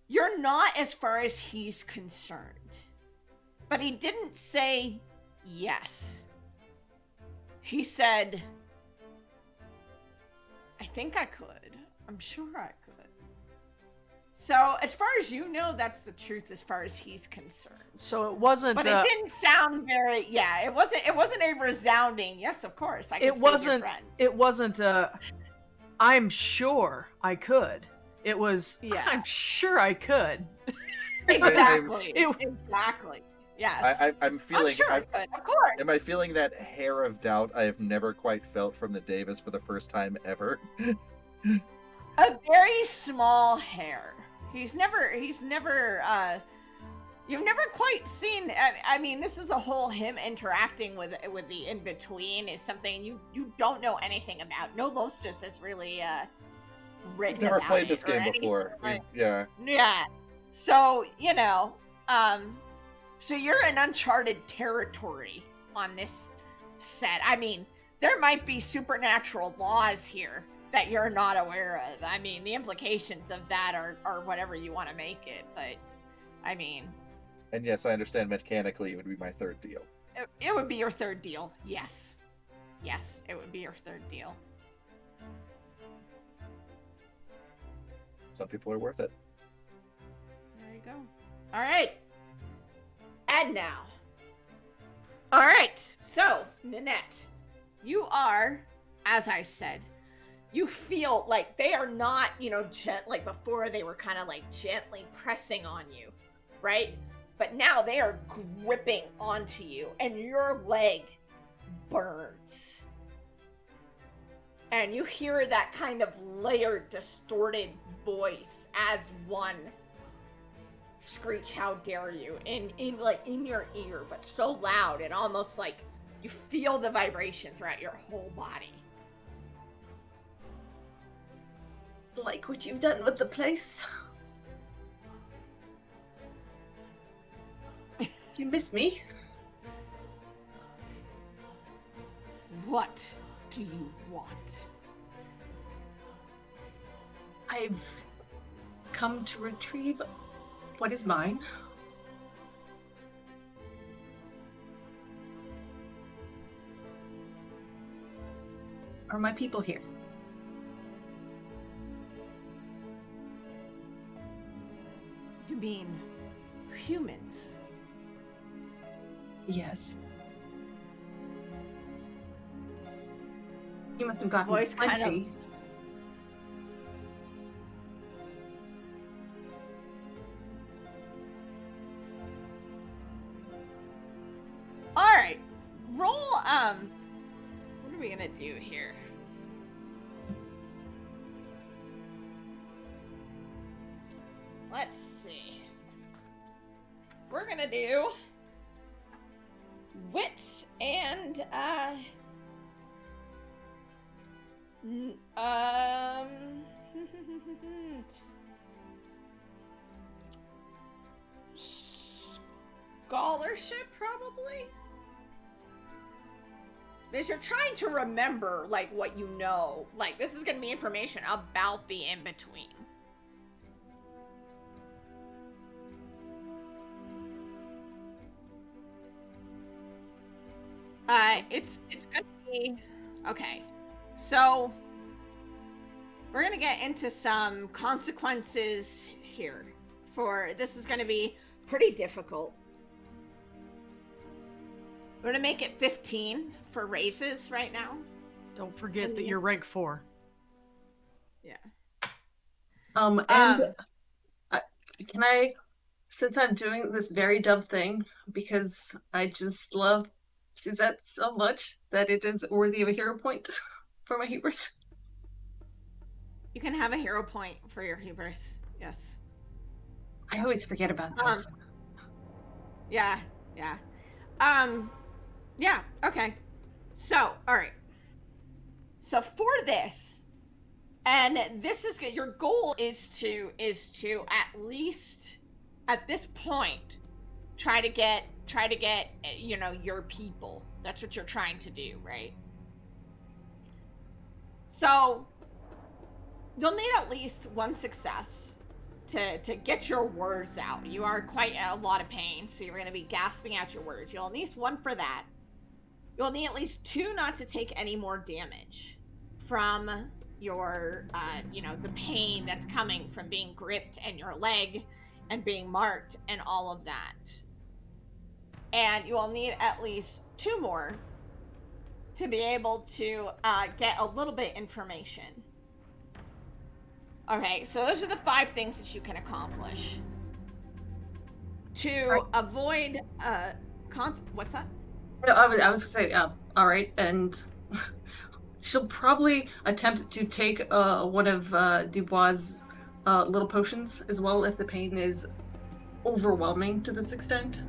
you're not as far as he's concerned. But he didn't say yes. He said, I think I could. I'm sure I could. So, as far as you know, that's the truth as far as he's concerned. So it wasn't. But it didn't sound very. Yeah, it wasn't. It wasn't a resounding. Yes, of course. I could It save your wasn't. friend. It wasn't. I'm sure I could. It was. Yeah. I'm sure I could. Exactly. It- Exactly. Yes. I'm feeling. I'm sure I could. Of course. Am I feeling that hair of doubt I have never quite felt from the Davis for the first time ever? A very small hair. He's never you've never quite seen. I mean, this is a whole him interacting with the in between is something you don't know anything about. No Lostris has really written Never about played it this or game anything before. like- Yeah. Yeah. So, so you're in uncharted territory on this set. I mean, there might be supernatural laws here that you're not aware of. I mean, the implications of that are whatever you want to make it, but I mean, And yes, I understand mechanically it would be my third deal. it would be your third deal. Yes. Yes, it would be your third deal. some people are worth it. There you go. All right. And now. All right. So, Nanette, you are, as I said, you feel like they are not, like before they were kind of like gently pressing on you, right? But now they are gripping onto you and your leg burns. And you hear that kind of layered, distorted voice as one screech, "How dare you!" in your ear, but so loud and almost like you feel the vibration throughout your whole body. Like what you've done with the place. Do you miss me? What do you want? I've come to retrieve what is mine. Are my people here? You mean humans? Yes. You must have gotten Voice kind plenty. All right, roll. What are we gonna do here? Let's see. We're gonna do wits and scholarship, probably. Because you're trying to remember, like, what you know. Like, this is going to be information about the in-between. It's going to be... Okay. So, we're going to get into some consequences here. This is going to be pretty difficult. We're going to make it 15 for raises right now. Don't forget that you're rank 4. Yeah. Can I, since I'm doing this very dumb thing, because I just love Suzette so much that it is worthy of a hero point for my hubris. You can have a hero point for your hubris. Yes. I always forget about this. Yeah. Yeah, okay. So, all right. So for this, and this is your goal is to at least at this point try to get your people. That's what you're trying to do, right? So you'll need at least one success to get your words out. You are quite a lot of pain, so you're going to be gasping out your words. You'll need one for that. You'll need at least 2 not to take any more damage from your, the pain that's coming from being gripped and your leg and being marked and all of that. And you will need at least 2 more to be able to get a little bit information. Okay, so those are the 5 things that you can accomplish. To avoid, what's that? No, I was gonna say, all right, and she'll probably attempt to take one of Dubois' little potions as well if the pain is overwhelming to this extent.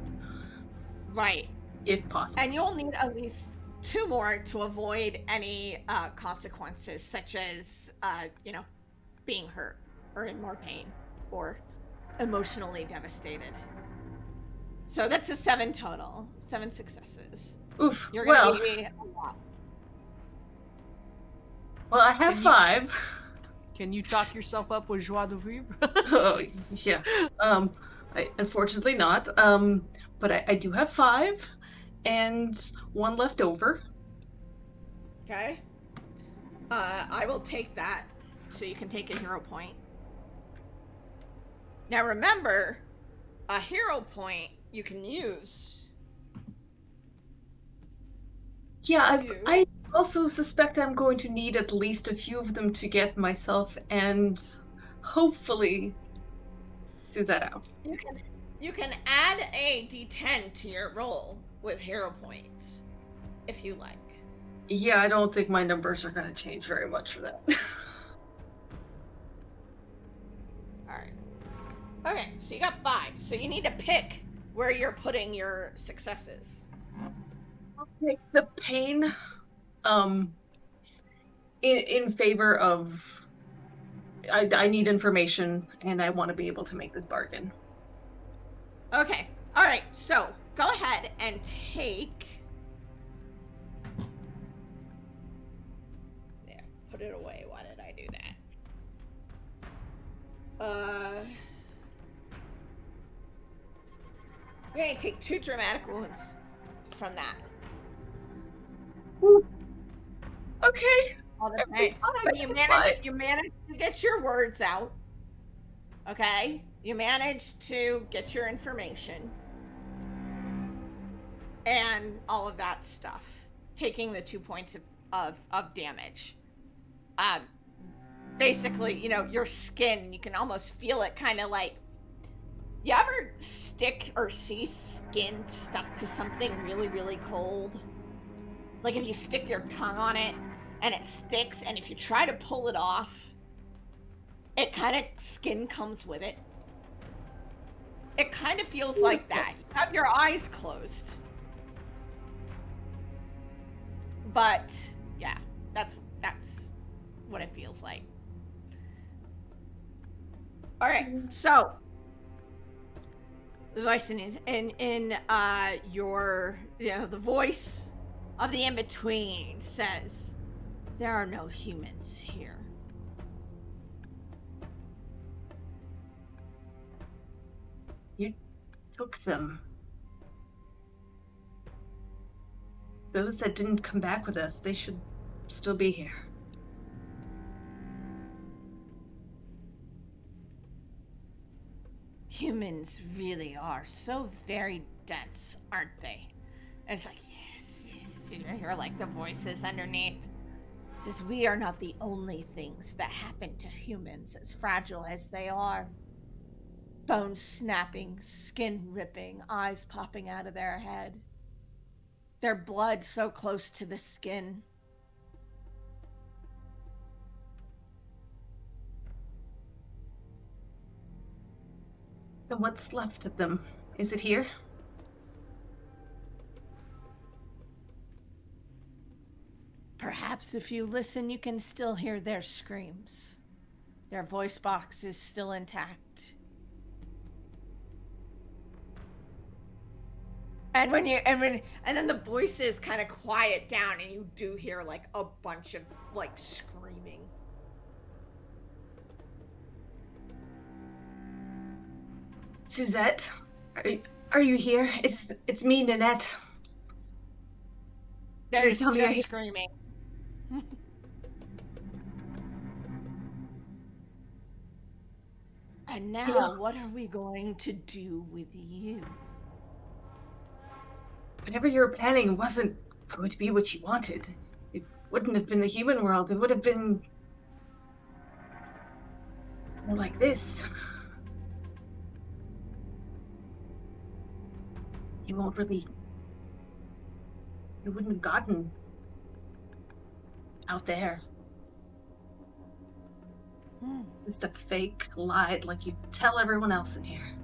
Right. If possible. And you'll need at least 2 more to avoid any consequences, such as, being hurt or in more pain or emotionally devastated. So that's a 7 total. 7 successes. Oof. You're gonna be a lot. Well, I have 5. Can you talk yourself up with joie de vivre? Oh, yeah. Unfortunately not. But I do have 5, and 1 left over. Okay. I will take that, so you can take a hero point. Now remember, a hero point you can use. Yeah, to... I also suspect I'm going to need at least a few of them to get myself and hopefully Suzette out. You can add a d10 to your roll with hero points, if you like. Yeah, I don't think my numbers are going to change very much for that. Alright. Okay, so you got 5. So you need to pick where you're putting your successes. I'll take the pain in favor of I need information and I want to be able to make this bargain. Okay. Alright, so go ahead and take... There, put it away. Why did I do that? You're gonna take 2 dramatic wounds from that. Ooh. Okay. All the time. But you managed to get your words out. Okay? You managed to get your information. And all of that stuff. Taking the 2 points of damage. Basically, your skin, you can almost feel it kind of like... You ever stick or see skin stuck to something really, really cold? Like if you stick your tongue on it and it sticks, and if you try to pull it off, it kind of skin comes with it. It kind of feels like that. You have your eyes closed. But yeah, that's what it feels like. All right, so the voice in your the voice of the in-between says, "There are no humans here." You took them. Those that didn't come back with us, they should still be here. Humans really are so very dense, aren't they? And it's like, yes. You hear like the voices underneath. It says, we are not the only things that happen to humans, as fragile as they are. Bones snapping, skin ripping, eyes popping out of their head. Their blood so close to the skin. And what's left of them? Is it here? Perhaps if you listen, you can still hear their screams. Their voice box is still intact. And then the voices kind of quiet down, and you do hear like a bunch of like screaming. Suzette, are you here? It's me, Nanette. There's just screaming. And now, what are we going to do with you? Whatever you were planning wasn't going to be what you wanted. It wouldn't have been the human world. It would have been more like this. You wouldn't have gotten out there. Just a fake lie like you tell everyone else in here.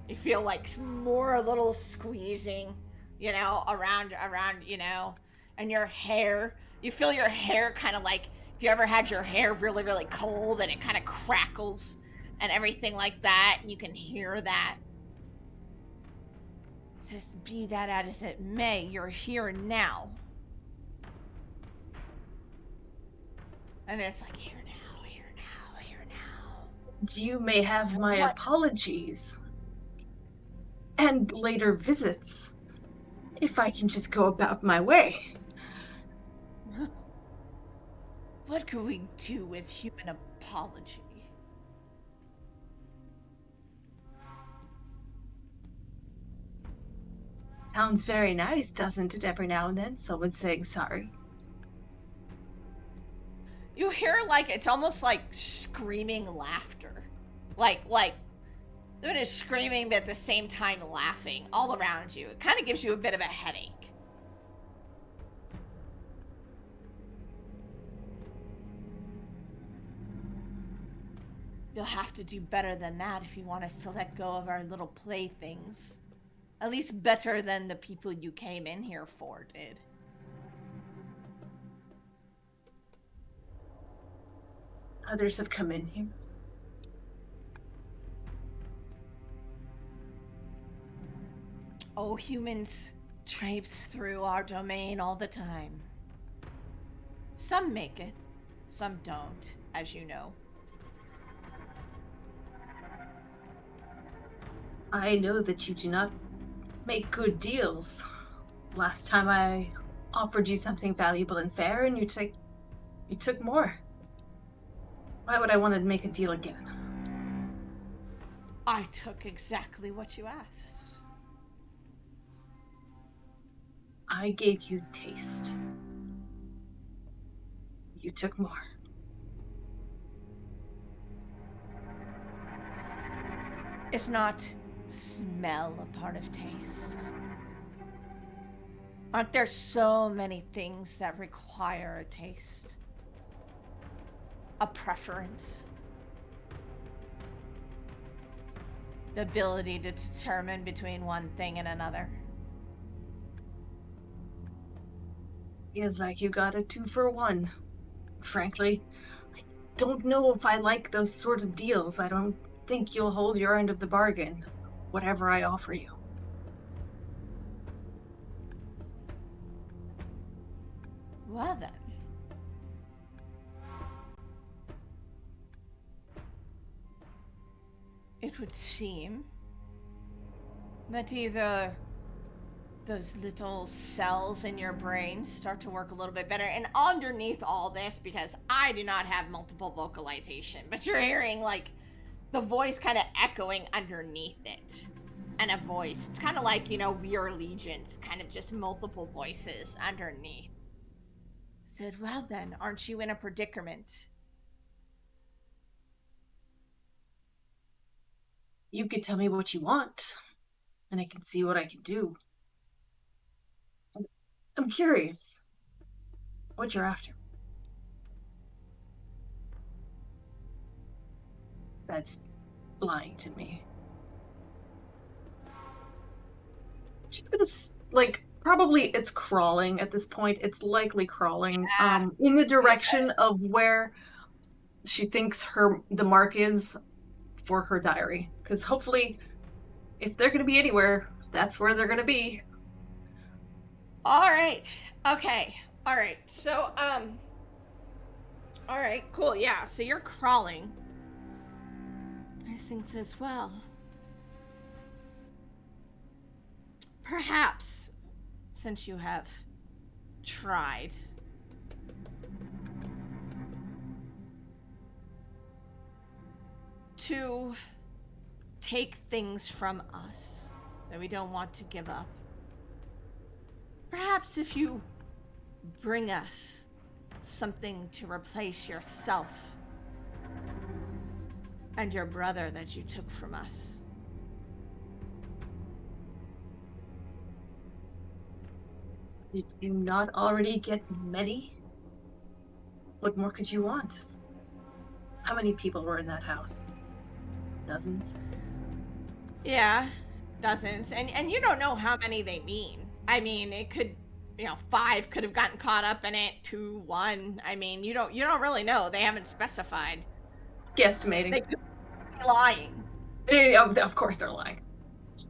You feel like more little squeezing, around, and your hair. You feel your hair kind of like, if you ever had your hair really, really cold and it kind of crackles and everything like that, and you can hear that. It says, be that as it may, you're here now. And then it's like, here now, here now, here now. You may have my apologies. And later visits, if I can just go about my way. What could we do with human apology? Sounds very nice, doesn't it? Every now and then, someone saying sorry. You hear it's almost like screaming laughter. Like someone is screaming but at the same time laughing all around you. It kind of gives you a bit of a headache. You'll have to do better than that if you want us to let go of our little playthings. At least better than the people you came in here for did. Others have come in here. Oh, humans traipse through our domain all the time. Some make it, some don't, as you know. I know that you do not make good deals. Last time I offered you something valuable and fair, and you took more. Why would I want to make a deal again? I took exactly what you asked. I gave you taste. You took more. Is not smell a part of taste? Aren't there so many things that require a taste? A preference? The ability to determine between one thing and another? Feels like you got a 2-for-1. Frankly, I don't know if I like those sort of deals. I don't think you'll hold your end of the bargain, whatever I offer you. Well then. It would seem that either those little cells in your brain start to work a little bit better, and underneath all this, because I do not have multiple vocalization, but you're hearing the voice kind of echoing underneath it. And a voice. It's kind of like, We Are Legions, kind of just multiple voices underneath. Said, well then, aren't you in a predicament? You could tell me what you want, and I can see what I can do. I'm curious what you're after. That's lying to me. She's gonna, probably it's crawling at this point. It's likely crawling in the direction of where she thinks the mark is for her diary. Because hopefully, if they're gonna be anywhere, that's where they're gonna be. All right. Okay. All right. So, all right, cool. Yeah. So you're crawling. I think as well. Perhaps, since you have tried, to take things from us that we don't want to give up. Perhaps if you bring us something to replace yourself and your brother that you took from us. Did you not already get many? What more could you want? How many people were in that house? Dozens? Yeah, dozens. And you don't know how many they mean. I mean, it could, 5 could have gotten caught up in it, 2, 1. I mean, you don't really know. They haven't specified. Guesstimating. They could be lying. Of course they're lying.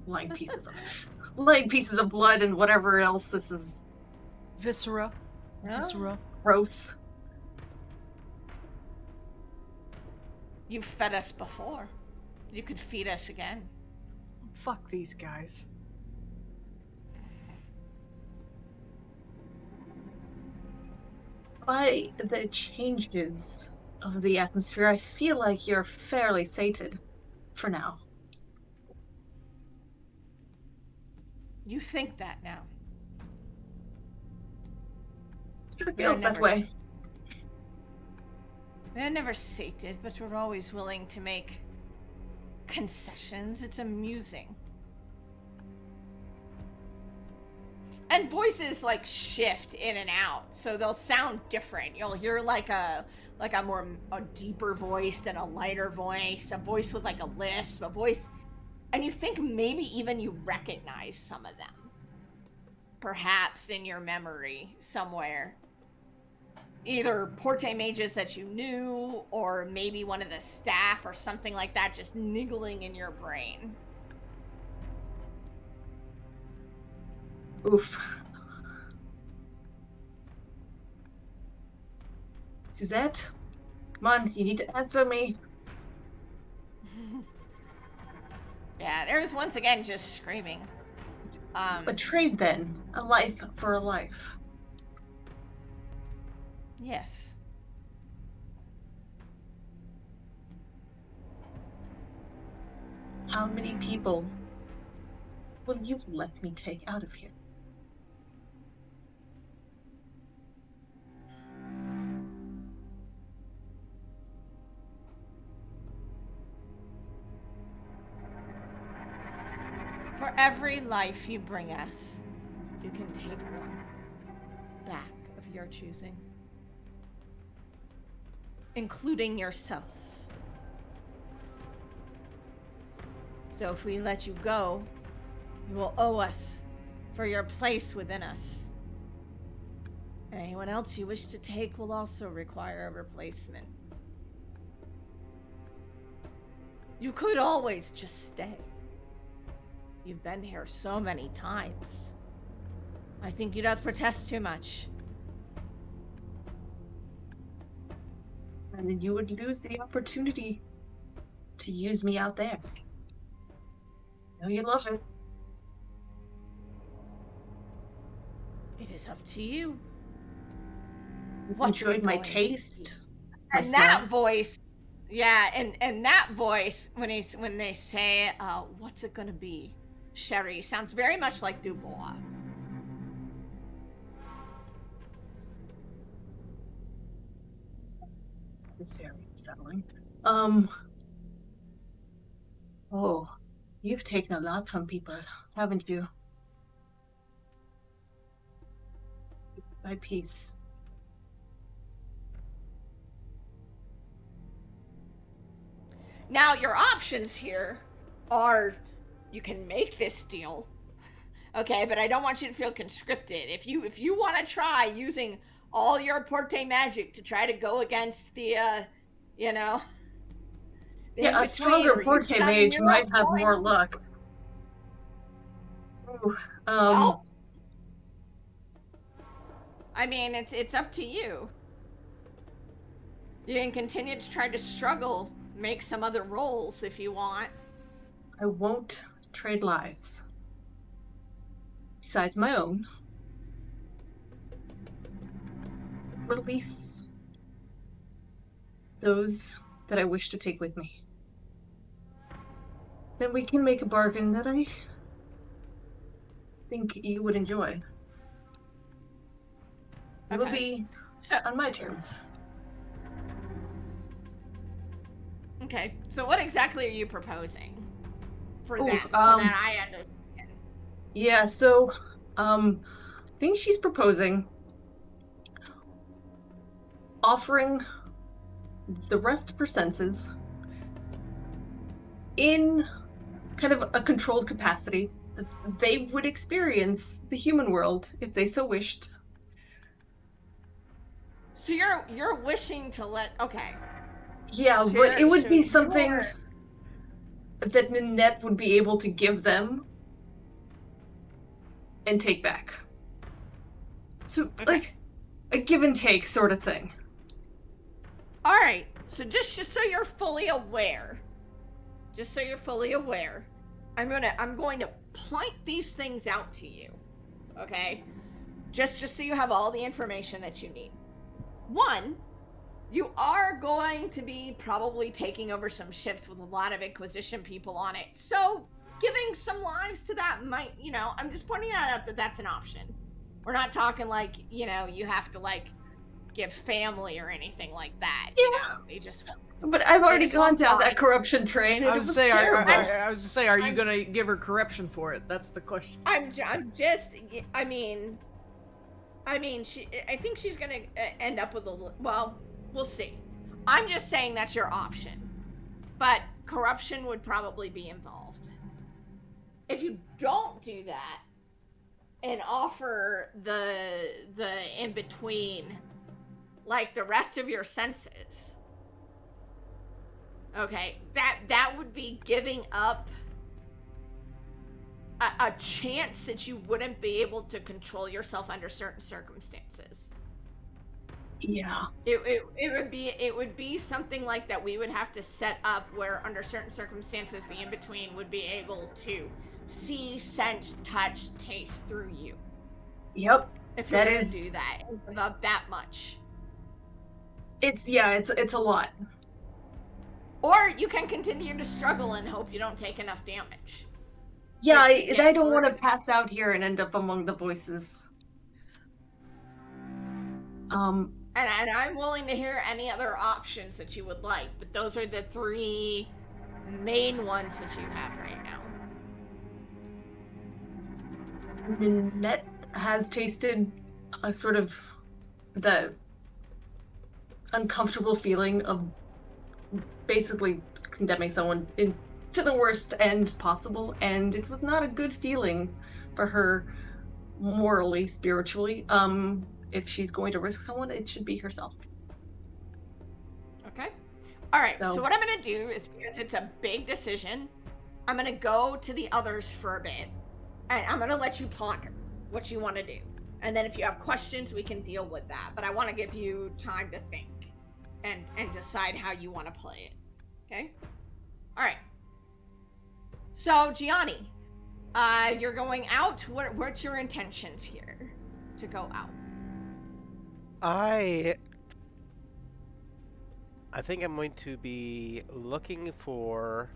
Lying pieces of blood and whatever else this is. Viscera. Huh? Viscera. Gross. You fed us before. You could feed us again. Fuck these guys. by the changes of the atmosphere, I feel like you're fairly sated for now. You think that now. Sure We're feels that never, way. we're never sated, but we're always willing to make concessions. It's amusing. And voices like shift in and out, so they'll sound different. You'll hear like a deeper voice than a lighter voice, a voice with like a lisp, a voice, and you think maybe even you recognize some of them, perhaps in your memory somewhere. Either Porte mages that you knew, or maybe one of the staff or something like that, just niggling in your brain. Oof. Suzette, come on, you need to answer me. Yeah, there's once again just screaming. A trade then. A life for a life. Yes. How many people will you let me take out of here? For every life you bring us, you can take one back of your choosing, including yourself. So if we let you go, you will owe us for your place within us. And anyone else you wish to take will also require a replacement. You could always just stay. You've been here so many times. I think you doth protest too much. And then you would lose the opportunity to use me out there. I know you love it. It is up to you. You've What's enjoyed it my going to taste. be? My And that smell. voice, yeah, and that voice when they say, "What's it gonna be?" Sherry sounds very much like Dubois. It's very unsettling. Oh, you've taken a lot from people, haven't you? Piece by piece. Now your options here are, you can make this deal, okay, but I don't want you to feel conscripted. If you want to try using all your Porte magic to try to go against the, you know, the Yeah, a in-between, stronger or use Porte it on mage your might own have point, more luck. Ooh, well, I mean, it's up to you. You can continue to try to struggle, make some other rolls if you want. I won't trade lives. Besides my own. Release those that I wish to take with me. Then we can make a bargain that I think you would enjoy. It will Okay. be So, on my terms. okay. So what exactly are you proposing for Ooh, them, so that I understand? Yeah, so, I think she's proposing offering the rest of her senses in kind of a controlled capacity that they would experience the human world if they so wished. So you're wishing to let, okay. Yeah, So but it you're, would so be something you're, that Nanette would be able to give them and take back. So, okay. like, a give and take sort of thing. All right. So just so you're fully aware, I'm going to point these things out to you, okay? Just so you have all the information that you need. one, you are going to be probably taking over some ships with a lot of Inquisition people on it. So giving some lives to that might, I'm just pointing out that that's an option. We're not talking like, you have to like give family or anything like that. Yeah. They just. But I've already just gone won't down die. that corruption train, and I it was was say, terrible. I was just say, are you gonna give her corruption for it? That's the question. I'm just. I mean, I think she's gonna end up with a. Well, we'll see. I'm just saying that's your option, but corruption would probably be involved. If you don't do that and offer the in between, like the rest of your senses, okay, that would be giving up a chance that you wouldn't be able to control yourself under certain circumstances. Yeah. It would be something like that we would have to set up where under certain circumstances the in-between would be able to see, sense, touch, taste through you. Yep. If you're gonna do that about that much. It's a lot. Or you can continue to struggle and hope you don't take enough damage. Yeah, I don't want to pass out here and end up among the voices. And I'm willing to hear any other options that you would like, but those are the three main ones that you have right now. Nanette has tasted a sort of the uncomfortable feeling of basically condemning someone to the worst end possible, and it was not a good feeling for her morally, spiritually. If she's going to risk someone, it should be herself. Okay. All right. So what I'm going to do is, because it's a big decision, I'm going to go to the others for a bit, and I'm going to let you ponder what you want to do. And then if you have questions, we can deal with that. But I want to give you time to think and decide how you want to play it. Okay? All right. So, Gianni, you're going out. What's your intentions here to go out? I think I'm going to be looking for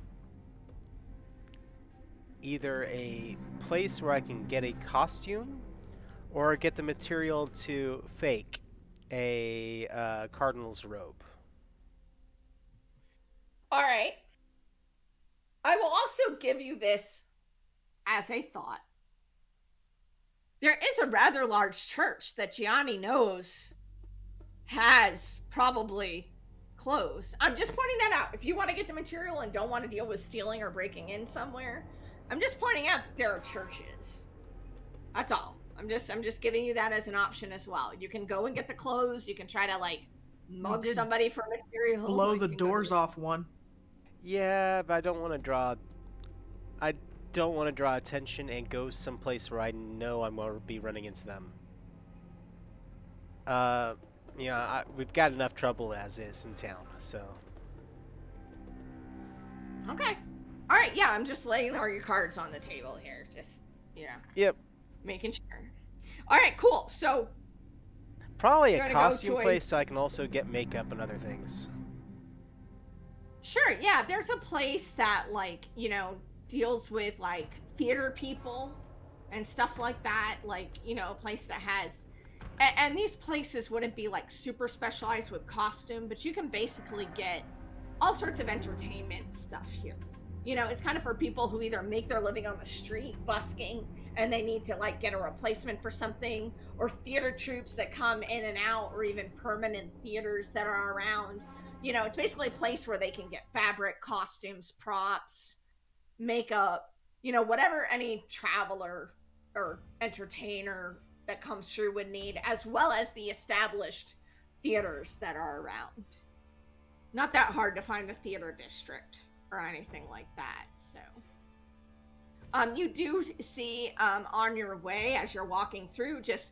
either a place where I can get a costume or get the material to fake a cardinal's robe. All right. I will also give you this as a thought. There is a rather large church that Gianni knows has probably closed. I'm just pointing that out. If you want to get the material and don't want to deal with stealing or breaking in somewhere, I'm just pointing out that there are churches. That's all. I'm just giving you that as an option as well. You can go and get the clothes. You can try to like mug somebody for material. Blow the doors off one. Yeah, but I don't want to draw attention and go someplace where I know I'm going to be running into them. We've got enough trouble as is in town, so. Okay. All right, yeah, I'm just laying all your cards on the table here. Just, Yep. Making sure. All right, cool. So. Probably a costume place so I can also get makeup and other things. Sure, yeah, there's a place that, like, deals with, like, theater people and stuff like that. Like, a place that has... And these places wouldn't be, like, super specialized with costume, but you can basically get all sorts of entertainment stuff here. It's kind of for people who either make their living on the street busking and they need to, like, get a replacement for something, or theater troupes that come in and out, or even permanent theaters that are around. It's basically a place where they can get fabric, costumes, props, makeup, whatever any traveler or entertainer that comes through would need, as well as the established theaters that are around. Not that hard to find the theater district or anything like that, so. You do see on your way as you're walking through, just,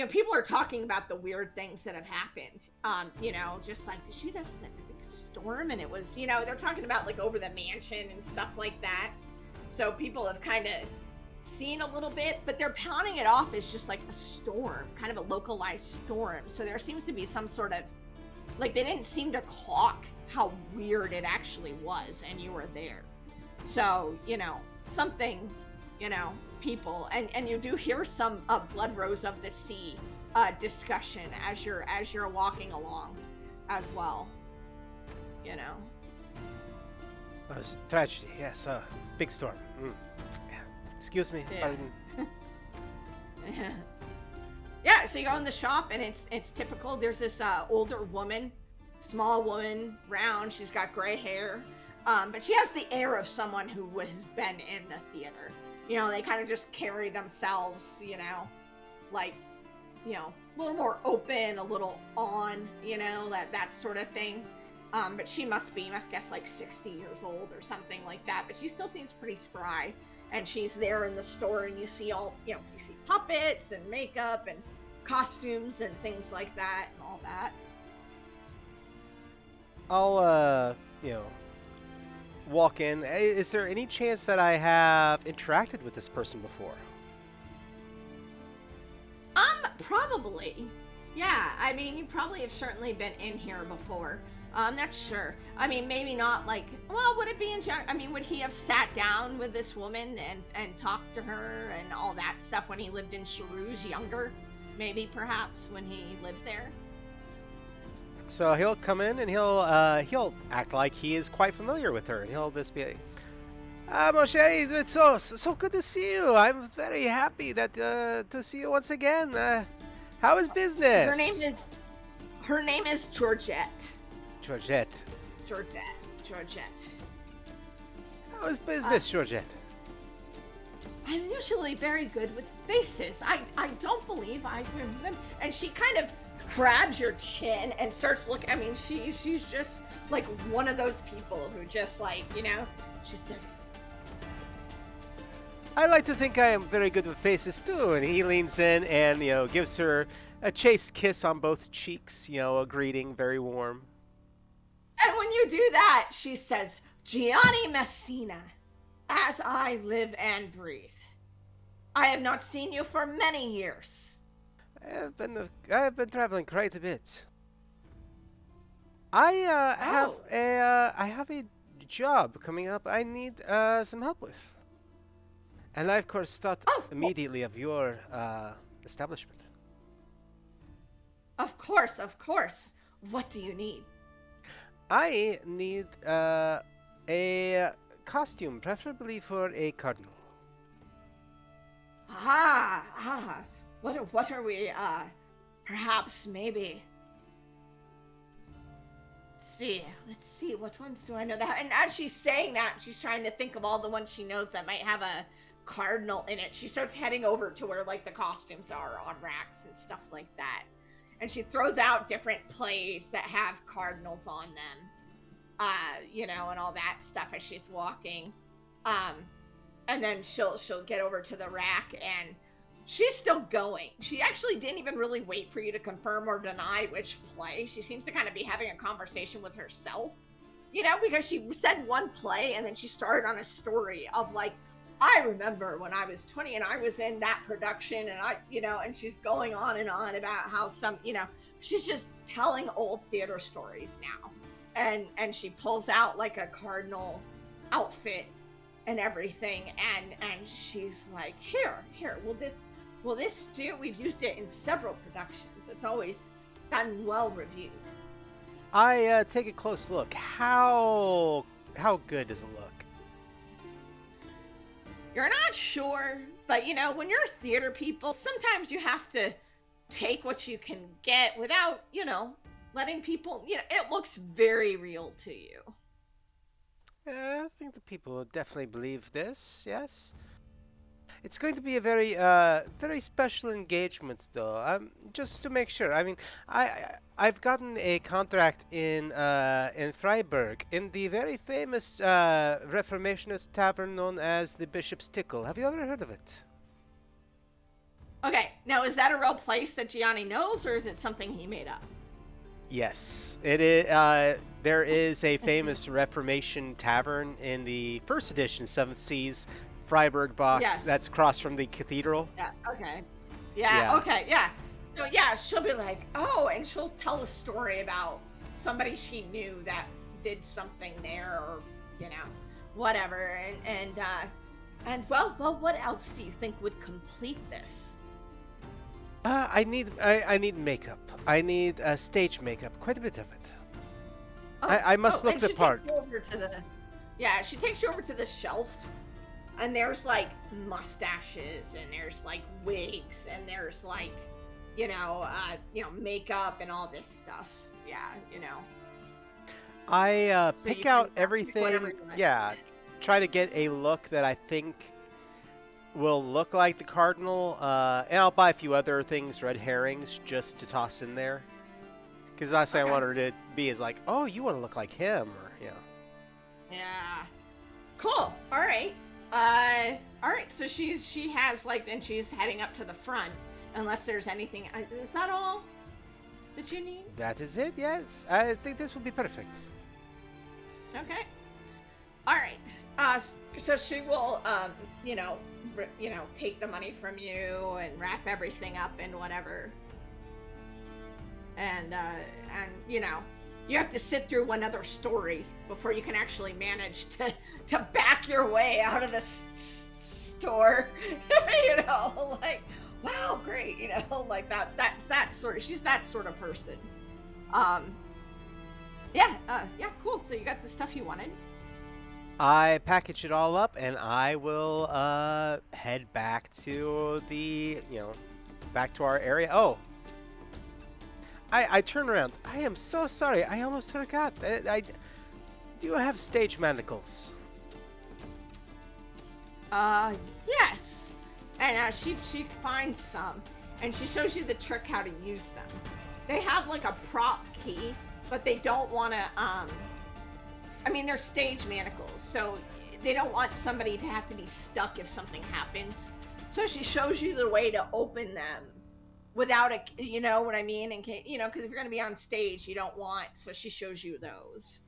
people are talking about the weird things that have happened. Just like, did she have that big storm? And it was, they're talking about like over the mansion and stuff like that. So people have kind of seen a little bit, but they're pounding it off as just like a storm, kind of a localized storm. So there seems to be some sort of, like, they didn't seem to clock how weird it actually was, and you were there. So, something, people, and you do hear some Blood Rose of the Sea discussion as you're walking along as well. Oh, it's tragedy, yes, big storm. Yeah. Excuse me, Yeah. pardon. Yeah, so you go in the shop, and it's typical. There's this older woman, small woman, round. She's got gray hair, but she has the air of someone who has been in the theater. They kind of just carry themselves, like, a little more open, a little on, that sort of thing. But she must guess like 60 years old or something like that. But she still seems pretty spry. And she's there in the store, and you see you see puppets and makeup and costumes and things like that and all that. I'll, walk in. Is there any chance that I have interacted with this person before? Probably. Yeah, I mean, you probably have certainly been in here before. I'm not sure. I mean, maybe not like, well, would it be in general? I mean, would he have sat down with this woman and talked to her and all that stuff when he lived in Charouge younger? Maybe, perhaps, when he lived there? So he'll come in and he'll act like he is quite familiar with her, and he'll just be like, mon chéri, it's so good to see you. I'm very happy that to see you once again. How is business? Her name is Georgette. Georgette. Georgette. How is business, Georgette? I'm usually very good with faces. I don't believe I remember. And she kind of grabs your chin and starts looking. I mean, she's just like one of those people who just like, she says, I like to think I am very good with faces too. And he leans in and, gives her a chaste kiss on both cheeks, a greeting, very warm. and when you do that, she says, Gianni Messina, as I live and breathe. I have not seen you for many years. I have been traveling quite a bit. I have a job coming up I need some help with. And I, of course, thought immediately of your establishment. Of course. What do you need? I need a costume, preferably for a cardinal. What are we, perhaps, maybe? Let's see, what ones do I know that? And as she's saying that, she's trying to think of all the ones she knows that might have a cardinal in it. She starts heading over to where, like, the costumes are on racks and stuff like that. And she throws out different plays that have cardinals on them, and all that stuff as she's walking. And then she'll get over to the rack, and she's still going. She actually didn't even really wait for you to confirm or deny which play. She seems to kind of be having a conversation with herself, because she said one play, and then she started on a story of, like, I remember when I was 20 and I was in that production, and and she's going on and on about how she's just telling old theater stories now. And she pulls out like a cardinal outfit and everything, and she's like, here, will this do? We've used it in several productions. It's always gotten well reviewed. I take a close look. How good does it look? You're not sure, but when you're theater people, sometimes you have to take what you can get without, letting people, it looks very real to you. I think the people will definitely believe this, yes. It's going to be a very, very special engagement, though. Just to make sure. I mean, I've gotten a contract in Freiburg, in the very famous Reformationist tavern known as the Bishop's Tickle. Have you ever heard of it? Okay, now is that a real place that Gianni knows, or is it something he made up? Yes, it is. There is a famous Reformation tavern in the first edition, 7th Seas, Freiburg box Yes. that's across from the cathedral. Yeah. Okay. Yeah. Yeah. Okay. Yeah. So yeah, she'll be like, oh, and she'll tell a story about somebody she knew that did something there, or whatever. And well, what else do you think would complete this? I need makeup. I need stage makeup. Quite a bit of it. I must look and the she part. Takes you over to the, yeah, she takes you over to the shelf, and there's like mustaches, and there's like wigs, and there's like, makeup and all this stuff. Yeah, I So pick you out can pick whatever everything. you want. Yeah, try to get a look that I think will look like the cardinal. And I'll buy a few other things, red herrings, just to toss in there. Because last thing I Okay. want her to be is like, oh, you want to look like him, or Yeah. Cool. All right. All right. So she has and she's heading up to the front. Unless there's anything. Is that all that you need? That is it. Yes, I think this will be perfect. Okay. All right. So she will, take the money from you and wrap everything up and whatever. And you have to sit through one other story before you can actually manage to back your way out of the store. Wow, great. That's that sort of. She's that sort of person. Yeah. Cool. So you got the stuff you wanted. I package it all up, and I will head back to the back to our area. Oh. I turn around. I am so sorry. I almost forgot. I do have stage manacles. Yes. And she finds some, and she shows you the trick how to use them. They have like a prop key, but they don't want to. They're stage manacles, so they don't want somebody to have to be stuck if something happens. So she shows you the way to open them without a, you know what I mean? In case, because if you're going to be on stage, you don't want. So she shows you those.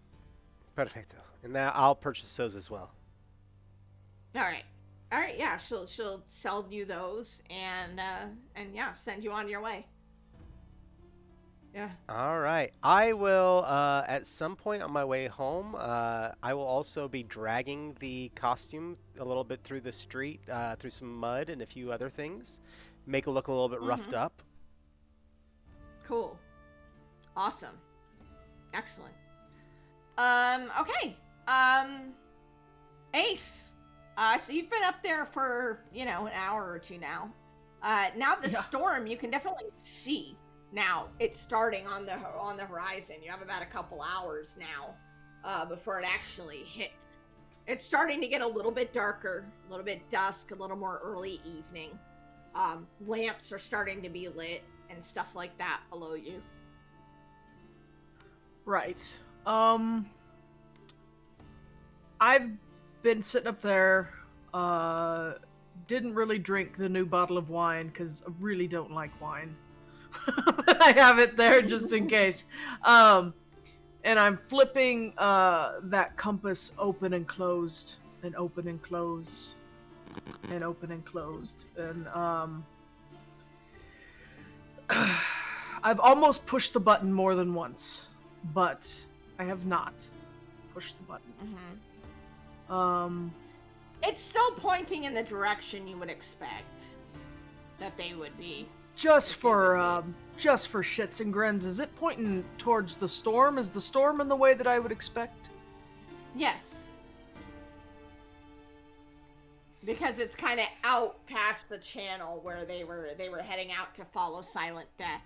Perfecto. And now I'll purchase those as well. All right. Yeah, she'll sell you those and yeah, send you on your way. Yeah. All right. I will, at some point on my way home, I will also be dragging the costume a little bit through the street, through some mud and a few other things. Make it look a little bit roughed up. Cool. Awesome. Excellent. Okay. Ace. So you've been up there for, an hour or two now. Now the storm, you can definitely see. Now it's starting on the horizon. You have about a couple hours now before it actually hits. It's starting to get a little bit darker, a little bit dusk, a little more early evening. Lamps are starting to be lit and stuff like that below you. Right. I've been sitting up there. Didn't really drink the new bottle of wine because I really don't like wine. But I have it there just in case. And I'm flipping that compass open and closed, and open and closed, and open and closed. And I've almost pushed the button more than once, but I have not pushed the button. It's still pointing in the direction you would expect that they would be. Just for shits and grins, is it pointing towards the storm? Is the storm in the way that I would expect? Yes. Because it's kind of out past the channel where they were heading out to follow Silent Death.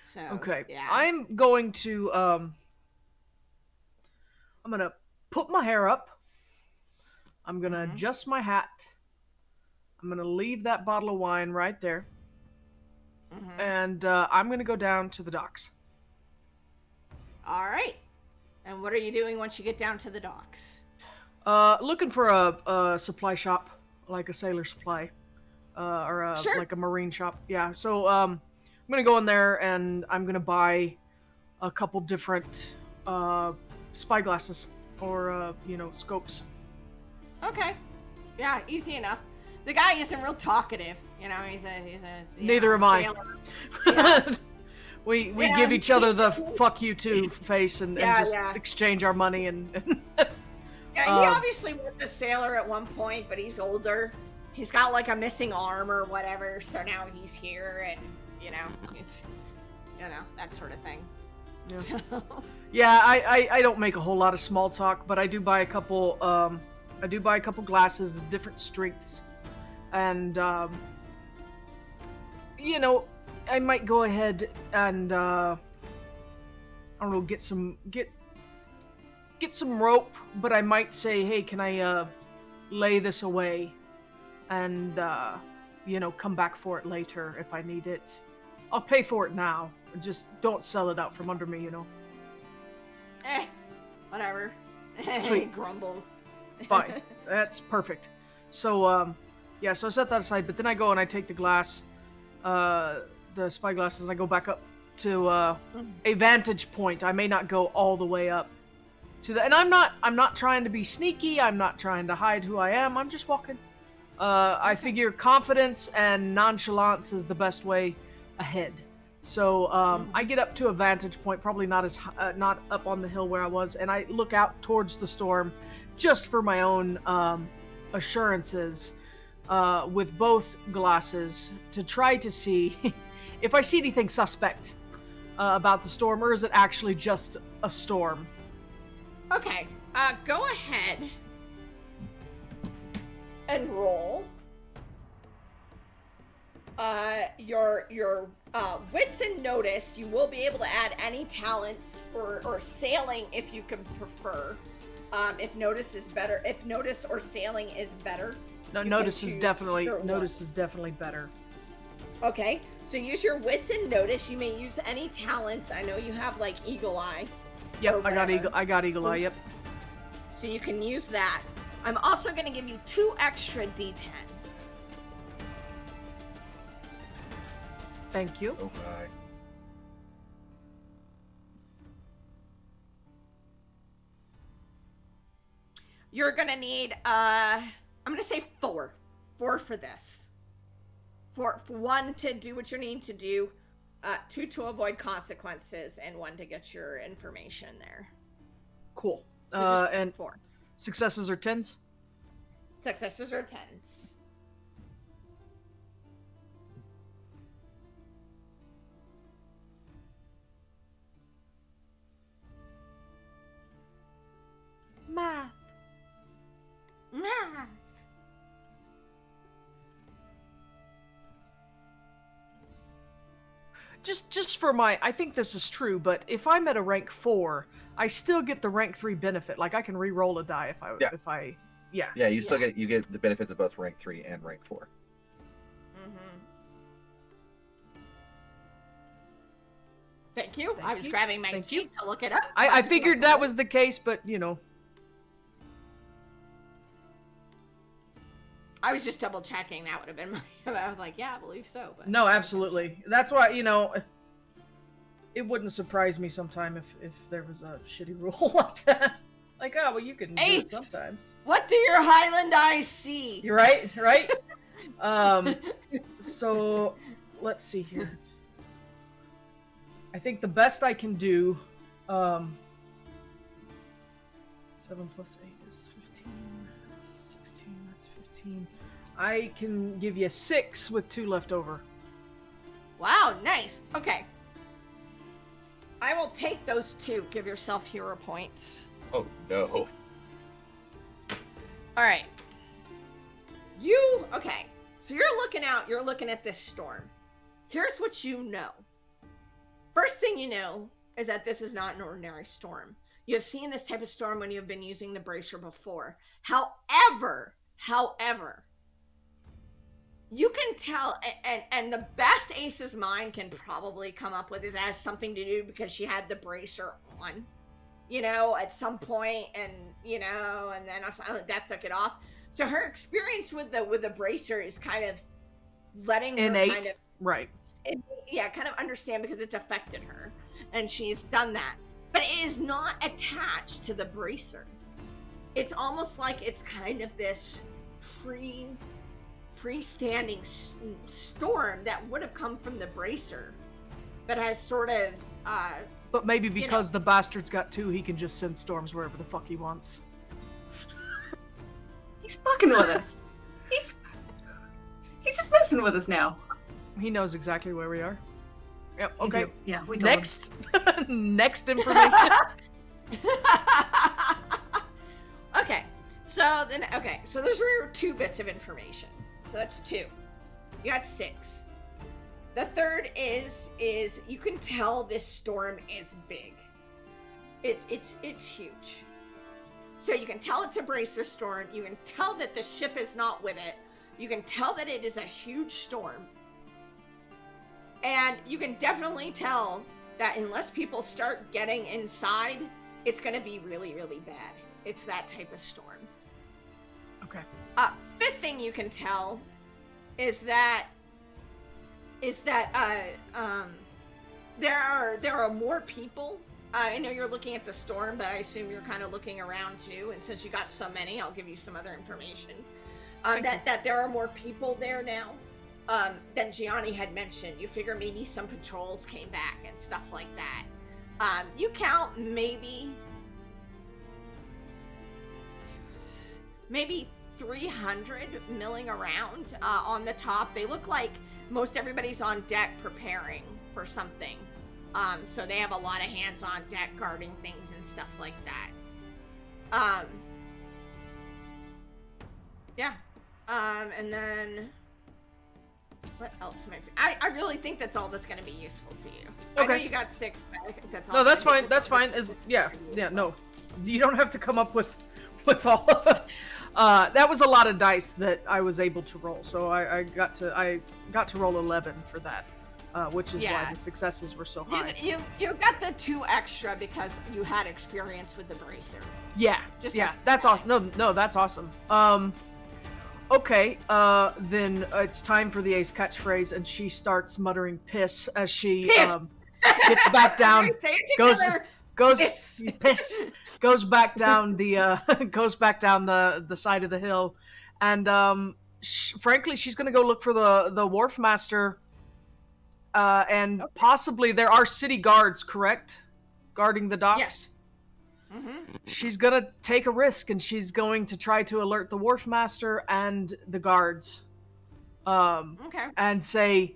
So Okay. yeah. I'm going to I'm gonna put my hair up. I'm gonna adjust my hat. I'm gonna leave that bottle of wine right there. And I'm gonna go down to the docks. All right. And what are you doing once you get down to the docks? Looking for a supply shop, like a sailor supply, or Sure. like a marine shop. Yeah. So I'm gonna go in there and I'm gonna buy a couple different spyglasses or scopes. Okay. Yeah, easy enough. The guy isn't real talkative. You know, he's a Neither am I. sailor. Yeah. we Yeah, give each other the fuck you too face and Yeah, just yeah. exchange our money and Yeah, he obviously was a sailor at one point, but he's older. He's got like a missing arm or whatever, so now he's here, and it's that sort of thing. Yeah. Yeah, I don't make a whole lot of small talk, but I do buy a couple glasses of different strengths. And I might go ahead and I don't know, get some rope, but I might say, "Hey, can I lay this away and come back for it later if I need it. I'll pay for it now. Just don't sell it out from under me, Whatever." Sweet. Grumble. Fine. That's perfect. So, so I set that aside, but then I go and I take the glass, the spy glasses, and I go back up to a vantage point. I may not go all the way up to the, and I'm not trying to be sneaky. I'm not trying to hide who I am. I'm just walking. I figure confidence and nonchalance is the best way ahead. So I get up to a vantage point, probably not not up on the hill where I was, and I look out towards the storm, just for my own assurances, with both glasses to try to see if I see anything suspect about the storm, or is it actually just a storm? Okay, go ahead and roll. Your wits and notice. You will be able to add any talents or sailing if you can prefer. If notice is better, if notice or sailing is better. No, notice is definitely better. Okay, so use your wits and notice. You may use any talents. I know you have like eagle eye. Yep, I got eagle eye. Yep. So you can use that. I'm also going to give you 2 extra D10. Thank you. Oh my. You're gonna need I'm gonna say 4 for this. For 1 to do what you need to do, 2 to avoid consequences, and 1 to get your information there. Cool. So and 4 successes are 10s. successes are 10s. Math. Just for my, I think this is true, but if I'm at a rank 4, I still get the rank 3 benefit. Like I can re-roll a die if I Yeah, you still get the benefits of both rank 3 and rank 4. Thank you. I was you. grabbing my Thank sheet to look it up. I figured that was the case, but I was just double checking. That would have been my. I was like, yeah, I believe so. But no, absolutely. That's why it wouldn't surprise me sometime if there was a shitty rule like that. Like, oh well, you can do it sometimes. What do your Highland eyes see? You're right, right? So let's see here. I think the best I can do, 7 plus 8 is 15. That's 16. That's 15. I can give you 6 with 2 left over. Wow, nice. Okay. I will take those 2. Give yourself hero points. Oh no. All right. Okay. So you're looking at this storm. Here's what you know. First thing you know is that this is not an ordinary storm. You have seen this type of storm when you have been using the bracer before. However, you can tell, and the best Ace's mind can probably come up with is that has something to do because she had the bracer on, at some point, and and then Silent Death took it off. So her experience with the bracer is kind of letting innate. her kind of Right. kind of understand because it's affected her, and she's done that. But it is not attached to the bracer. It's almost like it's kind of this freestanding storm that would have come from the bracer, but has sort of But maybe because the bastard's got two, he can just send storms wherever the fuck he wants. He's fucking with us. He's just messing with us now. He knows exactly where we are. Yep. We Okay. do. Yeah, we told him. Next. Next information. Okay. So those are 2 bits of information. So that's 2. You got 6. The third is you can tell this storm is big. It's huge. So you can tell it's a bracer storm. You can tell that the ship is not with it. You can tell that it is a huge storm. And you can definitely tell that unless people start getting inside, it's going to be really, really bad. It's that type of storm. Okay. Fifth thing you can tell is that there are more people. I know you're looking at the storm, but I assume you're kind of looking around too. And since you got so many, I'll give you some other information. That there are more people there now than Gianni had mentioned. You figure maybe some patrols came back and stuff like that. You count maybe 300 milling around on the top. They look like most everybody's on deck preparing for something. So they have a lot of hands on deck guarding things and stuff like that. Yeah. And then what else might be? I really think that's all that's going to be useful to you. Okay. I know you got 6, but I think that's all. No, that's fine. That's fine. Yeah. No, you don't have to come up with all of them. That was a lot of dice that I was able to roll, so I got to roll 11 for that, which is why the successes were so high. You got the 2 extra because you had experience with the bracer. Yeah, that's awesome. No, that's awesome. Okay, then it's time for the ace catchphrase, and she starts muttering "piss" as she gets back down. Goes back down the side of the hill, and frankly, she's gonna go look for the wharf master, and possibly there are city guards, correct, guarding the docks. Yes. Mm-hmm. She's gonna take a risk, and she's going to try to alert the wharf master and the guards, and say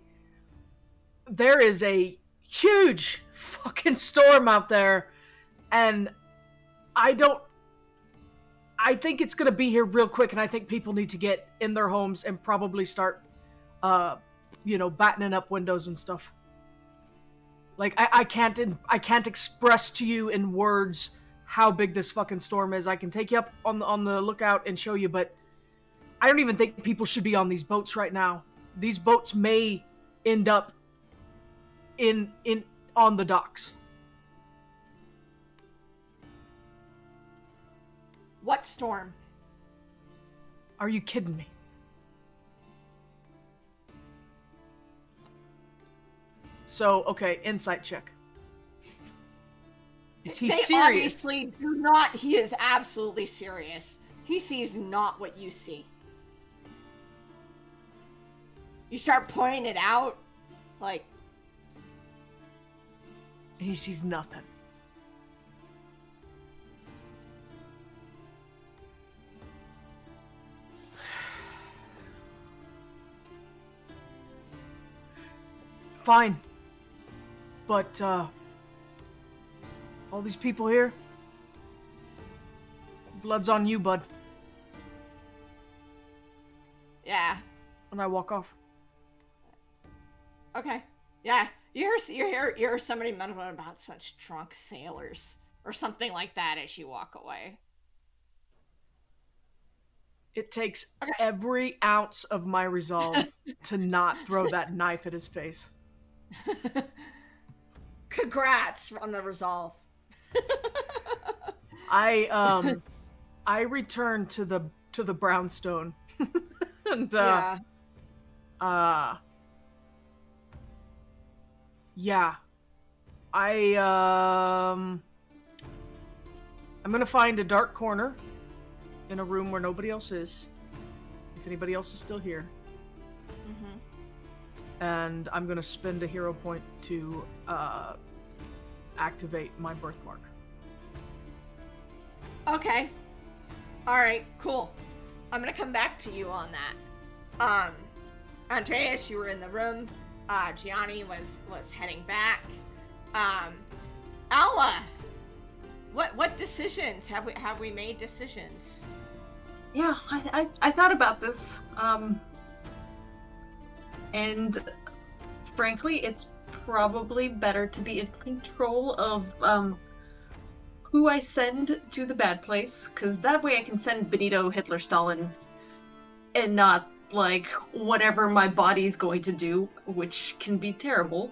there is a huge fucking storm out there, and I think it's gonna be here real quick, and I think people need to get in their homes and probably start, battening up windows and stuff. Like, I can't express to you in words how big this fucking storm is. I can take you up on the lookout and show you, but I don't even think people should be on these boats right now. These boats may end up on the docks. What storm? Are you kidding me? So, okay, insight check. Is he serious? Obviously do not. He is absolutely serious. He sees not what you see. You start pointing it out, like... He sees nothing. Fine. But, all these people here, blood's on you, bud. Yeah. And I walk off. Okay. Yeah. You hear somebody muttering about such drunk sailors or something like that as you walk away. It takes every ounce of my resolve to not throw that knife at his face. Congrats on the resolve. I return to the brownstone. And I'm gonna find a dark corner in a room where nobody else is. if anybody else is still here. Mm-hmm. And I'm gonna spend a hero point to activate my birthmark. Okay. All right. Cool. I'm gonna come back to you on that. Andreas, you were in the room. Gianni was heading back. Alla, what decisions have we made decisions? Yeah, I thought about this. And frankly, it's probably better to be in control of who I send to the bad place, because that way I can send Benito, Hitler, Stalin, and not like whatever my body's going to do, which can be terrible.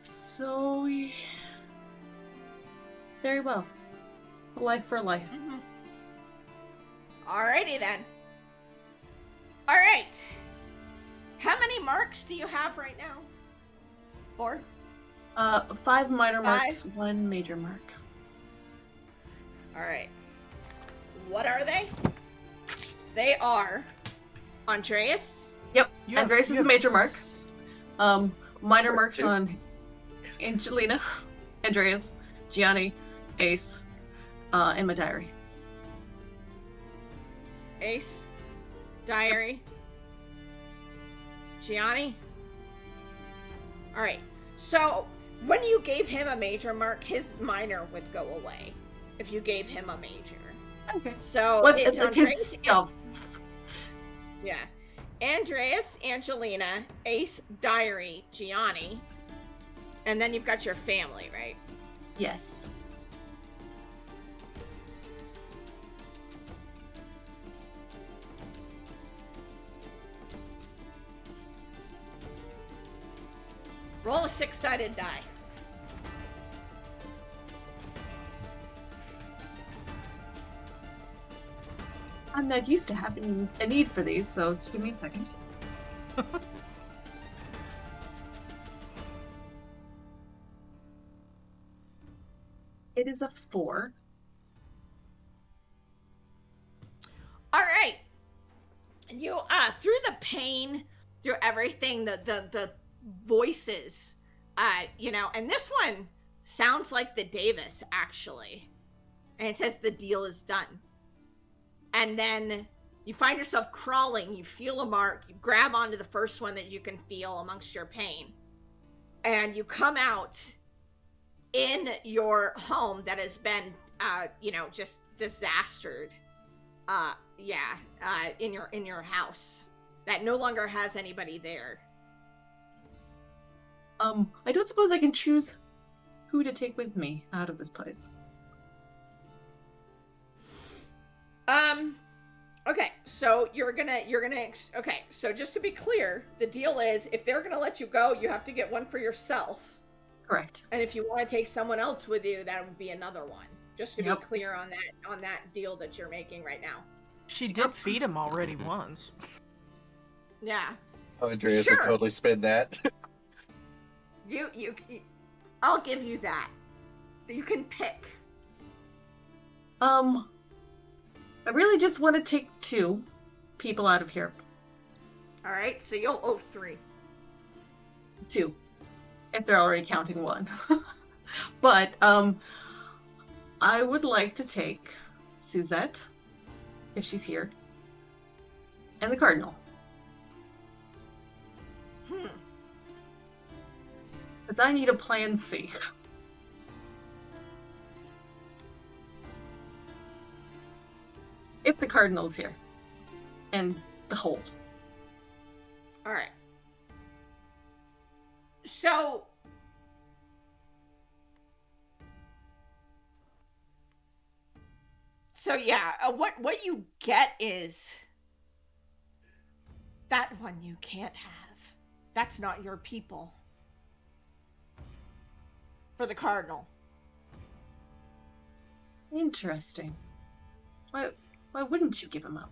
So, very well. A life for a life. Mm-hmm. Alrighty then. All right. How many marks do you have right now? 4? 5 minor 5? marks, 1 major mark. All right. What are they? They are Andreas. Yep. Andreas is the major mark. Minor First marks 2. on Angelina, Andreas, Gianni, Ace, in my diary. Ace. Diary. Gianni. All right. So when you gave him a major mark, his minor would go away if you gave him a major. Okay. So What it's like Andreas. yeah. Andreas, Angelina, Ace, Diary, Gianni, and then you've got your family, right? Yes. Roll a 6-sided die. I'm not used to having a need for these, so just give me a second. It is a 4. All right. You through the pain, through everything, the voices, and this one sounds like the Davis actually, and it says the deal is done. And then you find yourself crawling. You feel a mark. You grab onto the first one that you can feel amongst your pain, and you come out in your home that has been, just disastered. In your house that no longer has anybody there. I don't suppose I can choose who to take with me out of this place. Okay, so okay, so just to be clear, the deal is if they're gonna let you go, you have to get one for yourself. Correct. And if you want to take someone else with you, that would be another one. Just to be clear on that deal that you're making right now. She did feed him already once. Yeah. Oh, Andreas would totally spin that. You I'll give you that. You can pick. I really just want to take 2 people out of here. All right, so you'll owe 3. 2. If they're already counting 1. But, I would like to take Suzette, if she's here, and the Cardinal. Because I need a plan C. If the Cardinal's here. And the hold. Alright. So yeah, what you get is that one you can't have. That's not your people. For the Cardinal. Interesting. Why wouldn't you give him up?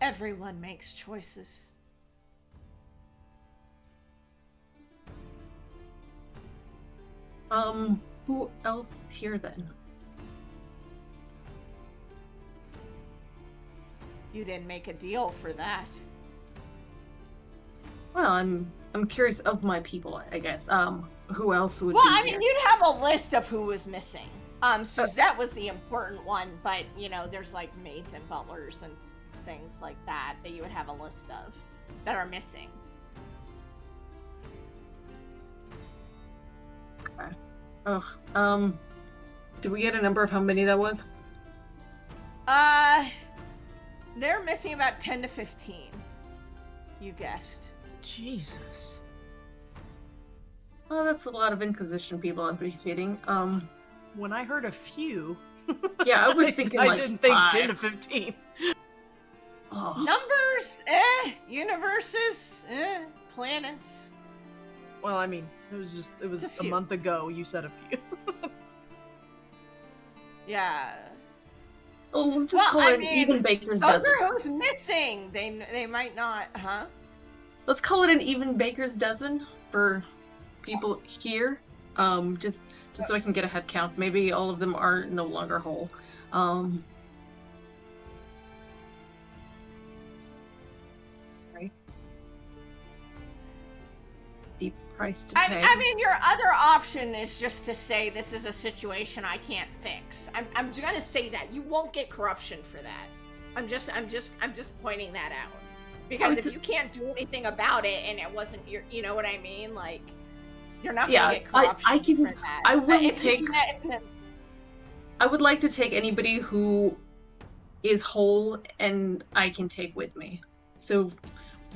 Everyone makes choices. Who else here then? You didn't make a deal for that. Well, I'm curious of my people, I guess. Who else would Well, be I here? mean, you'd have a list of who was missing. Suzette was the important one, but there's like maids and butlers and things like that you would have a list of that are missing. Okay. Oh, did we get a number of how many that was? They're missing about 10 to 15. You guessed. Jesus. Oh, that's a lot of Inquisition people I'm appreciating. When I heard a few, Yeah, I was thinking I like didn't think 5. 10 to 15. Oh. Numbers, universes, planets. Well, I mean, it was It's a a few. month ago. You said a few. Yeah. Oh, we'll just Well, call I it an mean, even baker's Those dozen. are who's missing. They might not, huh? Let's call it an even baker's dozen for people here. Just so I can get a head count. Maybe all of them are no longer whole. Right. Deep price to pay. I mean, your other option is just to say this is a situation I can't fix. I'm gonna say that you won't get corruption for that. I'm just pointing that out because if you can't do anything about it and it wasn't your, you know what I mean? Like, you're not gonna get corruption I can. for that. I But will if you take. do that, I would like to take anybody who is whole and I can take with me. So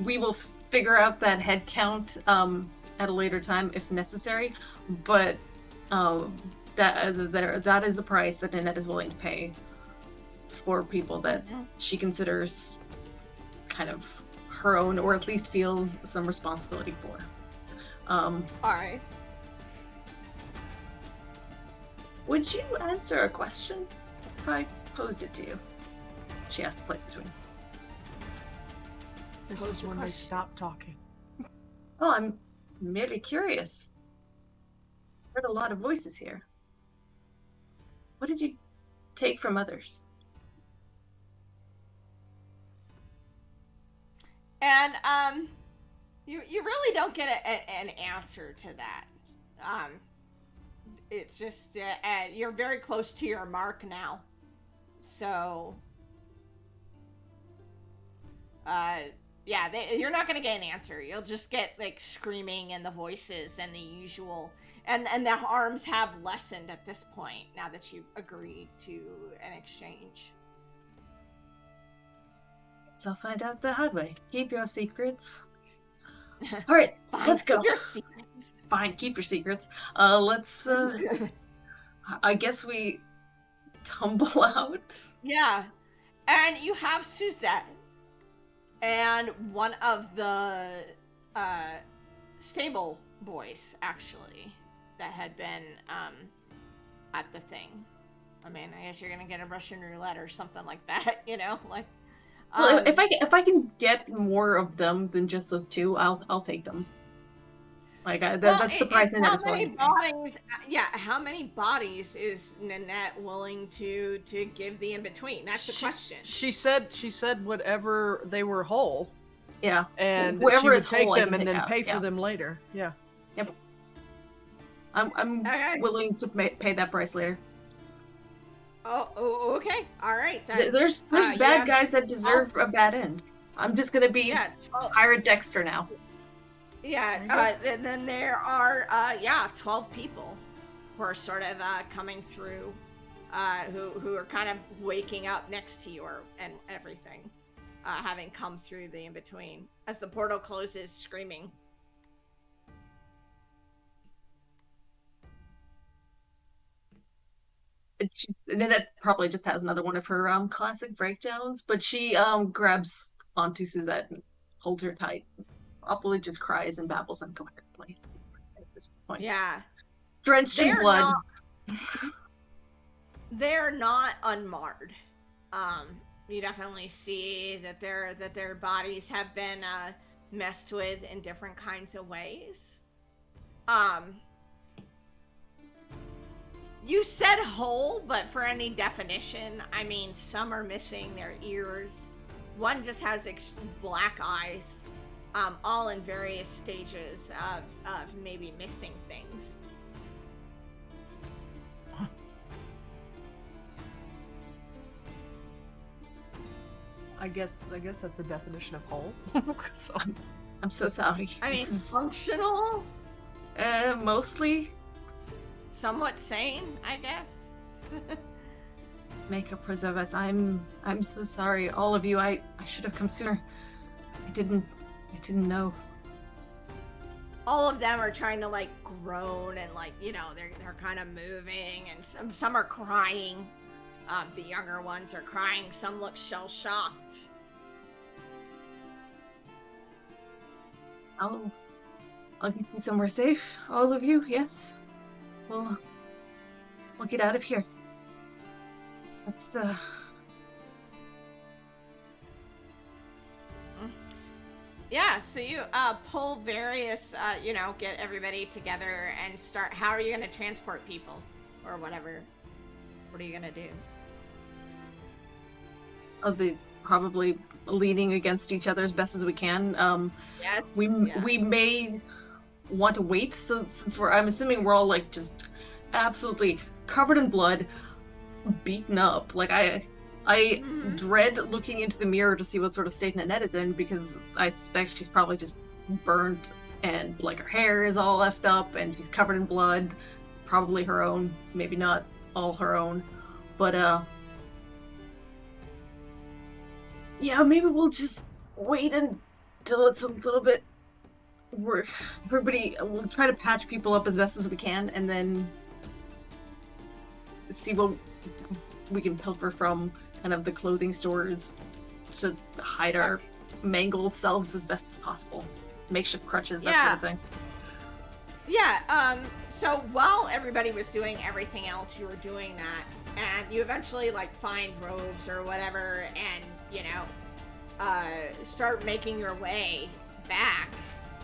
we will figure out that head count at a later time if necessary. But that is the price that Nanette is willing to pay for people that she considers kind of her own, or at least feels some responsibility for. all right. Would you answer a question if I posed it to you? She asked the place between. This Pose is your when they question. stop talking. Oh, I'm merely curious. Heard a lot of voices here. What did you take from others? And you really don't get an answer to that. It's just you're very close to your mark now, so yeah, you're not gonna get an answer. You'll just get like screaming and the voices and the usual, and the harms have lessened at this point now that you've agreed to an exchange. So I'll find out the hard way. Keep your secrets. All right, Fine, let's go. keep your secrets. Fine, keep your secrets. Let's. I guess we tumble out. Yeah, and you have Suzette and one of the stable boys actually that had been at the thing. I mean, I guess you're gonna get a Russian roulette or something like that, like. Well, if I can get more of them than just those two, I'll take them. Like that's the price Nanette is willing to pay. How many bodies is Nanette willing to give the in between? That's the question. She said whatever they were whole, Yeah, and whoever she would is take whole, I them can and take then out, pay yeah. for them later. Yeah. Yep. I'm Okay. willing to pay that price later. Oh, okay. All right. Then. There's you bad have- guys that deserve a bad end. I'm just gonna be Yeah. 12, Pirate Dexter now. yeah. Then there are 12 people who are sort of coming through, who are kind of waking up next to you and everything, having come through the in between as the portal closes, screaming. Nanette probably just has another one of her classic breakdowns, but she grabs onto Suzette and holds her tight. Probably just cries and babbles incoherently at this point. Yeah. Drenched in blood. They're not unmarred. You definitely see that their bodies have been messed with in different kinds of ways. You said whole, but for any definition, I mean, some are missing their ears, one just has black eyes, all in various stages of maybe missing things. I guess that's a definition of whole. So I'm so sorry. I mean, This is, functional, mostly somewhat sane, I guess. makeup preserve us. I'm so sorry, all of you. I should have come sooner. I didn't know. All of them are trying to like groan and like, you know, they're kind of moving, and some are crying. The younger ones are crying. Some look shell-shocked. I'll get you somewhere safe, all of you. Yes, we'll get out of here. That's the. Yeah, so you pull various, you know, get everybody together and start. How are you going to transport people, or whatever? What are you going to do? Of the probably leaning against each other as best as we can. Yes. We may want to wait. So since I'm assuming we're all like just absolutely covered in blood, beaten up. Like I dread looking into the mirror to see what sort of state Nanette is in, because I suspect she's probably just burnt and like her hair is all left up and she's covered in blood. Probably her own, maybe not all her own, but yeah, maybe we'll just wait until it's a little bit. We'll try to patch people up as best as we can, and then see what we can pilfer from kind of the clothing stores to hide our mangled selves as best as possible. Makeshift crutches, that sort of thing. Yeah, so while everybody was doing everything else, you were doing that, and you eventually, like, find robes or whatever, and, you know, start making your way back.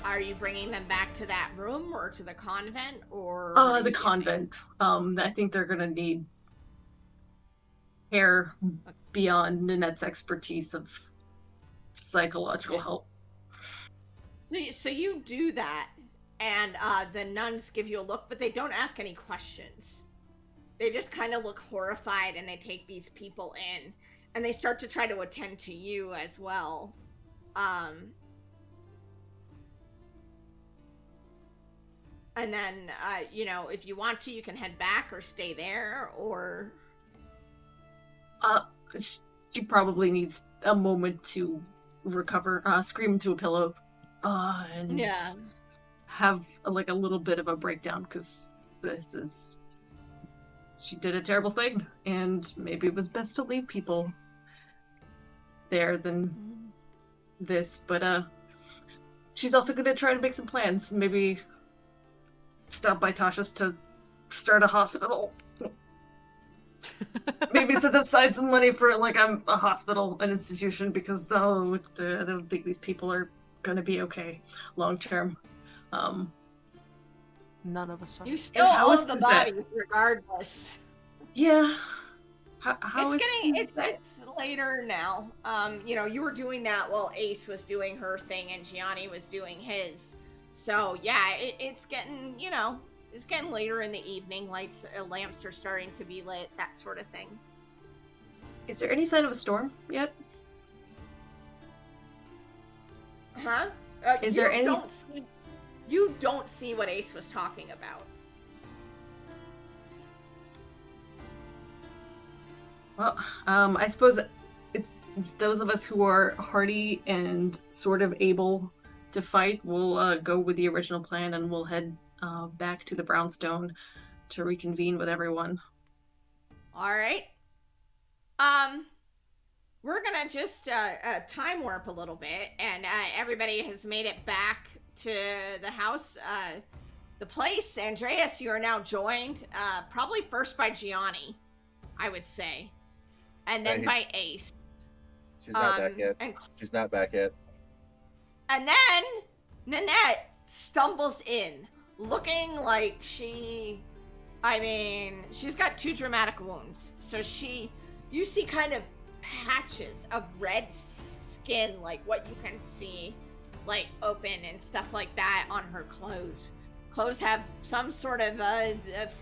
Are you bringing them back to that room, or to the convent, or... The convent. I think they're gonna need care beyond Nanette's expertise of psychological help. So you do that, and the nuns give you a look, but they don't ask any questions. They just kind of look horrified, and they take these people in, and they start to try to attend to you as well. And then, you know, if you want to, you can head back or stay there, or... She probably needs a moment to recover, scream into a pillow, and have like a little bit of a breakdown, because she did a terrible thing, and maybe it was best to leave people there than this, but she's also gonna try to make some plans, maybe stop by Tasha's to start a hospital. Maybe set aside some money for like a hospital, an institution, because I don't think these people are gonna be okay long term. none of us are. You still own the bodies regardless. Yeah. It's later now. You know, you were doing that while Ace was doing her thing and Gianni was doing his. So yeah, it's getting, you know, it's getting later in the evening. Lights, lamps are starting to be lit, that sort of thing. Is there any sign of a storm yet? Huh? Is there any? You don't see what Ace was talking about. Well, I suppose it's those of us who are hardy and sort of able to fight. We'll go with the original plan, and we'll head back to the Brownstone to reconvene with everyone. All right. We're gonna just time warp a little bit, and everybody has made it back to the house, the place. Andreas, you are now joined, probably first by Gianni, I would say, and then by Ace. She's not back yet. She's not back yet. And then Nanette stumbles in, looking like she's got 2 dramatic wounds. So you see kind of patches of red skin, like what you can see, like open and stuff like that on her clothes. Clothes have some sort of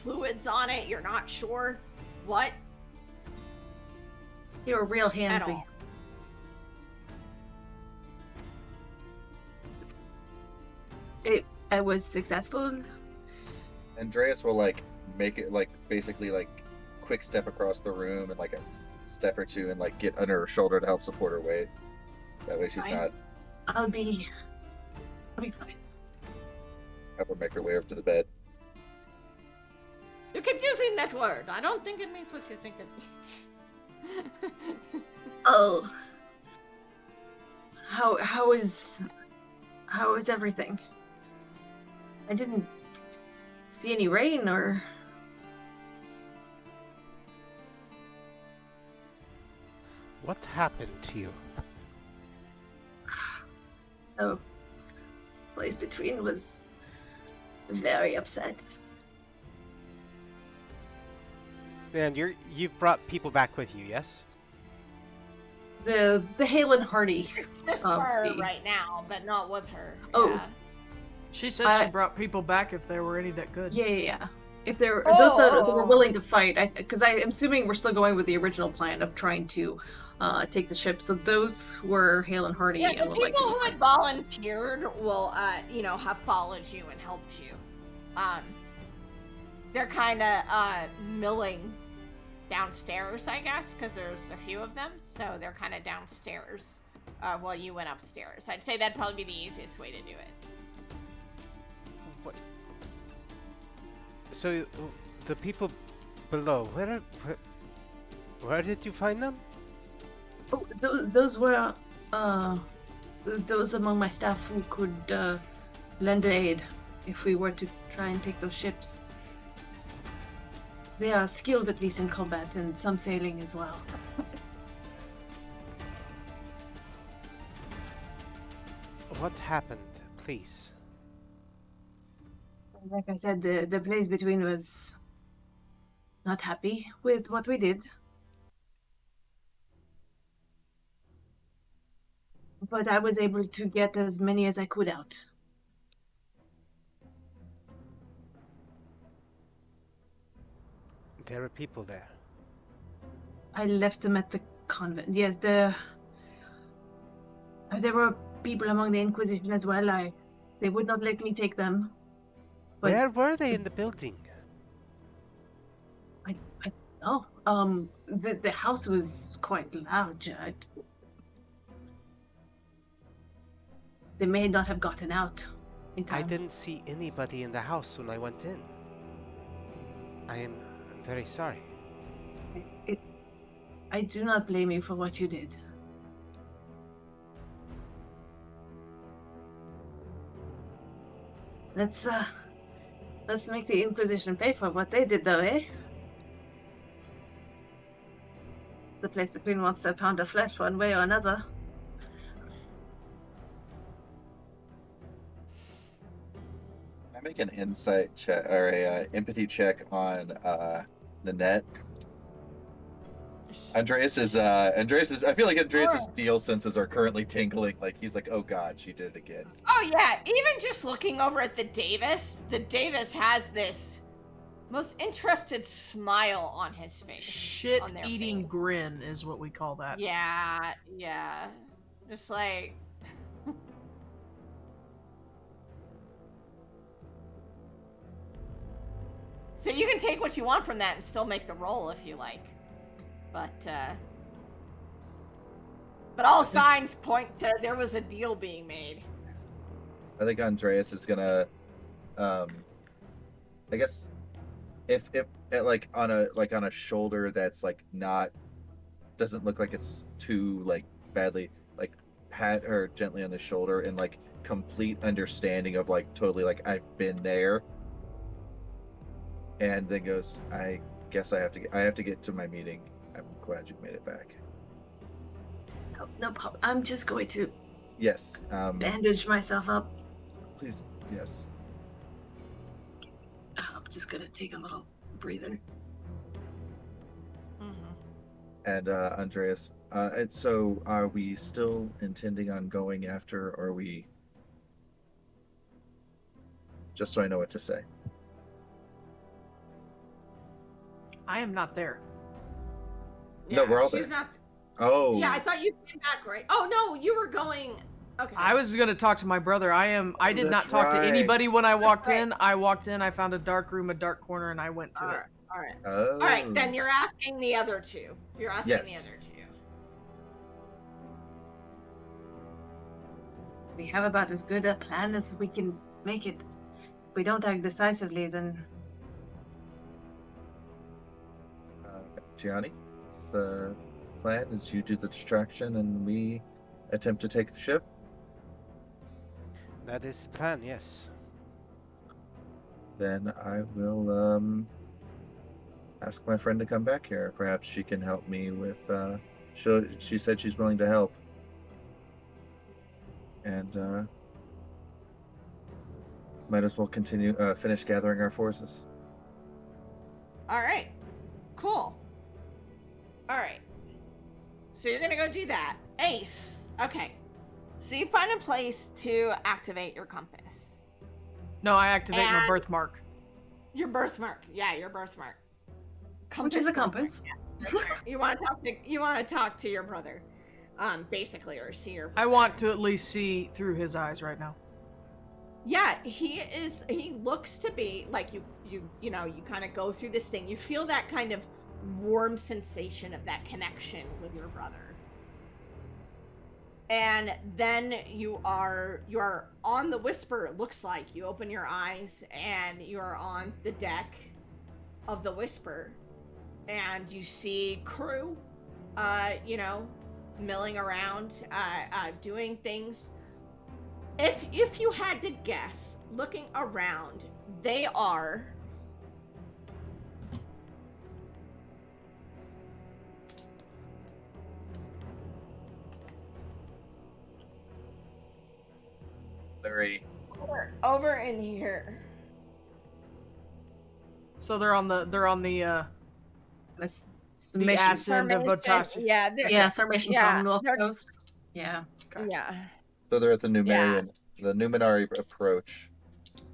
fluids on it. You're not sure what They were real at handsy. all. I was successful. Andreas will like make it like basically like quick step across the room and like a step or two and like get under her shoulder to help support her weight. That way she's Fine. not I'll be fine. have her make her way up to the bed. You keep using that word. I don't think it means what you think it means. Oh. How is everything? I didn't see any rain or What happened to you? the place between was very upset. And you've brought people back with you, yes? The Hale and Hardy. It's just Of her the- right now, but not with her. Oh. Yeah. She said she brought people back if there were any that could. Yeah. If there are those that were Oh. willing to fight, because I'm assuming we're still going with the original plan of trying to take the ship. So those who were Hale and Hardy Yeah, and the would people like to who fight. had volunteered will, have followed you and helped you. They're kind of milling downstairs, I guess, because there's a few of them. So they're kind of downstairs while you went upstairs. I'd say that'd probably be the easiest way to do it. What? So the people below, where did you find them? Oh, those were those among my staff who could lend aid if we were to try and take those ships. They are skilled at least in combat and some sailing as well. What happened, please? Like I said, the place between was not happy with what we did. But I was able to get as many as I could out. There are people there. I left them at the convent. Yes, there were people among the Inquisition as well. They would not let me take them. But Where were they in the building? the house was quite large. They may not have gotten out in time. I didn't see anybody in the house when I went in. I am very sorry. I do not blame you for what you did. Let's make the Inquisition pay for what they did, though, eh? The place between wants their pound of flesh one way or another. I make an insight check or a empathy check on Nanette. Andreas is I feel like Andreas's deal senses are currently tingling, like he's like, oh god, she did it again. Oh yeah, even just looking over at the Davis has this most interested smile on his face. on their Shit-eating face. grin is what we call that. Yeah. Just like So you can take what you want from that and still make the roll if you like. But all signs point to there was a deal being made. I think Andreas is gonna, I guess, if like on a shoulder that's like not, doesn't look like it's too like badly, like pat her gently on the shoulder in like complete understanding of like totally like I've been there, and then goes, I guess I have to get to my meeting. I'm glad you made it back. No problem. I'm just going to Yes. bandage myself up. Please. Yes. I'm just gonna take a little breather. Mm-hmm. And Andreas And so are we still intending on going after, or are we... Just so I know what to say. I am not there. No, we're all she's there. not. Oh. Yeah, I thought you came back, right? Oh no, you were going. Okay. I was gonna talk to my brother. I did not That's talk to right. anybody when I walked right. in. I walked in, I found a dark room, a dark corner, and I went to All it. right. All right. Oh. All right. Then you're asking the other two. You're asking the Yes. other two. We have about as good a plan as we can make it. If we don't act decisively, then Gianni, it's the plan is you do the distraction and we attempt to take the ship? That is the plan, yes. Then I will ask my friend to come back here. Perhaps she can help me with she said she's willing to help. And might as well continue finish gathering our forces. All right. Cool. All right. So you're gonna go do that, Ace. Okay. So you find a place to activate your compass. No, I activate my And- birthmark. Your birthmark. Yeah, your birthmark. which is a birthmark, compass. yeah. You want to talk to your brother, basically, or see your brother. I want to at least see through his eyes right now. Yeah, he looks to be like you kind of go through this thing. You feel that kind of warm sensation of that connection with your brother. And then you are on the Whisper, it looks like. You open your eyes and you're on the deck of the Whisper. And you see crew milling around, doing things. If you had to guess, looking around, they are Larry. over in here. So they're on the That's the summation. acid of Sarmation, Botashi. yeah, Yeah, summation yeah, from North they're- Coast. Yeah. yeah. So they're at the Numerian, the Numenari approach.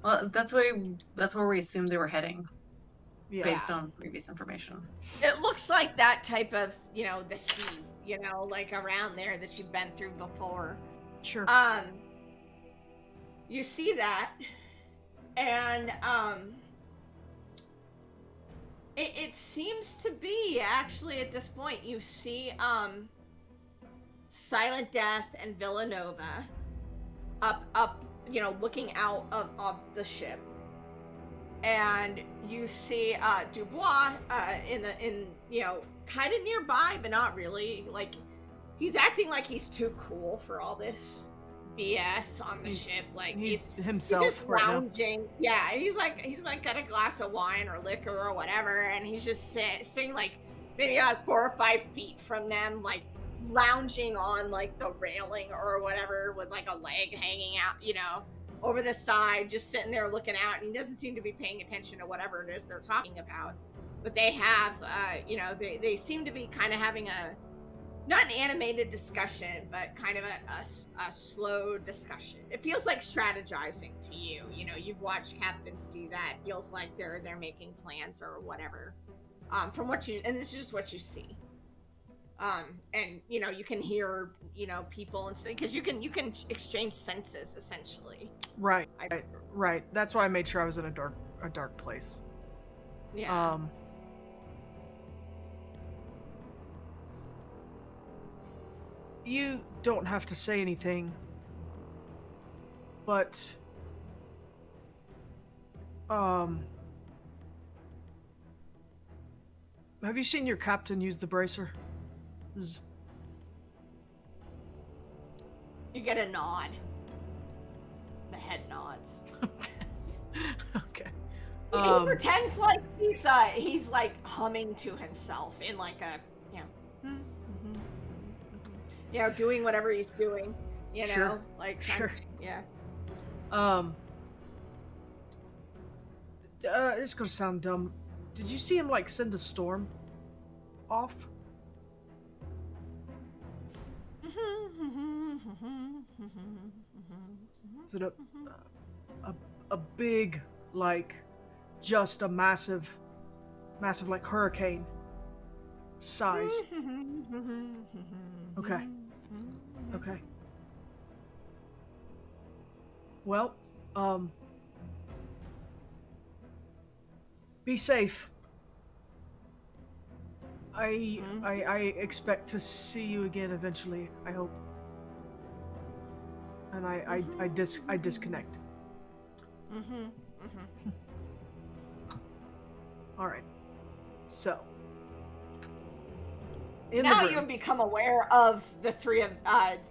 Well, that's where we assumed they were heading, Yeah. based on previous information. It looks like that type of, the sea, like around there that you've been through before. Sure. You see that, and it seems to be actually at this point you see Silent Death and Villanova up looking out of the ship, and you see Dubois in kind of nearby, but not really. Like, he's acting like he's too cool for all this BS on the ship. Like, He's he's himself just right now. lounging. Yeah, he's like got a glass of wine or liquor or whatever, and he's just sitting like maybe 4 or 5 feet from them, like lounging on like the railing or whatever, with like a leg hanging out, over the side, just sitting there looking out. And he doesn't seem to be paying attention to whatever it is they're talking about. But they have, they seem to be kind of having not an animated discussion, but kind of a slow discussion. It feels like strategizing to you. You've watched captains do that. It feels like they're making plans or whatever. From what and this is just what you see. And you can hear people and because you can exchange senses essentially. Right. Right. That's why I made sure I was in a dark place. Yeah. You don't have to say anything, but have you seen your captain use the bracer? You get a nod. The head nods. Okay. He pretends like he's like humming to himself in like a doing whatever he's doing, Sure. like Sure. yeah. It's gonna sound dumb. Did you see him like send a storm off? Is it a big, like, just a massive like hurricane size? Okay. Okay. Well, be safe. I expect to see you again eventually, I hope. And I disconnect. All right. So, in Now the you room. have become aware of the three of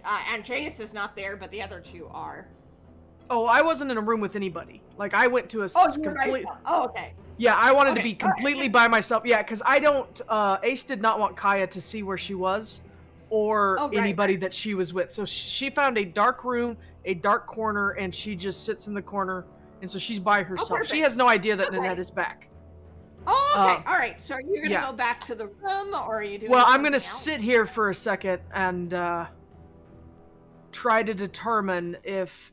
Andreas is not there, but the other two are. Oh, I wasn't in a room with anybody. Like, I went to a Oh, you were by complete. yourself. Oh, okay. Yeah, I wanted to Okay, be all right. completely by myself. Yeah, because I don't. Ace did not want Kaya to see where she was, or Oh, right, anybody right. that she was with. So she found a dark room, a dark corner, and she just sits in the corner. And so she's by herself. She perfect. has no idea that Okay. Nanette is back. Oh, okay. Uh, All right. So are you gonna yeah. go back to the room, or are you doing? Well, I'm something gonna else? sit here for a second and try to determine if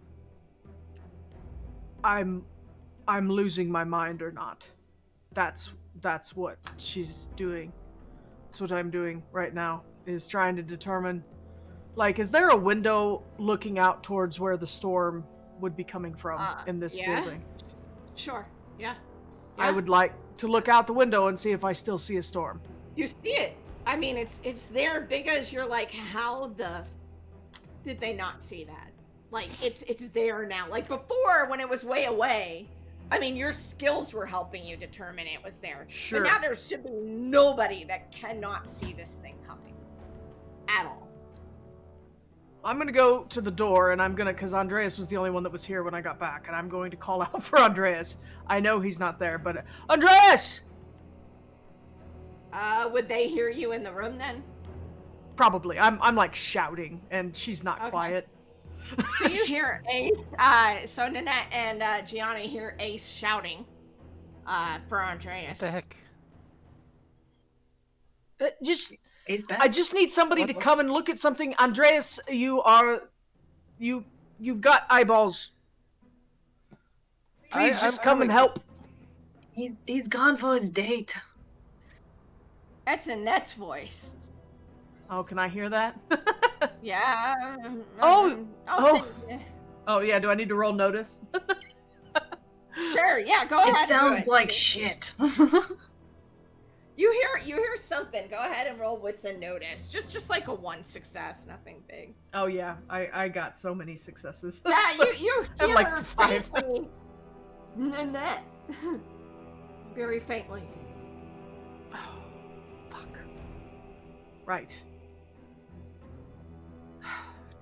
I'm losing my mind or not. That's what she's doing. That's what I'm doing right now, is trying to determine, like, is there a window looking out towards where the storm would be coming from in this Yeah. building? Sure. Yeah. I would like to look out the window and see if I still see a storm. You see it. I mean, it's there because you're like, how the did they not see that? Like, it's there now. Like before, when it was way away, I mean, your skills were helping you determine it was there. Sure. But now there should be nobody that cannot see this thing coming at all. I'm gonna go to the door, and I'm gonna, because Andreas was the only one that was here when I got back, and I'm going to call out for Andreas. I know he's not there, but Andreas! Would they hear you in the room then? Probably. I'm like shouting, and she's not Okay. quiet. So you hear Ace, so Nanette and Gianni hear Ace shouting for Andreas. What the heck? He's back. I just need somebody to come and look at something. Andreas, you've got eyeballs. Please just come and help. He's gone for his date. That's Nanette's voice. Oh, can I hear that? Yeah. Oh, I'll Oh yeah, do I need to roll notice? Sure, yeah, go ahead. It sounds do like shit. You hear something. Go ahead and roll wits and notice. Just like a 1 success, nothing big. Oh yeah, I got so many successes. Yeah, So- you I'm hear like 5. faintly. Nanette. Very faintly. Oh, fuck. Right.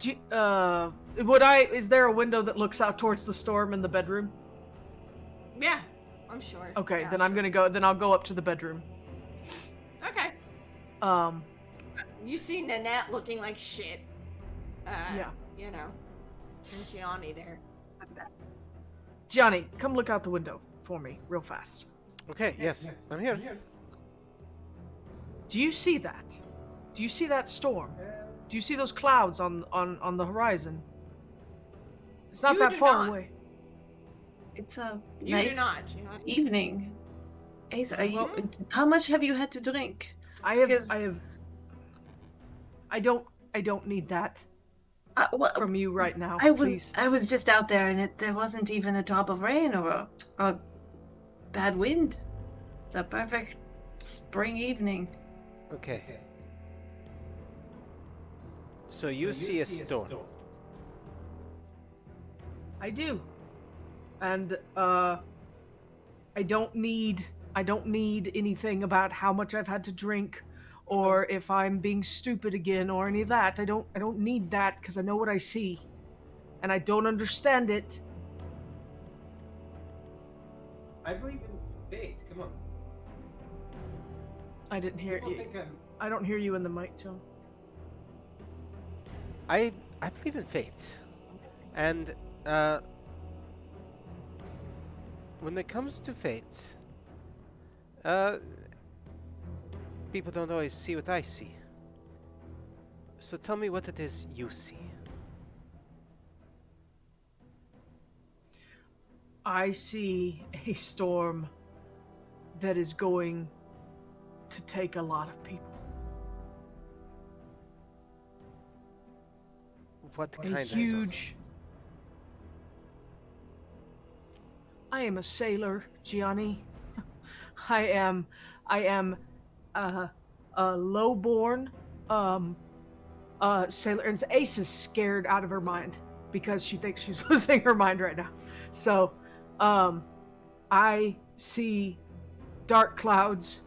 Is there a window that looks out towards the storm in the bedroom? Yeah, I'm sure. Okay, Yeah, then sure. I'll go up to the bedroom. Okay. You see Nanette looking like shit. Yeah. You know. And Gianni there. Johnny, come look out the window for me, real fast. Okay, yes, I'm here. Do you see that? Do you see that storm? Do you see those clouds on the horizon? It's not You that do far not. away. It's a You nice do not, Gianni. evening. Ace, are you, Well- how much have you had to drink? I don't need that from you right now. Please. I was just out there and there wasn't even a drop of rain or a bad wind. It's a perfect spring evening. Okay. So you see a storm. I do. And I don't need anything about how much I've had to drink or if I'm being stupid again or any of that. I don't need that because I know what I see. And I don't understand it. I believe in fate. Come on. I didn't hear People you. think I'm- I don't hear you in the mic, John. I believe in fate. And when it comes to fate, people don't always see what I see. So tell me what it is you see. I see a storm that is going to take a lot of people. What A kind of storm? huge. I am a sailor, Gianni. I am a lowborn sailor, and Ace is scared out of her mind because she thinks she's losing her mind right now. So, I see dark clouds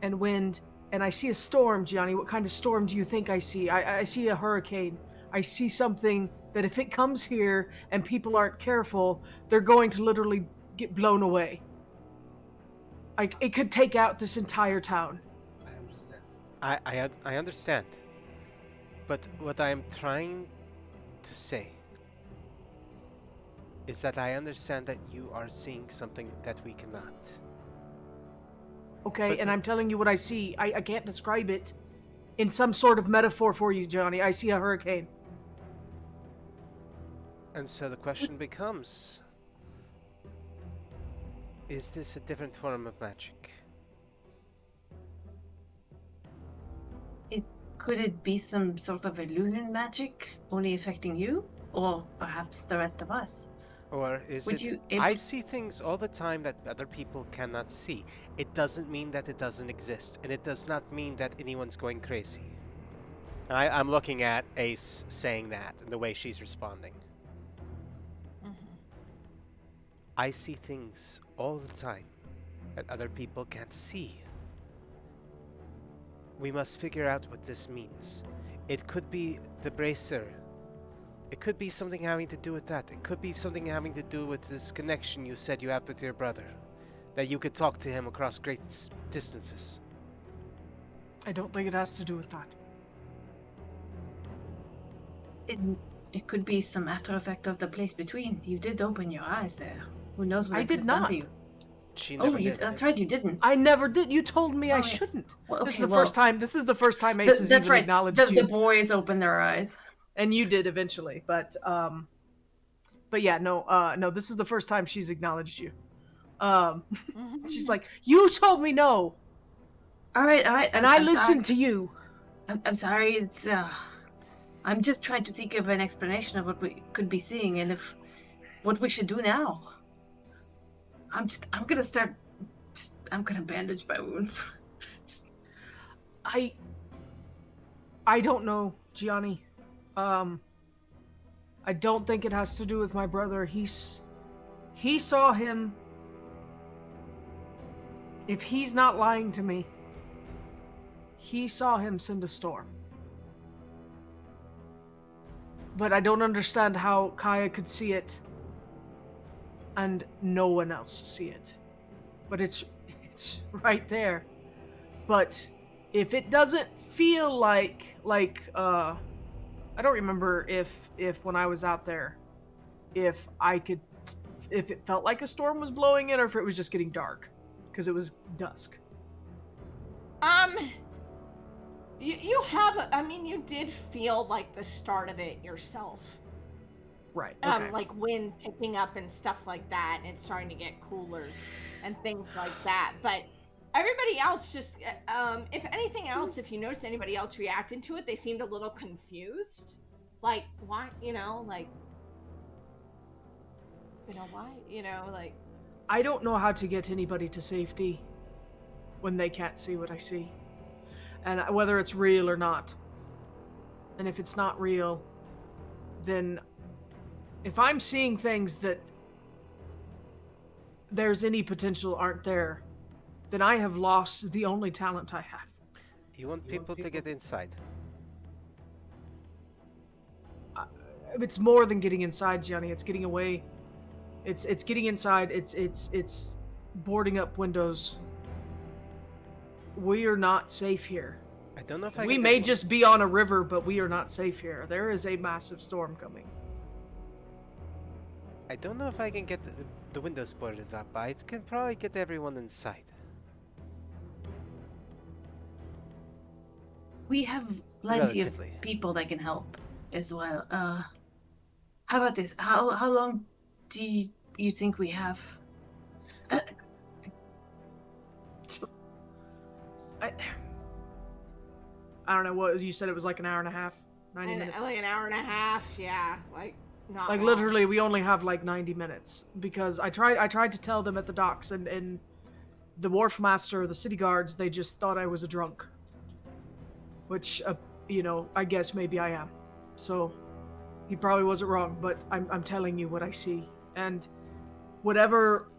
and wind, and I see a storm, Gianni. What kind of storm do you think I see? I see a hurricane. I see something that if it comes here and people aren't careful, they're going to literally get blown away. Like, it could take out this entire town. I understand. I understand. But what I am trying to say is that I understand that you are seeing something that we cannot. Okay, But- and I'm telling you what I see. I can't describe it in some sort of metaphor for you, Johnny. I see a hurricane. And so the question becomes, is this a different form of magic? Could it be some sort of illusion magic only affecting you? Or perhaps the rest of us? Or is Would it... you I see things all the time that other people cannot see. It doesn't mean that it doesn't exist, and it does not mean that anyone's going crazy. I'm looking at Ace saying that, and the way she's responding. I see things all the time that other people can't see. We must figure out what this means. It could be the bracer. It could be something having to do with that. It could be something having to do with this connection you said you have with your brother. That you could talk to him across great distances. I don't think it has to do with that. It could be some after effect of the place between. You did open your eyes there. Who knows what I it did could have done not. to you? She Oh, never did. that's right, you didn't. I never did. You told me I yeah. shouldn't. Well, This is okay, the first time. This is the first time Ace has That's even right. acknowledged The you. boys opened their eyes. And you did eventually, but yeah, no. This is the first time she's acknowledged you. She's like, you told me no, All right. and I listened to you. I'm sorry. It's I'm just trying to think of an explanation of what we could be seeing and if what we should do now. I'm gonna bandage my wounds. I don't know, Gianni. I don't think it has to do with my brother. He saw him. If he's not lying to me, he saw him send a storm. But I don't understand how Kaya could see it and no one else see it. But it's right there. But if it doesn't feel like I don't remember if when I was out there if it felt like a storm was blowing in or if it was just getting dark because it was dusk. You have, I mean, you did feel like the start of it yourself. Right. Okay. Like wind picking up and stuff like that, and it's starting to get cooler and things like that. But everybody else just, if anything else, if you noticed anybody else reacting to it, they seemed a little confused. Like, why, like, why, like. I don't know how to get anybody to safety when they can't see what I see. And whether it's real or not. And if it's not real, then if I'm seeing things that there's any potential aren't there, then I have lost the only talent I have. You want people to get inside. It's more than getting inside, Johnny. It's getting away. It's getting inside. It's boarding up windows. We are not safe here. I don't know if I We can may just be on a river, but we are not safe here. There is a massive storm coming. I don't know if I can get the windows boarded up, but I can probably get everyone inside. We have plenty Relatively. of people that can help as well. How about this? How long do you think we have? I don't know what you said. It was like an hour and a half, 90 minutes. Like an hour and a half. Yeah, like not Like long. literally, we only have like 90 minutes because I tried to tell them at the docks, and the wharf master, the city guards, they just thought I was a drunk. Which, I guess maybe I am. So, he probably wasn't wrong, but I'm telling you what I see. And whatever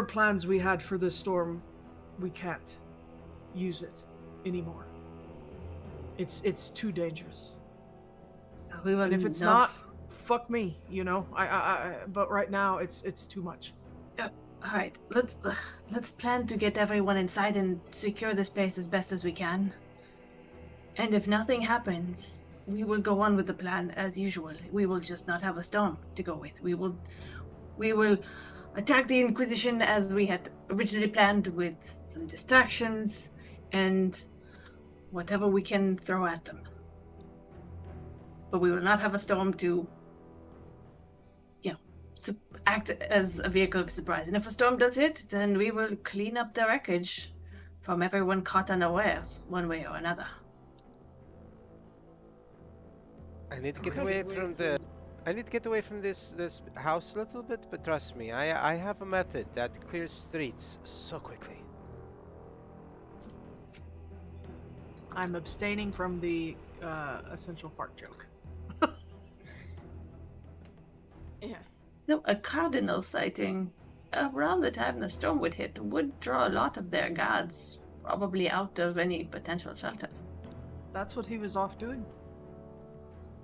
plans we had for this storm, we can't use it anymore. It's too dangerous. We will And if it's not, fuck me, but right now it's too much. All right, let's plan to get everyone inside and secure this place as best as we can. And if nothing happens, we will go on with the plan as usual. We will just not have a storm to go with. We will attack the Inquisition as we had originally planned, with some distractions and whatever we can throw at them. But we will not have a storm to, act as a vehicle of surprise. And if a storm does hit, then we will clean up the wreckage from everyone caught unawares, one way or another. I need to get away from this house a little bit, but trust me, I have a method that clears streets so quickly. I'm abstaining from the essential fart joke. Yeah. No, a cardinal sighting around the time the storm would hit would draw a lot of their guards, probably out of any potential shelter. That's what he was off doing.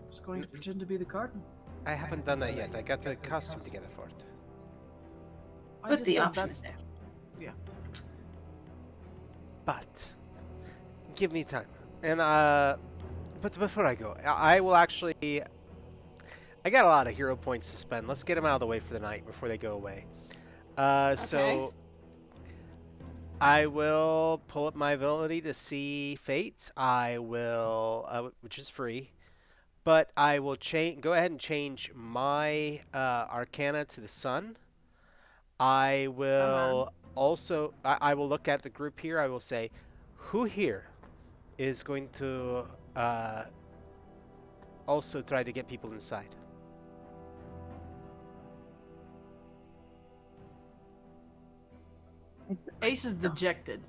Just going to pretend to be the cardinal. I haven't done that yet. I got the costume together for it. But the option is there. Yeah. But give me time. And but before I go, I will actually. I got a lot of hero points to spend. Let's get them out of the way for the night before they go away. So I will pull up my ability to see fate. I will, which is free, but I will go ahead and change my Arcana to the sun. I will also. I will look at the group here. I will say, who here is going to also try to get people inside? Ace is dejected.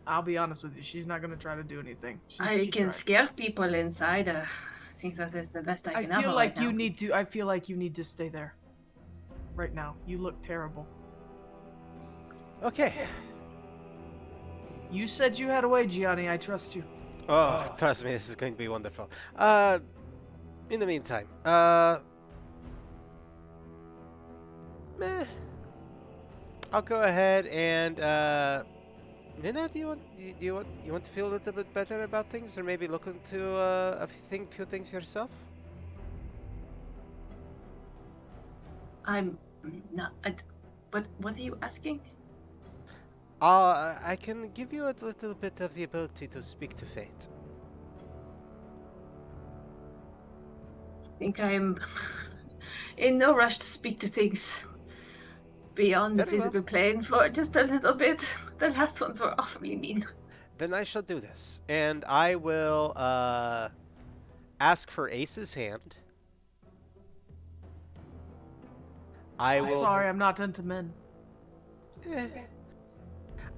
I'll be honest with you. She's not going to try to do anything. I can tried. scare people inside. I think that is the best I can offer. I feel like you need to stay there. Right now. You look terrible. Okay. You said you had a way, Gianni. I trust you. Oh, trust me, this is going to be wonderful. In the meantime, I'll go ahead and Nina, do you want to feel a little bit better about things, or maybe look into a few things yourself? I'm not. What are you asking? I can give you a little bit of the ability to speak to fate. I think I'm in no rush to speak to things beyond the physical plane for just a little bit. The last ones were awfully mean. Then I shall do this, and I will ask for Ace's hand. I'm sorry, I'm not into men.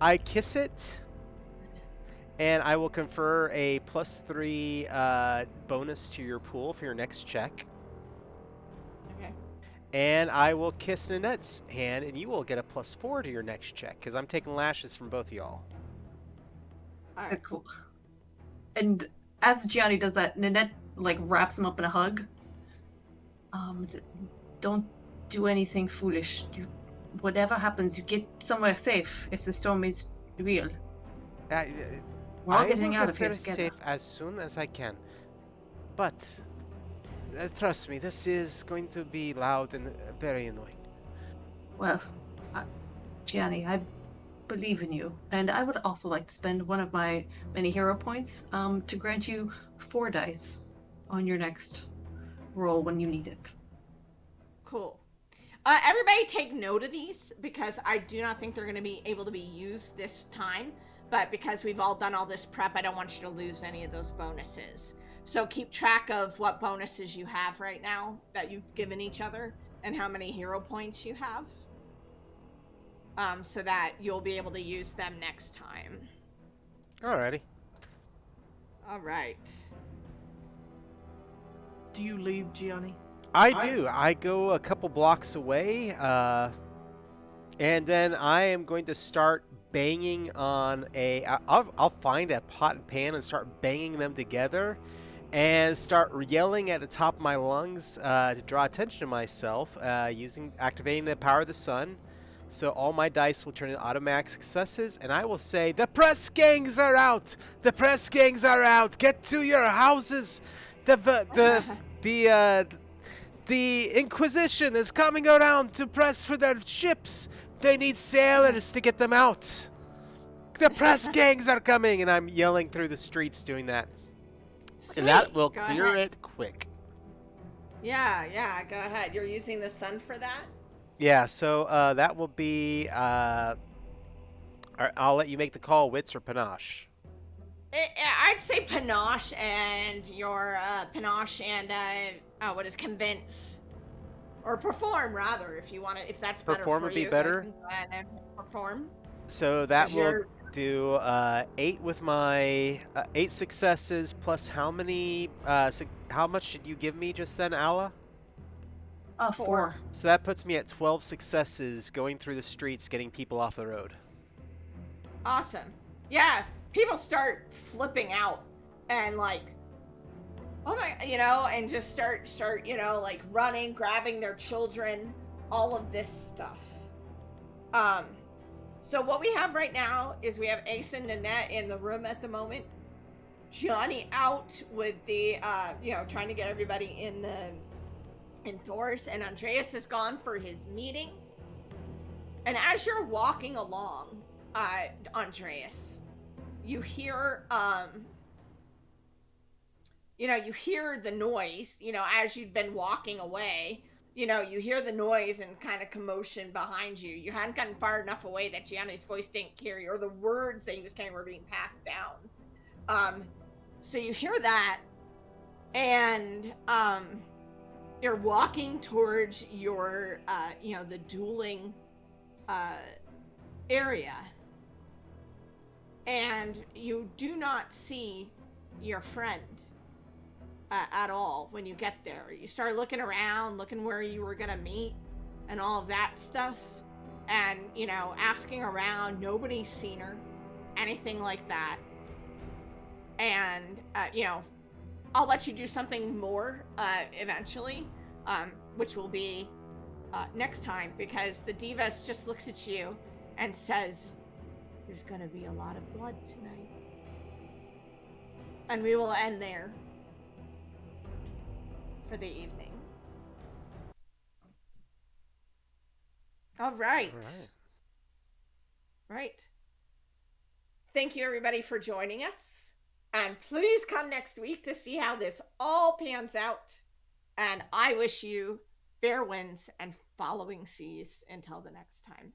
I kiss it, and I will confer a +3 bonus to your pool for your next check. Okay. And I will kiss Nanette's hand, and you will get a +4 to your next check, because I'm taking lashes from both of y'all. All right. Cool. And as Gianni does that, Nanette wraps him up in a hug. Don't do anything foolish. Whatever happens, you get somewhere safe. If the storm is real, we're all getting out of here together. Safe as soon as I can. But trust me, this is going to be loud and very annoying. Well, Gianni, I believe in you, and I would also like to spend one of my many hero points to grant you 4 dice on your next roll when you need it. Cool. Everybody take note of these because I do not think they're going to be able to be used this time. But because we've all done all this prep, I don't want you to lose any of those bonuses. So keep track of what bonuses you have right now that you've given each other and how many hero points you have. So that you'll be able to use them next time. Alrighty. All right. Do you leave, Gianni? I do. I go a couple blocks away, and then I am going to start banging on I'll find a pot and pan and start banging them together and start yelling at the top of my lungs to draw attention to myself, activating the power of the sun. So all my dice will turn into automatic successes, and I will say, "The press gangs are out! The press gangs are out! Get to your houses! The Inquisition is coming around to press for their ships. They need sailors to get them out. The press gangs are coming!" And I'm yelling through the streets doing that. Sweet. And that will Go clear ahead. it quick. Yeah, go ahead. You're using the sun for that? Yeah, so that will be... I'll let you make the call, Wits or Panache. I'd say panache and your panache and what is convince or perform rather if you want to, if that's better Perform for would be you. better. Go ahead and perform. So that 'Cause will you're- do 8 with my 8 successes plus how many? How much did you give me just then, Alla? 4. So that puts me at 12 successes going through the streets, getting people off the road. Awesome. Yeah, people start flipping out and like, oh my, and just start, like running, grabbing their children, all of this stuff. So what we have right now is we have Ace and Nanette in the room at the moment. Johnny out with the, trying to get everybody indoors, and Andreas is gone for his meeting. And as you're walking along, Andreas, you hear, you hear the noise, as you've been walking away, you hear the noise and kind of commotion behind you. You hadn't gotten far enough away that Gianni's voice didn't carry, or the words that he was carrying were being passed down. So you hear that, and, you're walking towards your, the dueling, area, and you do not see your friend at all when you get there. You start looking around, looking where you were gonna meet and all of that stuff, and asking around. Nobody's seen her, anything like that. And I'll let you do something more eventually, which will be next time, because the Divas just looks at you and says, "There's gonna be a lot of blood tonight." And we will end there for the evening. All right. Right. Thank you, everybody, for joining us. And please come next week to see how this all pans out. And I wish you fair winds and following seas until the next time.